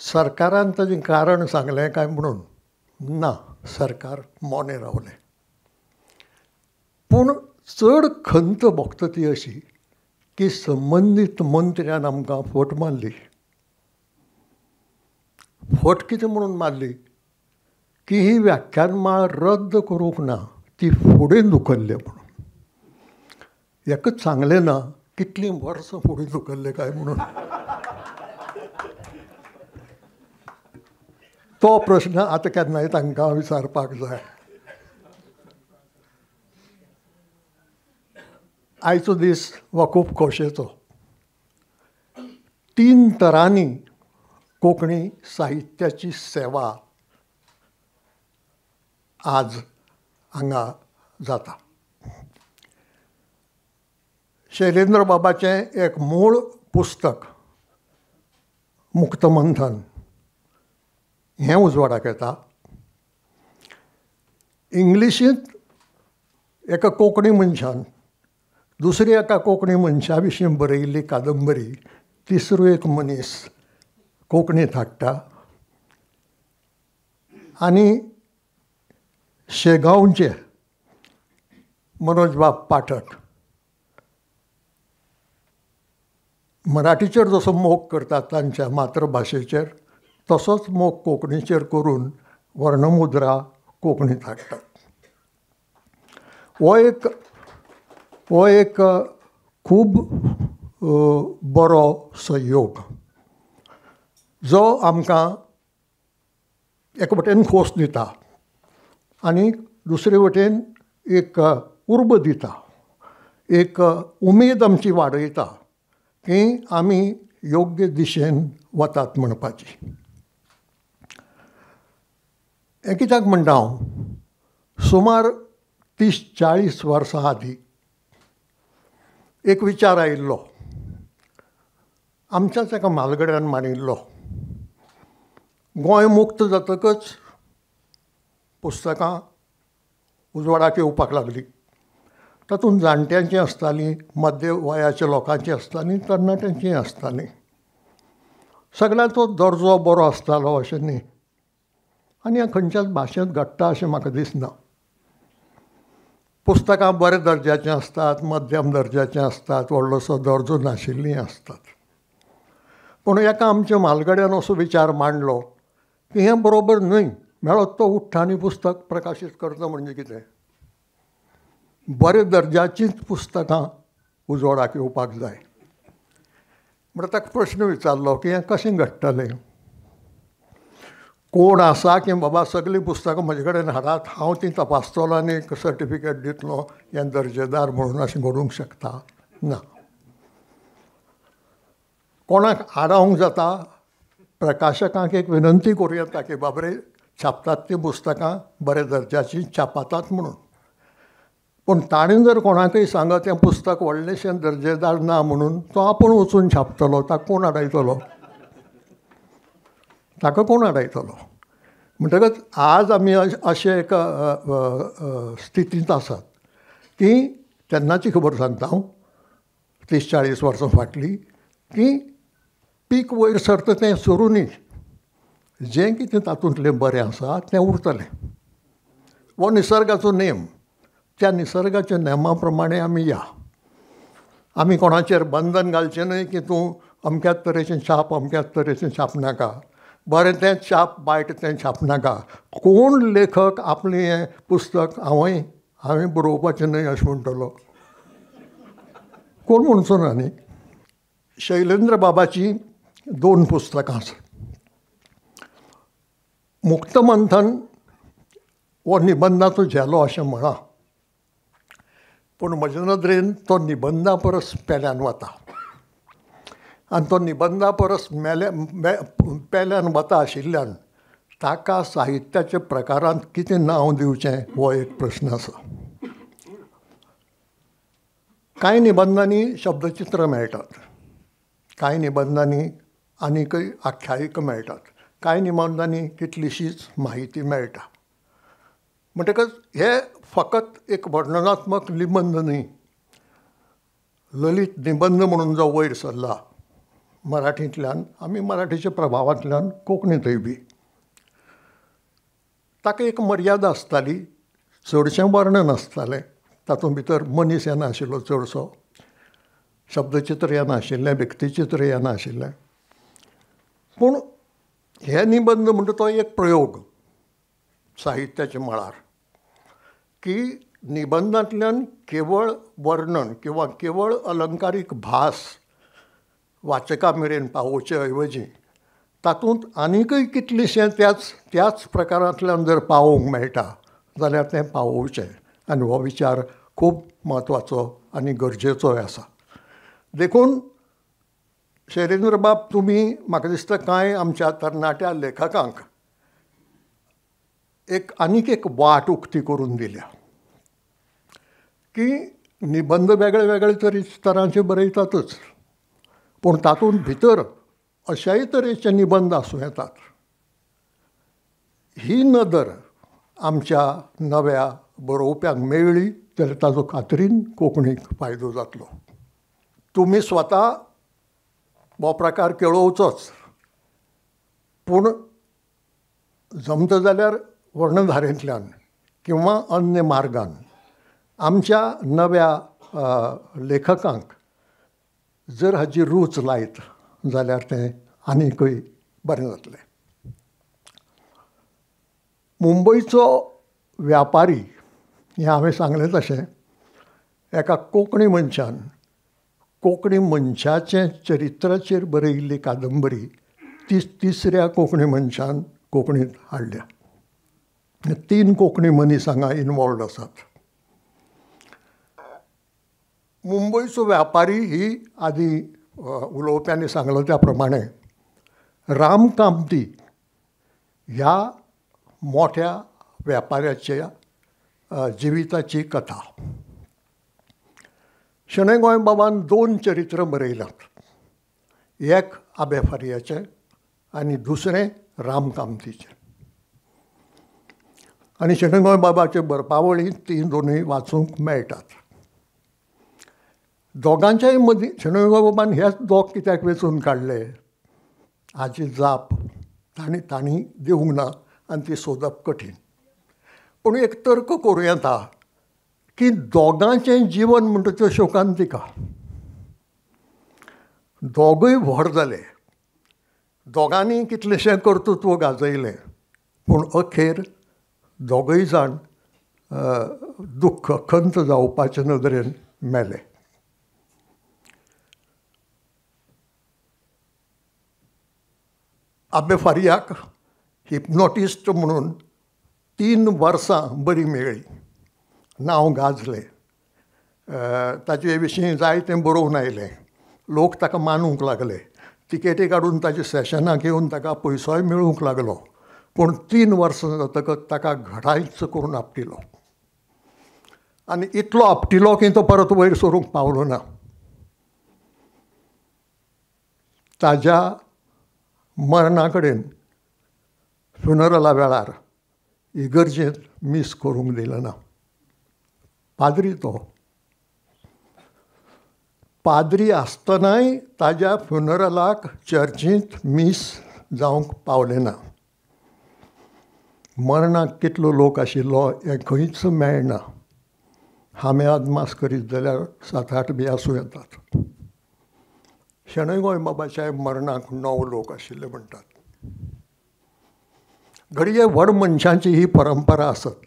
सरकारान ताजें कारण सांगलें काय म्हणून ना, सरकार मोने रावलें. पूण चड खंत भोगता ती अशी की संबंदीत मंत्र्यान आमकां फट मारली. फट कितें म्हणून मारली की ही व्याख्यानमाळ रद्द करूंक ना, ती फुडें धुकल्ले म्हणून. एकच सांगलें ना, कितलीं वर्सां फुडें धुकल्ले काय म्हणून. तो प्रश्न आतां केन्नाय तांकां विचारपाक जाय. आयचो दीस हो खूब खोशेचो. 3 तरांनी कोंकणी साहित्याची सेवा आज हांगा जाता. शैलेंद्र बाबाचें एक मूळ पुस्तक मुक्तमंथन हें उजवाडाक येता. इंग्लिशींत एका कोंकणी मनशान दुसरी एका कोंकणी मनशा विशीं बरयल्ली कादंबरी तिसरो एक मनीस कोंकणींत हाडटा आनी शेगांवचे मनोज बाब पाठक मराठीचेर जसो मोग करतात तांच्या मातृभाशेचेर तसोच मोग कोंकणीचेर करून वर्णमुद्रा कोंकणींत हाडटात. हो एक खूब बरो संयोग जो आमकां एक वटेन खोस दिता आनी दुसरे वटेन एक उर्ब दिता, एक उमेद आमची वाडयता की आमी योग्य दिशेन वतात म्हणपाची. हें कित्याक म्हणटा हांव, सुमार 30-40 वर्सां आदीं एक विचार आयिल्लो, आमच्याच एका म्हालगड्यान मांडिल्लो. गोंय मुक्त जातकच पुस्तकां उजवाडाक येवपाक लागलीं. तातूंत जाणट्यांची आसतालीं, मध्य वयाच्या लोकांची आसतालीं, तरणाट्यांचीय आसतालीं. सगळ्यांचो दर्जो बरो आसतालो अशें न्ही आनी हें खंयच्याच भाशेंत घडटा अशें म्हाका दिसना. पुस्तकां बऱ्या दर्ज्याचीं आसतात, मध्यम दर्ज्याचीं आसतात, व्हडलोसो दर्जो नाशिल्लीं आसतात. पूण एका आमच्या म्हालगड्यान असो विचार मांडलो की हें बरोबर न्हय, मेळत तो उठ्ठा आनी पुस्तक प्रकाशीत करता म्हणजे कितें. बऱ्या दर्ज्याचींच पुस्तकां उजवाडाक येवपाक जाय. म्हणून ताका प्रश्न विचारलो की हें कशें घडटलें. कोण आसा की बाबा सगळीं पुस्तकां म्हजे कडेन हाडात, हांव ती तपासतलो आनी एक सर्टिफिकेट दितलो हें दर्जेदार म्हणून अशें घडूंक शकता. ना, कोणाक आडावंक जाता, प्रकाशकांक एक विनंती करूं येता की बाबा रे छापतात तीं पुस्तकां बऱ्या दर्ज्याचीं छापतात म्हणून. पूण ताणें जर कोणाकय सांगत हें पुस्तक व्हडलेशें दर्जेदार ना म्हणून, तो आपूण वचून छापतलो, ताका कोण आडायतलो. ताका कोण आडायतलो. म्हणटकच आज आमी अशे एका स्थितींत आसात की तेन्नाची खबर सांगता हांव, 30-40 वर्सां फाटलीं, की पीक वयर सरता तें सरूनी जें कितें तातूंतलें बरें आसा तें उरतलें. हो निसर्गाचो नेम. त्या निसर्गाच्या नेमा प्रमाणें आमी या. आमी कोणाचेर बंधन घालचें न्हय की तूं अमक्याच तरेचें छाप, अमक्याच तरेचें छापनाका, बरें तें छाप, वायट तें छापनाका. कोण लेखक आपलें हें पुस्तक हांवें बरोवपाचें न्हय अशें म्हणटलो, कोण म्हणचो ना न्ही. शैलेंद्र बाबाची 2 पुस्तकां आसात. मुक्तमंथन हो निबंदाचो झेलो अशें म्हणा, पूण म्हजे नदरेन तो निबंदा परस पेल्यान वता. आनी तो निबंदा परस पेल्यान वता आशिल्ल्यान ताका साहित्याच्या प्रकारांत कितें नांव दिवचें हो एक प्रश्न आसा. कांय निबंदांनी शब्दचित्र मेळटात, कांय निबंदांनी आनीकय आख्यायिका मेळटात, कांय निबंदांनी कितलीशीच माहिती मेळटा. म्हणटकच हे फकत एक वर्णनात्मक निबंद न्ही, ललीत निबंद म्हणून जो वयर सरला मराठींतल्यान, आमी मराठीच्या प्रभावांतल्यान कोंकणींतय बी, ताका एक मर्यादा आसताली. चडशें वर्णन आसतालें, तातूंत भितर मनीस येनाशिल्लो चडसो, शब्दचित्र येनाशिल्लें, व्यक्तिचित्र येनाशिल्लें. पूण हे निबंद म्हणटा तो एक प्रयोग साहित्याच्या मळार, की निबंदांतल्यान केवळ वर्णन किंवा केवळ अलंकारीक भास वाचका मेरेन पावोवचे ऐवजी तातूंत आनीकय कितलेशें त्याच प्रकारांतल्यान जर पावोवंक मेळटा जाल्यार तें पावोवचें. आनी हो विचार खूब म्हत्वाचो आनी गरजेचोय आसा. देखून शैलेंद्र बाब, तुमी म्हाका दिसता कांय आमच्या तरणाट्या लेखकांक आनीक एक वाट उक्ती करून दिल्या, की निबंद वेगळे वेगळे तरांचे बरयतातच, पूण तातूंत भितर अशाय तरेचे निबंद आसूं येतात. ही नदर आमच्या नव्या बरोवप्यांक मेळ्ळी जाल्यार ताजो खात्रीन कोंकणीक फायदो जातलो. तुमी स्वता हो प्रकार केळोवचोच, पूण जमता जाल्यार वर्णधारेंतल्यान किंवा अन्य मार्गान आमच्या नव्या लेखकांक जर हाची रूच लायत जाल्यार तें आनीकय बरें जातलें. मुंबयचो व्यापारी हें हांवें सांगलें तशें एका कोंकणी मनशान कोंकणी मनशाचे चरित्राचेर बरयिल्ली कादंबरी तिसऱ्या कोंकणी मनशान कोंकणींत हाडल्या. 3 कोंकणी मनीस हांगा इनवॉल्ड आसात. मुंबयचो व्यापारी ही आदी उलोवप्यांनी सांगलो त्या प्रमाणे राम कामती ह्या मोठ्या व्यापाऱ्याच्या जिविताची कथा. शणै गोंयबाबान 2 चरित्र बरयल्यात. एक आबे फारियाचें आनी दुसरें राम कामतीचें. आनी शणै गोंयबाबाचे बरपावळी ती दोनूय वाचूंक मेळटात. दोगांच्याय मदीं शणै गोंयबाबान हेच दोग कित्याक वेंचून काडले हाची जाप तांणी दिवंक ना आनी ती सोदप कठीण. पूण एक तर्क करूं येता की दोगांचें जिवन म्हणटा त्यो शोकांतिका. दोगूय व्हड जाले, दोगांनी कितलेशें कर्तृत्व गाजयलें, पूण अखेर दोगूय जाण दुख्ख खंत जावपाचे नदरेन मेले. आबे फारियाक हिप्नोटिस्ट म्हणून 3 वर्सां बरी मेळ्ळी. नांव गाजलें, ताचे विशीं जायतें बरोवन आयलें, लोक ताका मानूंक लागले, तिकेटी काडून ताची सेशनां घेवन ताका पयसोय मेळूंक लागलो. पूण 3 वर्सां जातकच ताका घडायच करून आपटिलो. आनी इतलो आपटिलो की तो परत वयर सरूंक पावलो ना. ताज्या मरणा कडेन फ्युनरला वेळार इगर्जेंत मीस करूंक दिलें ना. पाद्री तो पाद्री आसतनाय ताज्या फ्युनरलाक चर्चींत मीस जावंक पावलें ना. मरणाक कितलो लोक आशिल्लो हें खंयच मेळना. हांवें अदमास करीत जाल्यार 7-8 बी आसूं येतात. शणै गोंयबाबाच्या मरणाक 9 लोक आशिल्ले म्हणटात. घडये व्हड मनशांची ही परंपरा आसत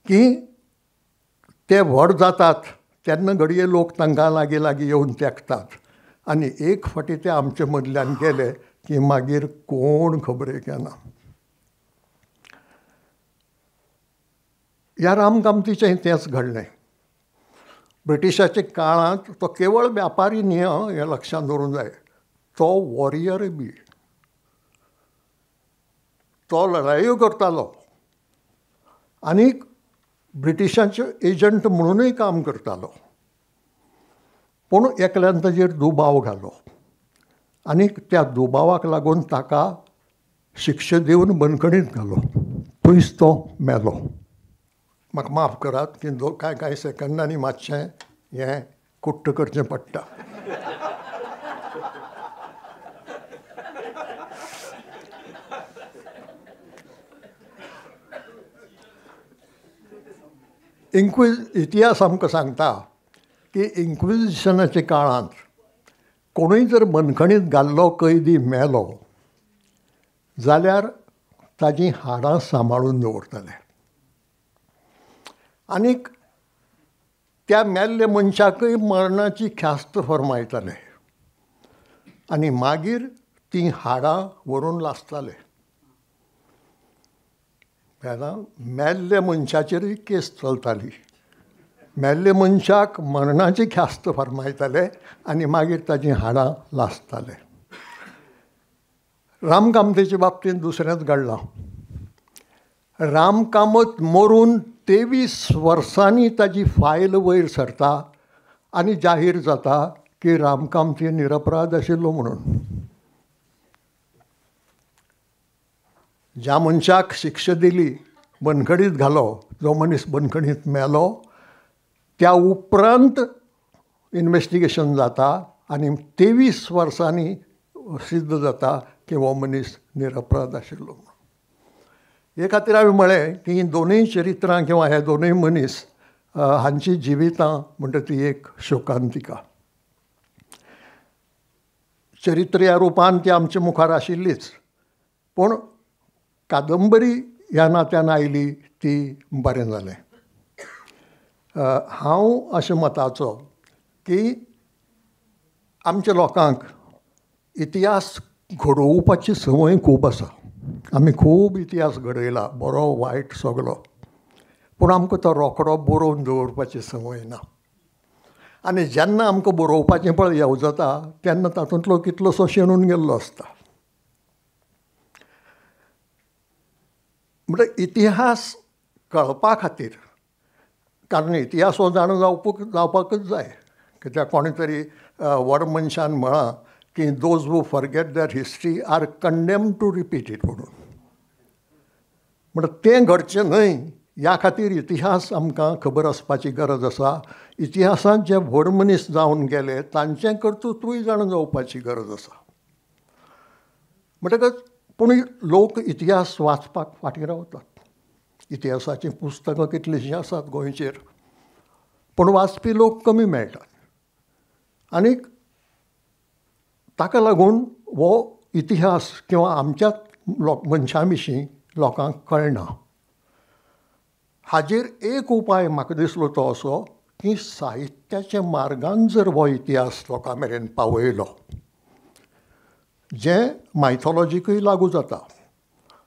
की ते व्हड जातात तेन्ना घडये लोक तांकां लागीं लागीं येवन तेंकतात. आनी एक फावटी ते आमचे मदल्यान गेले की मागीर कोण खबरेक येना. ह्या राम कामतीचें तेंच घडलें. ब्रिटिशाच्या काळांत तो केवळ व्यापारी न्ही, हें लक्षांत दवरूंक जाय, तो वॉरियर बी. तो लढायो करतालो आनीक ब्रिटिशांचे एजंट म्हणूनय काम करतालो. पूण एकल्यान ताजेर दुबाव घालो आनीक त्या दुबावाक लागून ताका शिक्षा दिवन बंदखणींत घालो. थंयच तो मेलो. म्हाका माफ करात की कांय सेकंदांनी मातशें हें कुट्ट करचें पडटा. इतिहास आमकां सांगता की इन्क्विजिशनाच्या काळांत कोणूय जर बंदखणींत घाल्लो कैदी मेलो जाल्यार ताजीं हाडां सांबाळून दवरताले आनीक त्या मेल्ल्या मनशाकय मरणाची ख्यास्त फर्मायताले आनी मागीर तीं हाडां व्हरून लासताले. मेल्ल्या मनशाचेरय केस चलताली. मेल्ल्या मनशाक मरणाची ख्यास्त फर्मायताले आनी मागीर ताजीं हाडां लासताले. राम कामतेच्या बाबतींत दुसरेंच घडलां. राम कामत मरून 23 वर्सांनी ताजी फायल वयर सरता आनी जाहीर जाता की राम कामती निरपराध आशिल्लो म्हणून. ज्या मनशाक शिक्षा दिली बंदखणीत घालो, जो मनीस बंदखणीत मेलो त्या उपरांत इन्व्हेस्टिगेशन जाता आनी 23 वर्सांनी सिद्ध जाता की हो मनीस निरपराध आशिल्लो. हे खातीर हांवें म्हळें की ही दोनूय चरित्रां किंवा हे दोनूय मनीस हांची जिवितां म्हणटा ती एक शोकांतिका. चरित्र ह्या रूपान ती आमच्या मुखार आशिल्लीच, पूण कादंबरी ह्या नात्यान आयली ती बरें जालें. हांव अशें मताचो की आमच्या लोकांक इतिहास घडोवपाची संवय खूब आसा. आमी खूब इतिहास घडयला, बरो वायट सगळो, पूण आमकां तो रोखडो बरोवन दवरपाची संवय ना. आनी जेन्ना आमकां बरोवपाचें पळय येवजता तेन्ना तातूंतलो कितलोसो शेणून गेल्लो आसता. म्हणजे इतिहास कळपा खातीर, कारण इतिहास हो जाणो जावपाकच जाय. कित्याक कोणे तरी व्हड मनशान म्हळां की those who forget their history are condemned to repeat it म्हणून. म्हणटा तें घडचें न्हय ह्या खातीर इतिहास आमकां खबर आसपाची गरज आसा. इतिहासांत जे व्हड मनीस जावन गेले तांचें कर्तृत्वूय जाणून जावपाची गरज आसा. म्हणटकच पूण लोक इतिहास वाचपाक फाटीं रावतात. इतिहासाचीं पुस्तकां कितलींशीं आसात गोंयचेर, पूण वाचपी लोक कमी मेळटात. आनीक ताका लागून हो इतिहास किंवा आमच्याच मनशां विशीं लोकांक कळना. हाजेर एक उपाय म्हाका दिसलो तो असो की साहित्याच्या मार्गान जर हो इतिहास लोकां मेरेन पावयलो, जें मायथॉलॉजीकूय लागू जाता.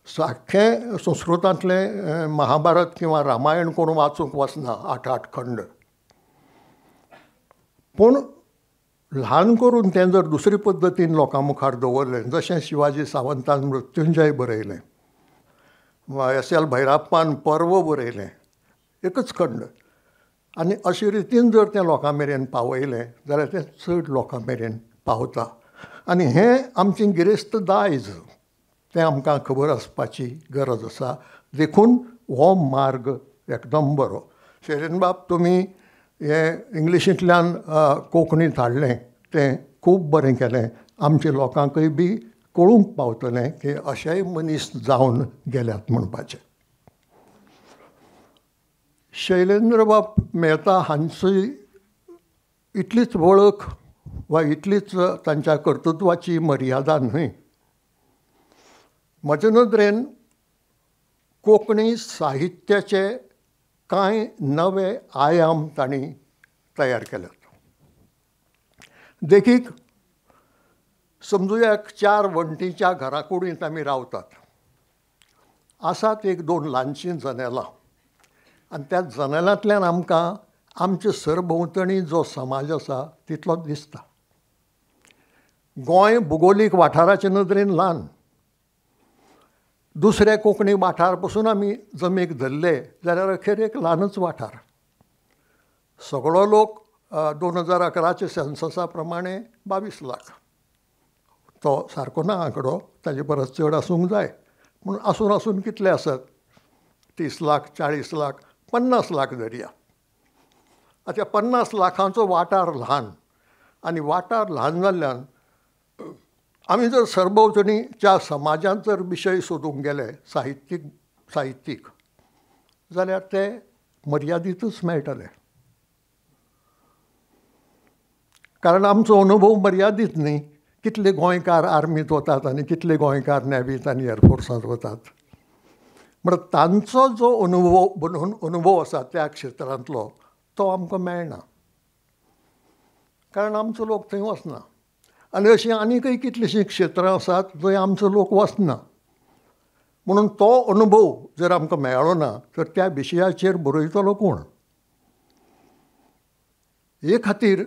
सारकें संस्कृतांतलें महाभारत किंवा रामायण कोण वाचूंक वचना 8 खंड, पूण ल्हान करून तें जर दुसरे पद्दतीन लोकां मुखार दवरलें, जशें शिवाजी सावंतान मृत्युंजय बरयलें, एस.एल. भैराप्पान पर्व बरयलें, एकच खंड, आनी अशे रितीन जर तें लोकां मेरेन पावयलें जाल्यार तें चड लोकां मेरेन पावता. आनी हें आमचें गिरेस्त दायज, तें आमकां खबर आसपाची गरज आसा. देखून हो मार्ग एकदम बरो. शेरेन बाब, तुमी हें इंग्लिशींतल्यान कोंकणींत हाडलें तें खूब बरें केलें. आमच्या लोकांकय बी कळूंक पावतलें की अशेय मनीस जावन गेल्यात म्हणपाचें. शैलेंद्र बाब मेहता हांची इतलीच वळख वा इतलीच तांच्या कर्तृत्वाची मर्यादा न्हय. म्हजे नदरेन कोंकणी साहित्याचे कांय नवे आयाम तांणी तयार केल्यात. देखीक समजुया 4 वण्टीच्या घरा कुडींत आमी रावतात. आसात 1-2 ल्हानशीं जनेलां, आनी त्या जनेलांतल्यान आमकां आमचे सरभोंवतणी जो समाज आसा तितलो दिसता. गोंय भुगोलीक वाठाराचे नदरेन ल्हान. दुसरे कोंकणी वाठार पसून आमी जमेक धरले जाल्यार अखेर एक ल्हानच वाठार. सगळो लोक 2011च्या सेन्ससा प्रमाणे 22 लाख. तो सारको ना आंकडो, ताजे परस चड आसूंक जाय, पूण आसून कितले आसत? 30 लाख, 40 लाख, 50 लाख धरया. आतां 50 लाखांचो वाठार ल्हान, आनी वाठार ल्हान जाल्ल्यान आमी जर सरभोंवतणीच्या समाजांत जर विशय सोदूंक गेले साहित्यीक जाल्यार ते मर्यादीतच मेळटले. कारण आमचो अनुभव मर्यादीत न्ही. कितले गोंयकार आर्मींत वतात आनी कितले गोंयकार नेवींत आनी एअरफोर्सांत वतात. म्हणून तांचो जो अनुभव आसा त्या क्षेत्रांतलो तो आमकां मेळना, कारण आमचो लोक थंय वचना. आनी अशीं आनीकय कितलींशीं क्षेत्रां आसात जंय आमचो लोक वचना. म्हणून तो अनुभव जर आमकां मेळ्ळो ना तर त्या विशयाचेर बरयतलो कोण? हे खातीर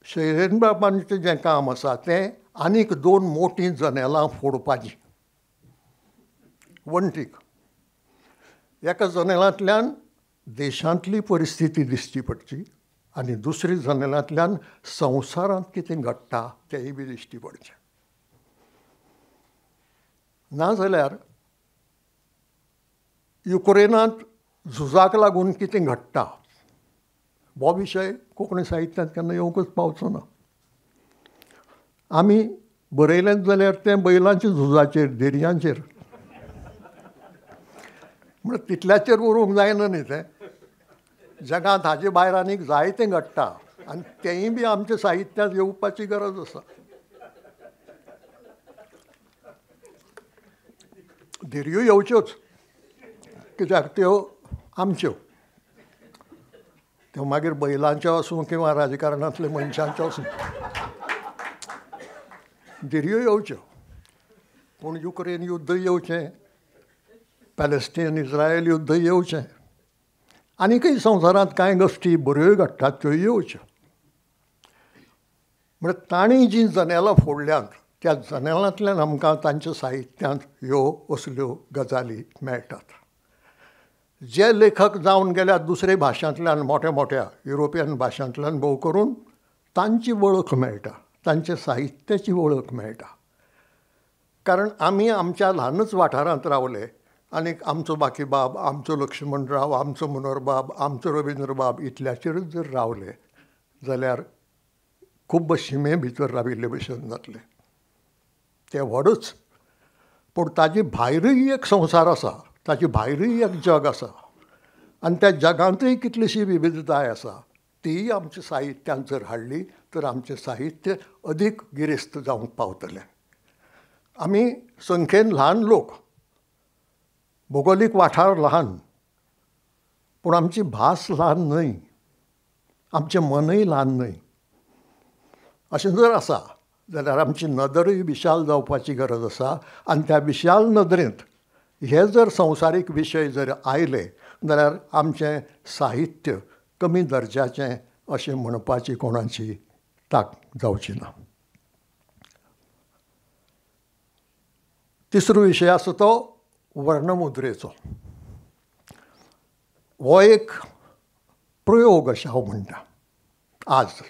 शैलेंद्र बाबांचें जें काम आसा तें आनीक 2 मोठीं जनेलां फोडपाचीं वण्टीक. एका जनेलांतल्यान देशांतली परिस्थिती दिसची पडची आनी दुसरी जनेलांतल्यान संवसारांत कितें घडटा तेंय बी दिश्टी पडचें. नाजाल्यार युक्रेनांत झुजाक लागून कितें घडटा हो विशय कोंकणी साहित्यांत केन्ना येवंकच पावचो ना. आमी बरयलें जाल्यार तें बैलांच्या झुजाचेर, देरयांचेर, म्हणून तितल्याचेर उरूंक जायना न्ही तें. जगांत हाजे भायर आनीक जायतें घडटा आनी तेंय बी आमच्या साहित्यांत येवपाची गरज आसा. देरयो येवच्योच, कित्याक त्यो आमच्यो. त्यो मागीर बैलांच्यो आसूं किंवा राजकारणांतल्या मनशांच्यो आसूं, देरयो येवच्यो. पूण युक्रेन युद्ध येवचें, पॅलेस्टायन इज्रायल युद्ध येवचें, आनीकय संवसारांत कांय गोश्टी बऱ्योय घडटात त्यो येवच्यो. म्हळ्यार तांणी जीं जनेलां फोडल्यांत त्या जनेलांतल्यान आमकां तांच्या साहित्यांत ह्यो असल्यो गजाली मेळटात. जे लेखक जावन गेल्यात दुसरे भाशांतल्यान, मोठ्या मोठ्या युरोपियन भाशांतल्यान भोव करून, तांची वळख मेळटा, तांच्या साहित्याची वळख मेळटा. कारण आमी आमच्या ल्हानच वाठारांत रावले आनीक आमचो बाकीबाब, आमचो लक्ष्मणराव, आमचो मनोहरबाब, आमचो रविंद्रबाब इतल्याचेरच जर रावले जाल्यार खूब शिमे भितर राविल्ले भशेन जातले. तें व्हडच, पूण ताजे भायरूय एक संवसार आसा, ताजे भायरूय एक जग आसा आनी त्या जगांतूय कितलीशी विविधताय आसा. तीय आमच्या साहित्यांत जर हाडली तर आमचें साहित्य अदीक गिरेस्त जावंक पावतलें. आमी संख्येन ल्हान लोक, भौगोलीक वाठार ल्हान, पूण आमची भास ल्हान न्हय, आमचें मनय ल्हान न्हय. अशें जर आसा जाल्यार आमची नदरूय विशाल जावपाची गरज आसा. आनी त्या विशाल नदरेंत हे जर संवसारीक विशय जर आयले जाल्यार आमचें साहित्य कमी दर्ज्याचें अशें म्हणपाची कोणाची ताक जावची ना. तिसरो विशय आसा तो वर्णमुद्रेचो. हो एक प्रयोग अशें हांव म्हणटा. आज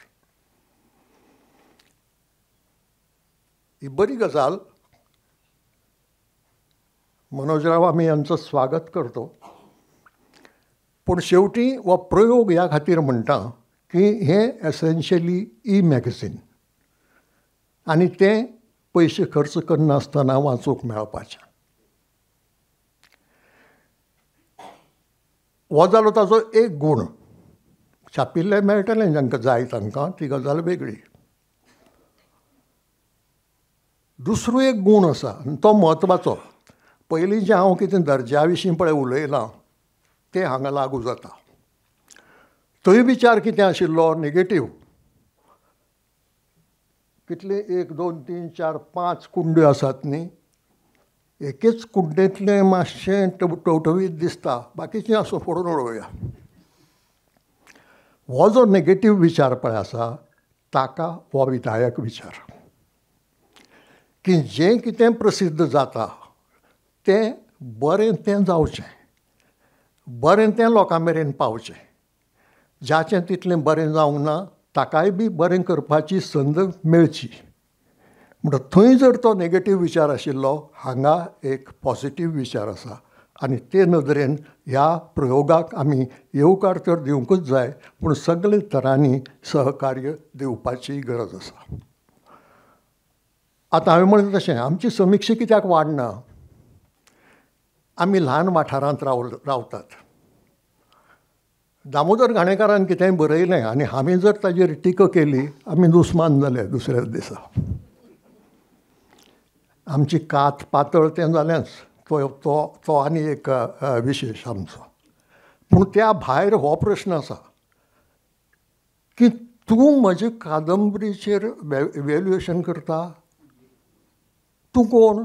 ही बरी गजाल. मनोजराव आमी हांचो स्वागत करतो. पूण शेवटी हो प्रयोग ह्या खातीर म्हणटा की हें एसेन्शियली ई मॅगझीन आनी तें पयशे खर्च करनासतना वाचूंक मेळपाचें. हो जालो ताचो एक गूण. छापिल्लें मेळटलें जांकां जाय तांकां, ती गजाल वेगळी. दुसरो एक गूण आसा आनी तो म्हत्वाचो. पयलीं जें हांव कितें दर्ज्या विशीं पळय उलयलां तें हांगा लागू जाता. थंय विचार कितें आशिल्लो नेगेटीव. कितले 1, 2, 3, 4, 5 कुंड्यो आसात न्ही. एकेच कुंडेंतलें मातशें टवटवीत दिसता, बाकीचें असो फोडून उडोवया. हो जो नेगेटीव विचार पळय आसा ताका हो विधायक विचार. की जें कितें प्रसिद्ध जाता तें बरें तें जावचें, बरें तें लोकां मेरेन पावचें. ज्याचें तितलें बरें जावंक ना ताकाय बी बरें करपाची संद मेळची. म्हणटा थंय जर तो नेगेटीव विचार आशिल्लो, हांगा एक पॉजिटीव विचार आसा. आनी ते नदरेन ह्या प्रयोगाक आमी येवकार तर दिवंकूच जाय, पूण सगळे तरांनी सहकार्य दिवपाची गरज आसा. आतां हांवें म्हणलें तशें आमची समिक्षा कित्याक वाडना. आमी ल्हान वाठारांत रावतात. दामोदर घाणेकारान कितेंय बरयलें आनी हांवें जर ताजेर टिका केली आमी दुस्मान जाले दुसऱ्याच दिसा. आमची कात पातळ तें जालेंच, तो आनी एक विशेश आमचो. पूण त्या भायर हो प्रश्न आसा की तूं म्हजे कादंबरीचेर इवॅल्युएशन करता, तूं कोण?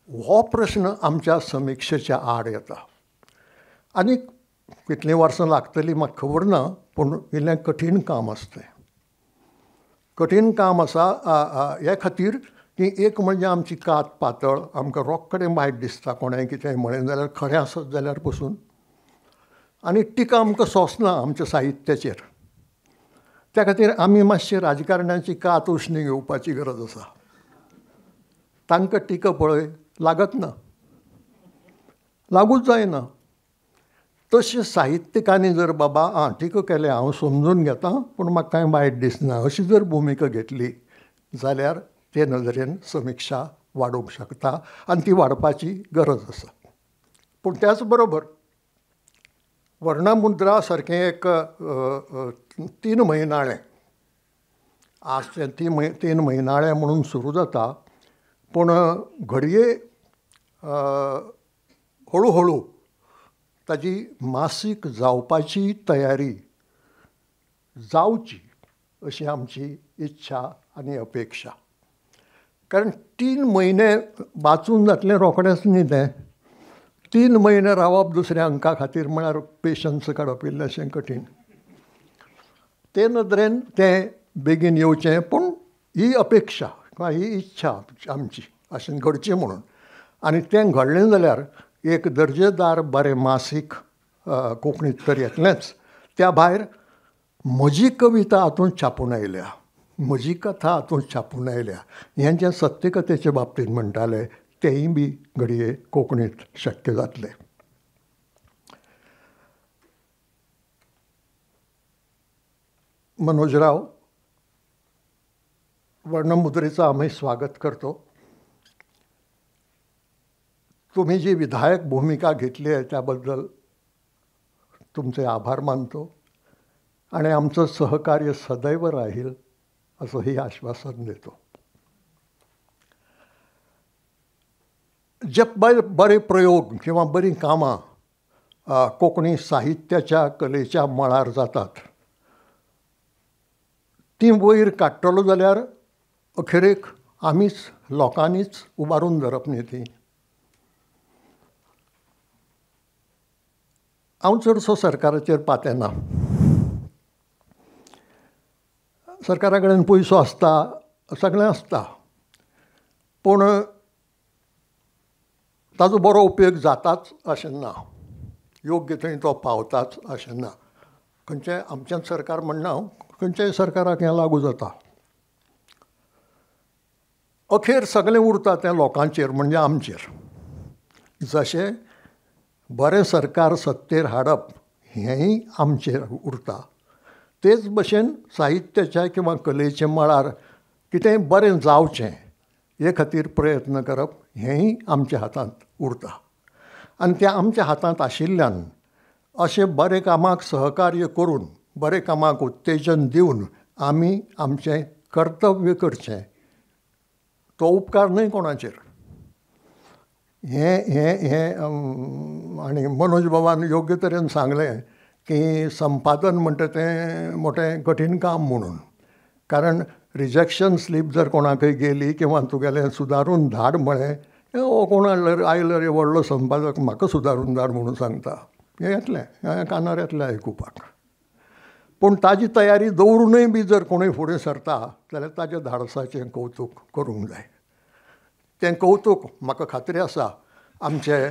हो प्रश्न आमच्या समिक्षेच्या आड येता. आनी कितलीं वर्सां लागतलीं म्हाका खबर ना, पूण इल्लें कठीण काम आसा तें. कठीण काम आसा हे खातीर की एक म्हणजे आमची कात पातळ, आमकां रोखडें वायट दिसता कोणेंय कितेंय म्हणलें जाल्यार खरें आसत जाल्यार पसून. आनी टिका आमकां सोंसना आमच्या साहित्याचेर. त्या खातीर आमी मातशी राजकारण्याची कात उश्णी घेवपाची गरज आसा. तांकां टिका पळय लागत ना. लागूच जायना. तशें साहित्यिकांनी जर बाबा ठीक केलें, हांव समजून घेता पूण म्हाका कांय वायट दिसना अशी जर भुमिका घेतली जाल्यार ते नदरेन समिक्षा वाडूंक शकता आनी ती वाडपाची गरज आसा. पूण त्याच बरोबर वर्णमुद्रा सारकें एक 3 म्हयनाळें आज तें 3 म्हयनाळें म्हणून सुरू जाता, पूण घडये हळू हळू ताजी मासीक जावपाची तयारी जावची अशी आमची इच्छा आनी अपेक्षा. कारण 3 म्हयने वाचून जातलें रोखडेंच न्ही तें. 3 म्हयने रावप दुसऱ्या अंका खातीर म्हळ्यार पेशन्स काडप इल्लेशें कठीण. ते नदरेन तें बेगीन येवचें, पूण ही अपेक्षा किंवा ही इच्छा आमची अशें घडचें म्हणून. आनी तें घडलें जाल्यार एक दर्जेदार बरें मासीक कोंकणींत तर येतलेंच. त्या भायर म्हजी कविता हातूंत छापून आयल्या, म्हजी कथा हातूंत छापून आयल्या. हें जें सत्यकथेच्या बाबतींत म्हणटाले तेंय बी घडये कोंकणींत शक्य जातलें. मनोजराव, वर्णमुद्रेचं आम्ही स्वागत करतो. तुम्ही जी विधायक भूमिका घेतली आहे त्याबद्दल तुमचे आभार मानतो आणि आमचं सहकार्य सदैव राहील असंही आश्वासन देतो. जे बरे प्रयोग किंवा बरी कामां कोंकणी साहित्याच्या कलेच्या मळार जातात ती वयर काडटलो जाल्यार अखेरेक आमीच लोकांनीच उबारून धरप न्ही ती. हांव चडसो सरकाराचेर पातेना. सरकारा कडेन पयसो आसता, सगळें आसता, पूण ताजो बरो उपयोग जाताच अशें ना, योग्य थंय तो पावताच अशें ना. खंयचें आमचें सरकार म्हणना, खंयच्याय सरकाराक हें लागू जाता. अखेर सगळें उरता तें लोकांचेर म्हणजे आमचेर. जशें बरें सरकार सत्तेर हाडप हेंय आमचेर उरता, तेच भशेन साहित्याच्या किंवा कलेच्या मळार कितेंय बरें जावचें हे खातीर प्रयत्न करप हेंय आमच्या हातांत उरता. आनी तें आमच्या हातांत आशिल्ल्यान अशें बरें कामाक सहकार्य करून, बरें कामाक उत्तेजन दिवन आमी आमचें कर्तव्य करचें. तो उपकार न्हय कोणाचेर. हें आनी मनोज बाबान योग्य तरेन सांगलें की संपादन म्हणटा तें मोठें कठीण काम म्हणून. कारण रिजेक्शन स्लीप जर कोणाकय गेली किंवा तुगेलें सुदारून धाड म्हळें, हो कोण आयलो रे व्हडलो संपादक म्हाका सुदारून धाड म्हणून सांगता, हें येतलें कानार येतलें आयकुपाक. पूण ताजी तयारी दवरूनय बी जर कोणूय फुडें सरता जाल्यार ताच्या धाडसाचें कौतूक करूंक जाय. तें कौतूक म्हाका खात्री आसा आमचे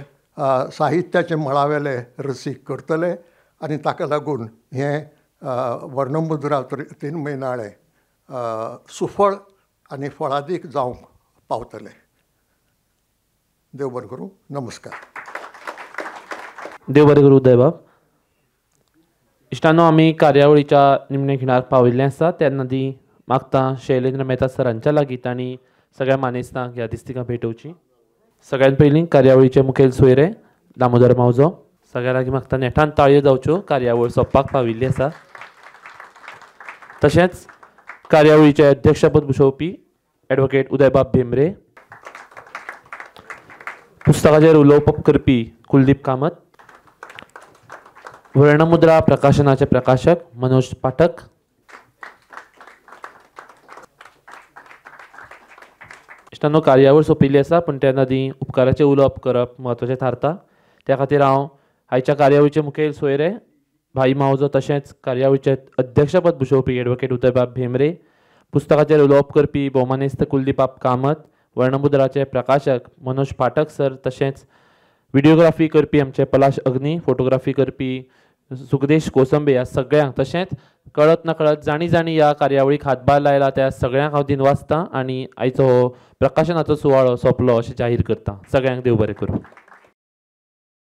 साहित्याचे मळावेले रसीक करतले आनी ताका लागून हें वर्णमुद्रा 3 म्हयनाळें सुफळ आनी फळादीक जावंक पावतलें. देव बरें करूं. नमस्कार. देव बरें करूं उदयबाब. इश्टांनो, आमी कार्यावळीच्या निमणे खिणाक पाविल्ले आसा. तेन्ना ती मागता शैलेंद्र मेहता सरांच्या लागीं तांणी सगळ्या मानेस्तांक ह्या दिसतिका भेटोवची. सगळ्यात पयलीं कार्यावळीचे मुखेल सोयरे दामोदर मावजो. सगळ्या लागीं मागता नेटान ताळयो जावच्यो. कार्यावळ सोंपपाक पाविल्ली आसा. तशेंच कार्यावळीचे अध्यक्षपद भुशोवपी एडवोकेट उदयबाब भेंब्रे, पुस्तकाचेर उलोवप करपी कुलदीप कामत, वर्णमुद्रा प्रकाशनाचे प्रकाशक मनोज पाठक, इश्टांनो, कार्यावळ सोंपिल्ली आसा पूण तेन्ना ती उपकाराचें उलोवप करप म्हत्वाचें थारता. त्या खातीर हांव आयच्या कार्यावळीचे मुखेल सोयरे भाई मावजो तशेंच कार्यावळीचे अध्यक्षपद भुशोवपी एडवोकेट उदयबाब भेंब्रे, पुस्तकाचेर उलोवप करपी भोवमानेस्त कुलदीप कामत, वर्णमुद्राचे प्रकाशक मनोज पाठक सर, तशेंच व्हिडिओग्राफी करपी आमचे पलाश अग्नी, फोटोग्राफी करपी सुखदेश कोसंबे, ह्या सगळ्यांक, तशेंच कळत नकळत जाणी जाणी ह्या कार्यावळीक हातभार लायला त्या सगळ्यांक हांव दिनवासतां आनी आयचो हो प्रकाशनाचो सुवाळो सोंपलो अशें जाहीर करतां. सगळ्यांक देव बरें करूं.